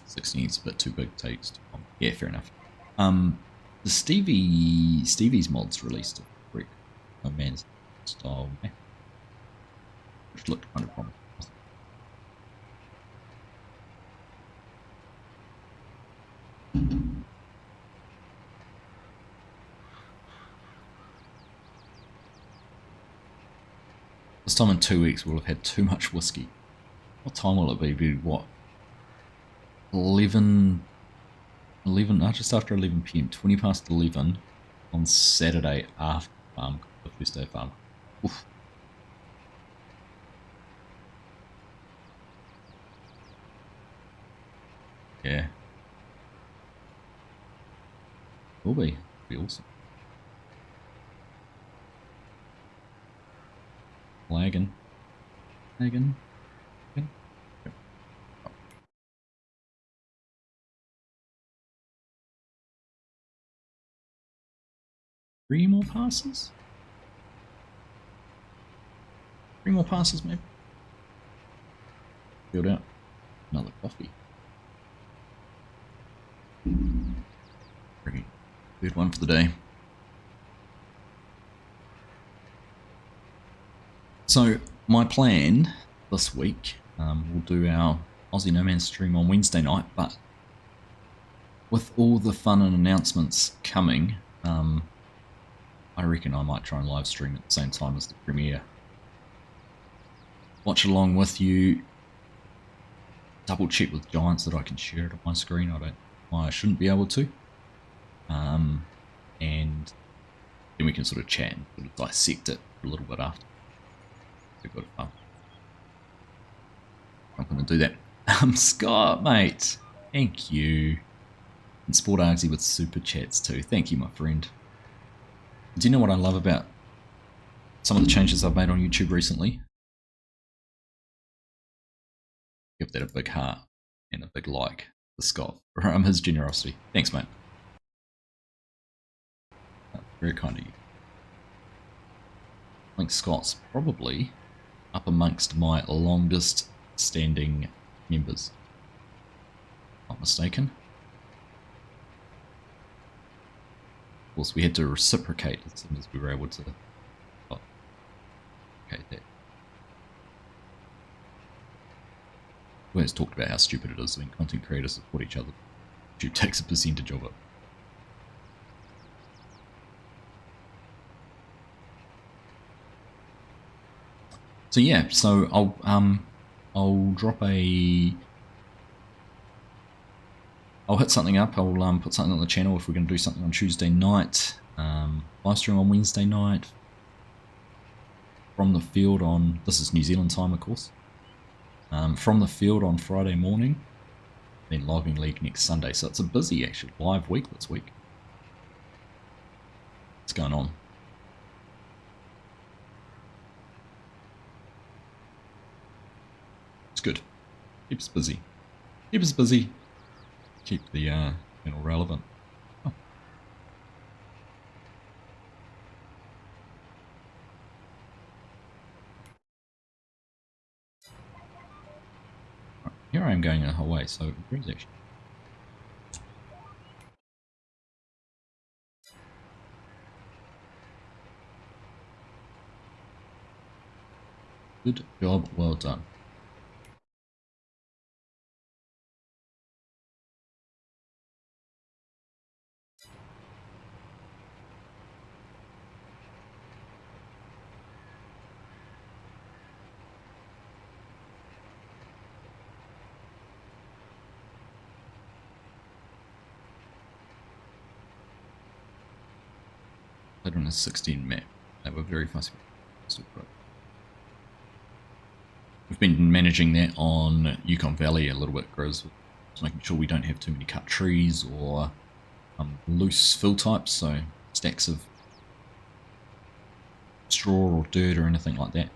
16 is a bit too big, takes too long. Yeah, fair enough. The Stevie's mods released a freak no man's style map, which looked kind of promising. This time in 2 weeks we'll have had too much whiskey. What time will it be? What? 11, just after 11 PM, 20 past 11 on Saturday after the first day of farm. Oof. Yeah. Will be. It'll be awesome. Lagging. Yep. 3 more passes? 3 more passes, maybe? Filled out. Another coffee. Good one for the day. So my plan this week, we'll do our Aussie No Man's stream on Wednesday night, but with all the fun and announcements coming, I reckon I might try and live stream at the same time as the premiere. Watch along with you. Double check with Giants that I can share it on my screen. I don't know why I shouldn't be able to. And then we can sort of chat and sort of dissect it a little bit after. So good fun. I'm going to do that. Scott, mate. Thank you. And Sport Argsy with super chats too. Thank you, my friend. Do you know what I love about some of the changes I've made on YouTube recently? Give that a big heart and a big like. Scott for his generosity. Thanks, mate. Very kind of you. I think Scott's probably up amongst my longest standing members. Not mistaken. Of course, we had to reciprocate as soon as we were able to. Oh, okay, that. We always talked about how stupid it is when content creators support each other. YouTube takes a percentage of it. So yeah, so I'll drop a. I'll hit something up. I'll put something on the channel if we're going to do something on Tuesday night. Live stream on Wednesday night. From the field on. This is New Zealand time, of course. From the field on Friday morning. Then logging league next Sunday. So it's a busy actually live week this week. What's going on? It's good. Keep us busy. Keep us busy. Keep the channel relevant. Oh. Right, here I am going a whole way, so where's actually? Good job, well done. Played on a 16 map. They were very fussy. We've been managing that on Yukon Valley a little bit, Grizz, just making sure we don't have too many cut trees or loose fill types, so stacks of straw or dirt or anything like that.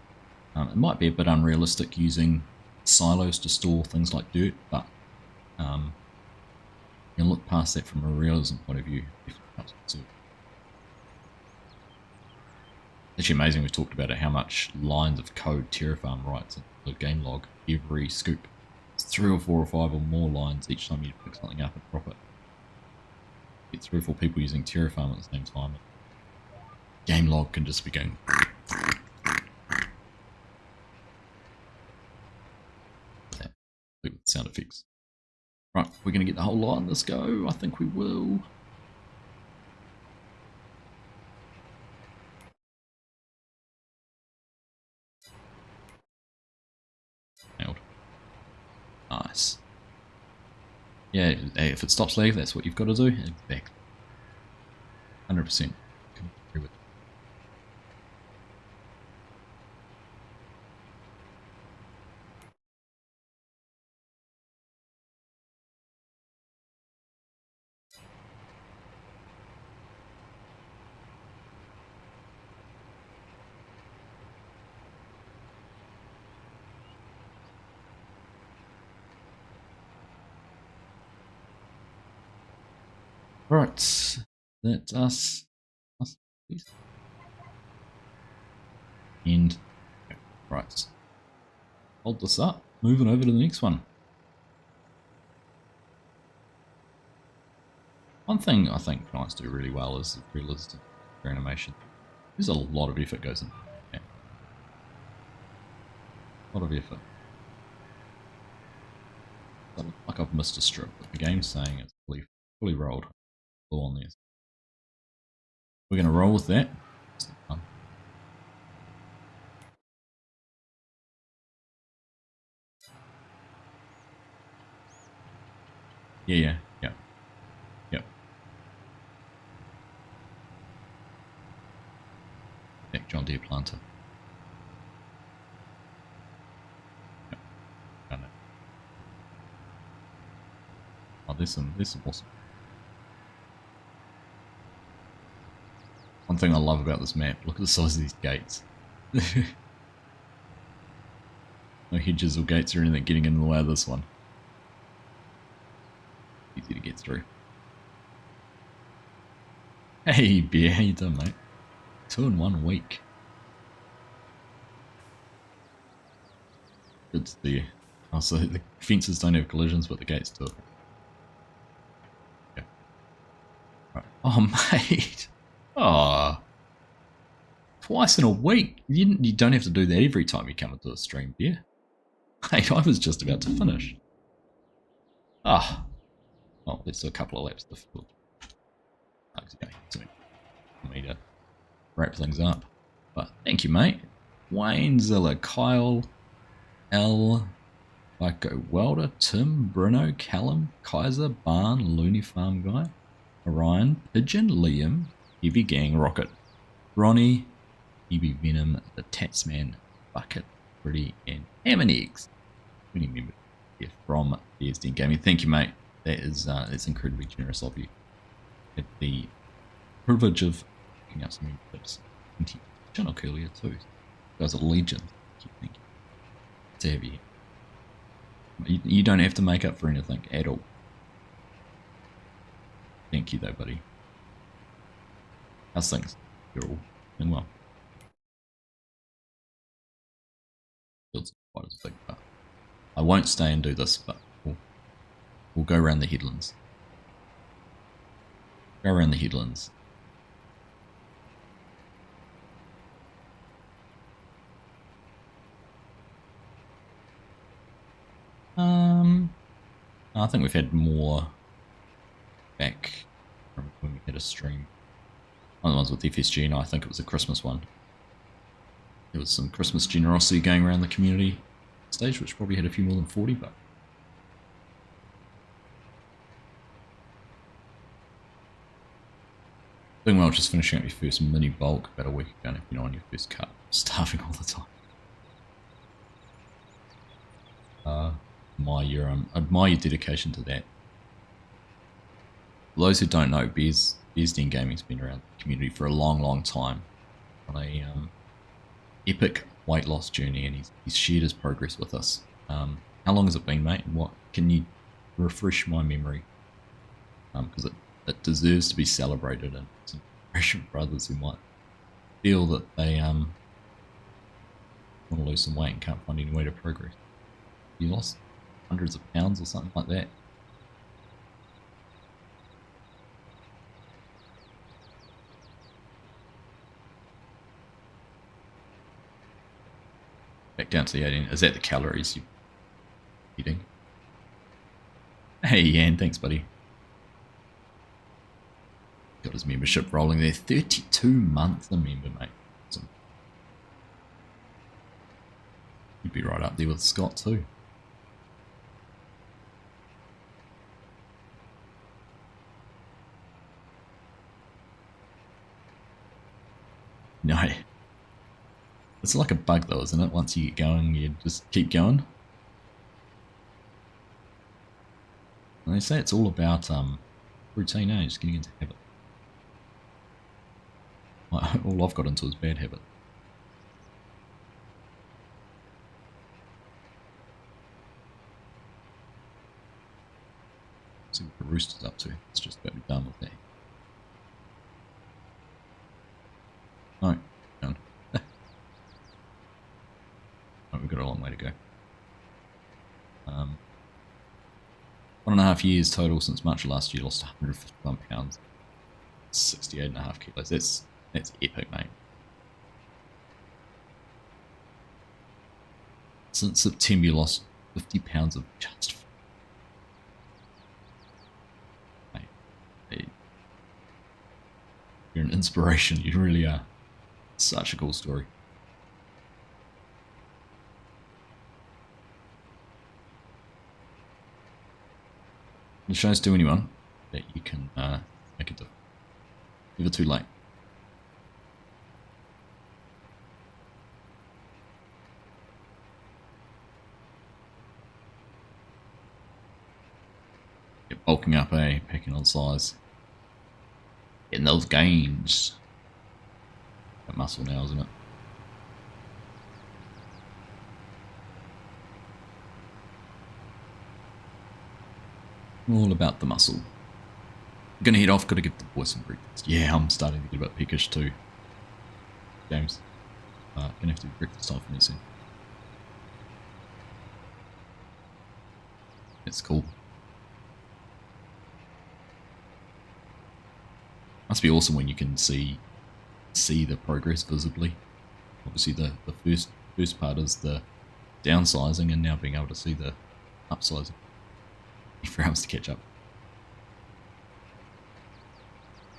It might be a bit unrealistic using silos to store things like dirt, but you can look past that from a realism point of view. It's actually amazing we've talked about it, how much lines of code Terrafarm writes in the game log every scoop. It's 3 or 4 or 5 or more lines each time you pick something up and drop it. Get 3 or 4 people using Terrafarm at the same time. Game log can just be going. With sound effects. Right, we're going to get the whole lot on this go. I think we will. Nailed. Nice. Yeah, if it stops lag, that's what you've got to do. Exactly. 100%. Agree with. Right, that's us please. And right, hold this up. Moving over to the next one. One thing I think clients do really well is the realistic animation. There's a lot of effort goes into that. A lot of effort. I look like I've missed a strip, but the game's saying it's fully rolled. All on there. We're going to roll with that. Yeah. Back John Deere planter. Yep. Done it. Oh, there's some awesome. One thing I love about this map, look at the size of these gates. No hedges or gates or anything getting in the way of this one. through. Hey, Bear, how you doing, mate? 2 in 1 week. Good to see you. Oh, so the fences don't have collisions, but the gates do. Yeah. Right. Oh, mate. Oh. Twice in a week. You don't have to do that every time you come into a stream, Bear. Hey, I was just about to finish. Ah. Oh, let's do a couple of laps to fill. Okay, so for me to wrap things up. But thank you, mate. Wayne, Zilla, Kyle, L, Vico, Welder, Tim, Bruno, Callum, Kaiser, Barn, Looney Farm Guy, Orion, Pigeon, Liam, Heavy Gang, Rocket, Ronnie, EB Venom, the Tatsman, Bucket, Pretty, and Ham and Eggs. 20 members here from BSD Gaming. Thank you, mate. That is that's incredibly generous of you. Had the privilege of picking up some memberships. Chinook earlier too. You guys are legends. Keep thinking. To have you here. You don't have to make up for anything at all. Thank you though, buddy. How's things? You're all doing well. Feels quite as big, but I won't stay and do this, but we'll go around the headlands. Go around the headlands. I think we've had more back from when we had a stream. One of the ones with FSG, and I think it was a Christmas one. There was some Christmas generosity going around the community stage, which probably had a few more than 40, but doing well, just finishing up your first mini bulk about a week ago, if you're on your first cut. Starving all the time. Admire your dedication to that. For those who don't know, Bears Den Gaming's been around the community for a long time. On a epic weight loss journey, and he's shared his progress with us. How long has it been, mate? And what can you refresh my memory? Because it deserves to be celebrated, and some Russian brothers who might feel that they want to lose some weight and can't find any way to progress. You lost hundreds of pounds or something like that. Back down to the 18. Is that the calories you're eating? Hey, Yan, thanks, buddy. Got his membership rolling there. 32 months a member, mate. Awesome. You'd be right up there with Scott, too. No. It's like a bug though, isn't it? Once you get going, you just keep going. And they say it's all about routine, eh? Just getting into habit. All I've got into is bad habit. See what the rooster's up to. It's just about to be done with that. No, done. Oh, we've got a long way to go. 1.5 years total since March of last year. Lost 151 pounds, 68.5 kilos. That's epic, mate. Since September, you lost 50 pounds of just. Mate, you're an inspiration. You really are. Such a cool story. It shows to anyone that you can make a difference. Never too late. Get bulking up, packing on size. Getting those gains. Got muscle now, isn't it? All about the muscle. Gonna head off, gotta give the boys some breakfast. Yeah, I'm starting to get a bit peckish too. James. Gonna have to do breakfast time for me soon. It's cool. Must be awesome when you can see the progress visibly. Obviously the first part is the downsizing, and now being able to see the upsizing. For arms to catch up.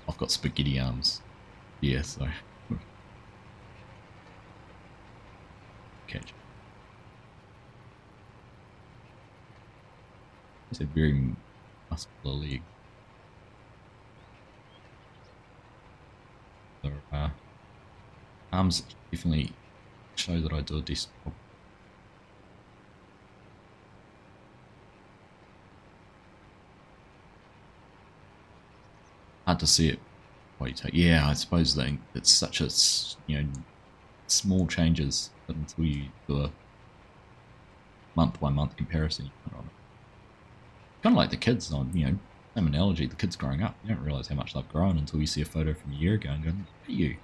I've got spaghetti arms. Yeah, so catch. It's a very muscular leg. So, arms definitely show that I do a decent job. Hard to see it. Yeah, I suppose that it's such a small changes, but until you do a month by month comparison, you kind of like the kids on same analogy. The kids growing up, you don't realize how much they've grown until you see a photo from a year ago and go, "Look at you!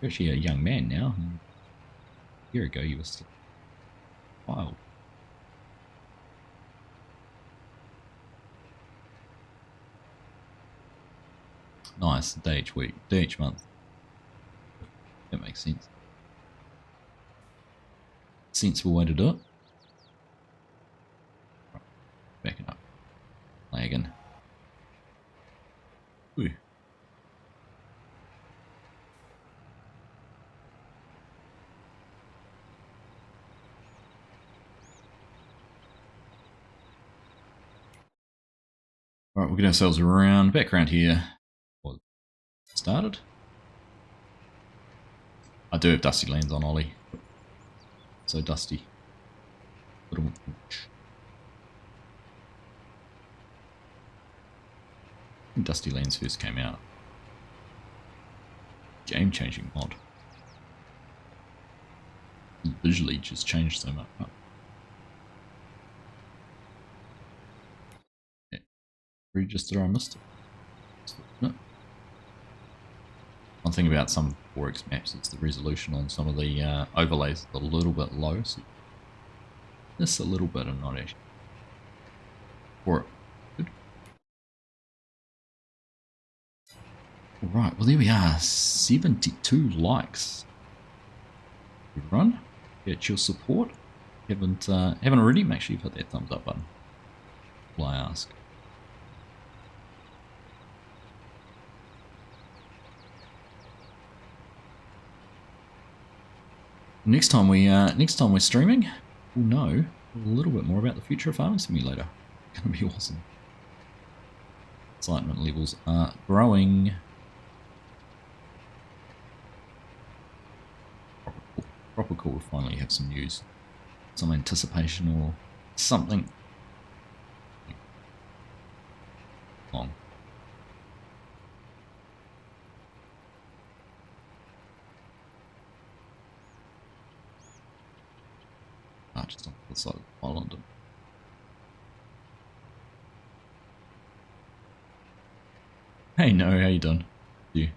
You're actually a young man now." And a year ago, you were still a child. Nice, day each week, day each month. That makes sense. Sensible way to do it. Right, backing up. Lagging. Ooh. Alright, we'll get ourselves back around here. Started. I do have dusty lands on Ollie. So dusty. Little Dusty Lands first came out. Game-changing mod. Visually just changed so much. Oh. Yeah. Register, I missed it. No. One thing about some Forex maps is the resolution on some of the overlays is a little bit low. So just a little bit and not actually. Or good. Alright, well there we are. 72 likes. Everyone, get your support. Haven't already? Make sure you hit that thumbs up button. Will I ask? Next time we're streaming, we'll know a little bit more about the future of Farming Simulator. It's gonna be awesome. Excitement levels are growing. Proper cool to finally have some news, some anticipation or something. Long. Just on the side of the island. Hey, no, how you doing? You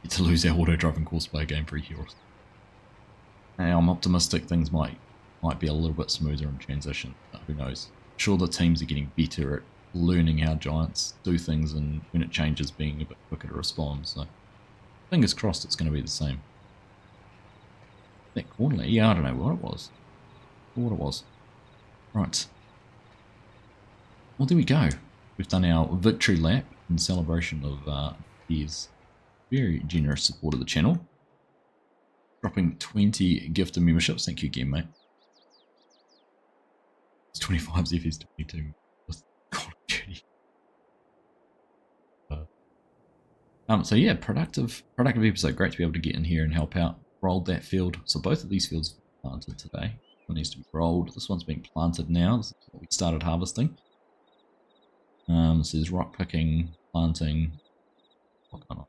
get to lose our auto-driving course-play game for heroes. Hey, I'm optimistic things might be a little bit smoother in transition. Who knows? I'm sure the teams are getting better at learning how giants do things, and when it changes, being a bit quicker to respond. So, fingers crossed, it's going to be the same. That corner, yeah, I don't know what it was. Right. Well, there we go. We've done our victory lap in celebration of his very generous support of the channel. Dropping 20 gifted memberships. Thank you again, mate. It's 25 ZFS 22 with Call of Duty. So yeah, productive episode. Great to be able to get in here and help out. Rolled that field. So both of these fields were planted today. One needs to be rolled. This one's being planted now. This is what we started harvesting. This is rock picking, planting. What kind of?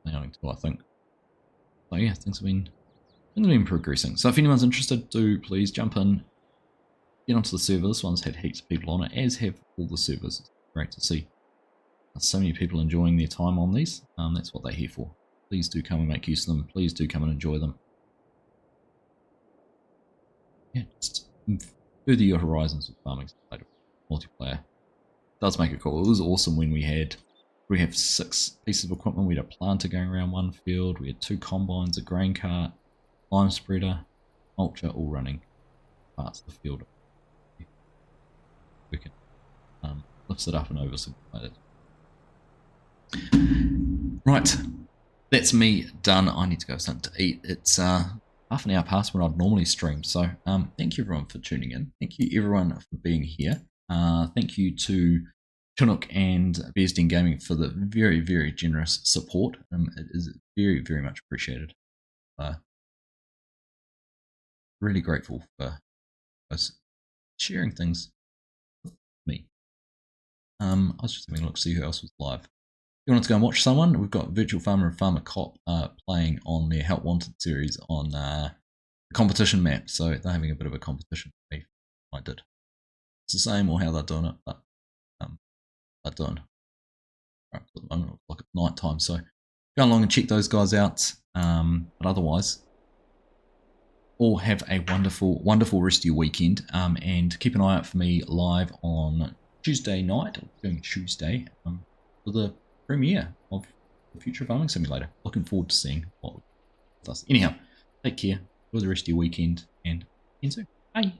I think. So yeah, things have been progressing. So if anyone's interested, do please jump in, get onto the server. This one's had heaps of people on it, as have all the servers. It's great to see so many people enjoying their time on these. That's what they're here for. Please do come and make use of them. Please do come and enjoy them. Yeah, just further your horizons with farming multiplayer. It does make it cool. It was awesome when we have 6 pieces of equipment. We had a planter going around one field. We had 2 combines, a grain cart, lime spreader, mulcher, all running parts of the field. We can lift it up and oversimplify it. Right, that's me done. I need to go have something to eat. It's half an hour past when I'd normally stream. So thank you everyone for tuning in. Thank you everyone for being here. Thank you to Chinook and Bearsden Gaming for the very, very generous support. It is very, very much appreciated. Really grateful for us sharing things with me. I was just having a look to see who else was live. If you wanted to go and watch someone, we've got Virtual Farmer and Farmer Cop playing on their Help Wanted series on the competition map. So they're having a bit of a competition. I did. It's the same or how they're doing it, but they're doing. Right, at the moment, it looks like it's night time, so go along and check those guys out. But otherwise, all have a wonderful, wonderful rest of your weekend. And keep an eye out for me live on Tuesday night, doing Tuesday, for the premiere of the Future Farming Simulator. Looking forward to seeing what it does. Anyhow, take care. Enjoy the rest of your weekend and see you soon. Bye.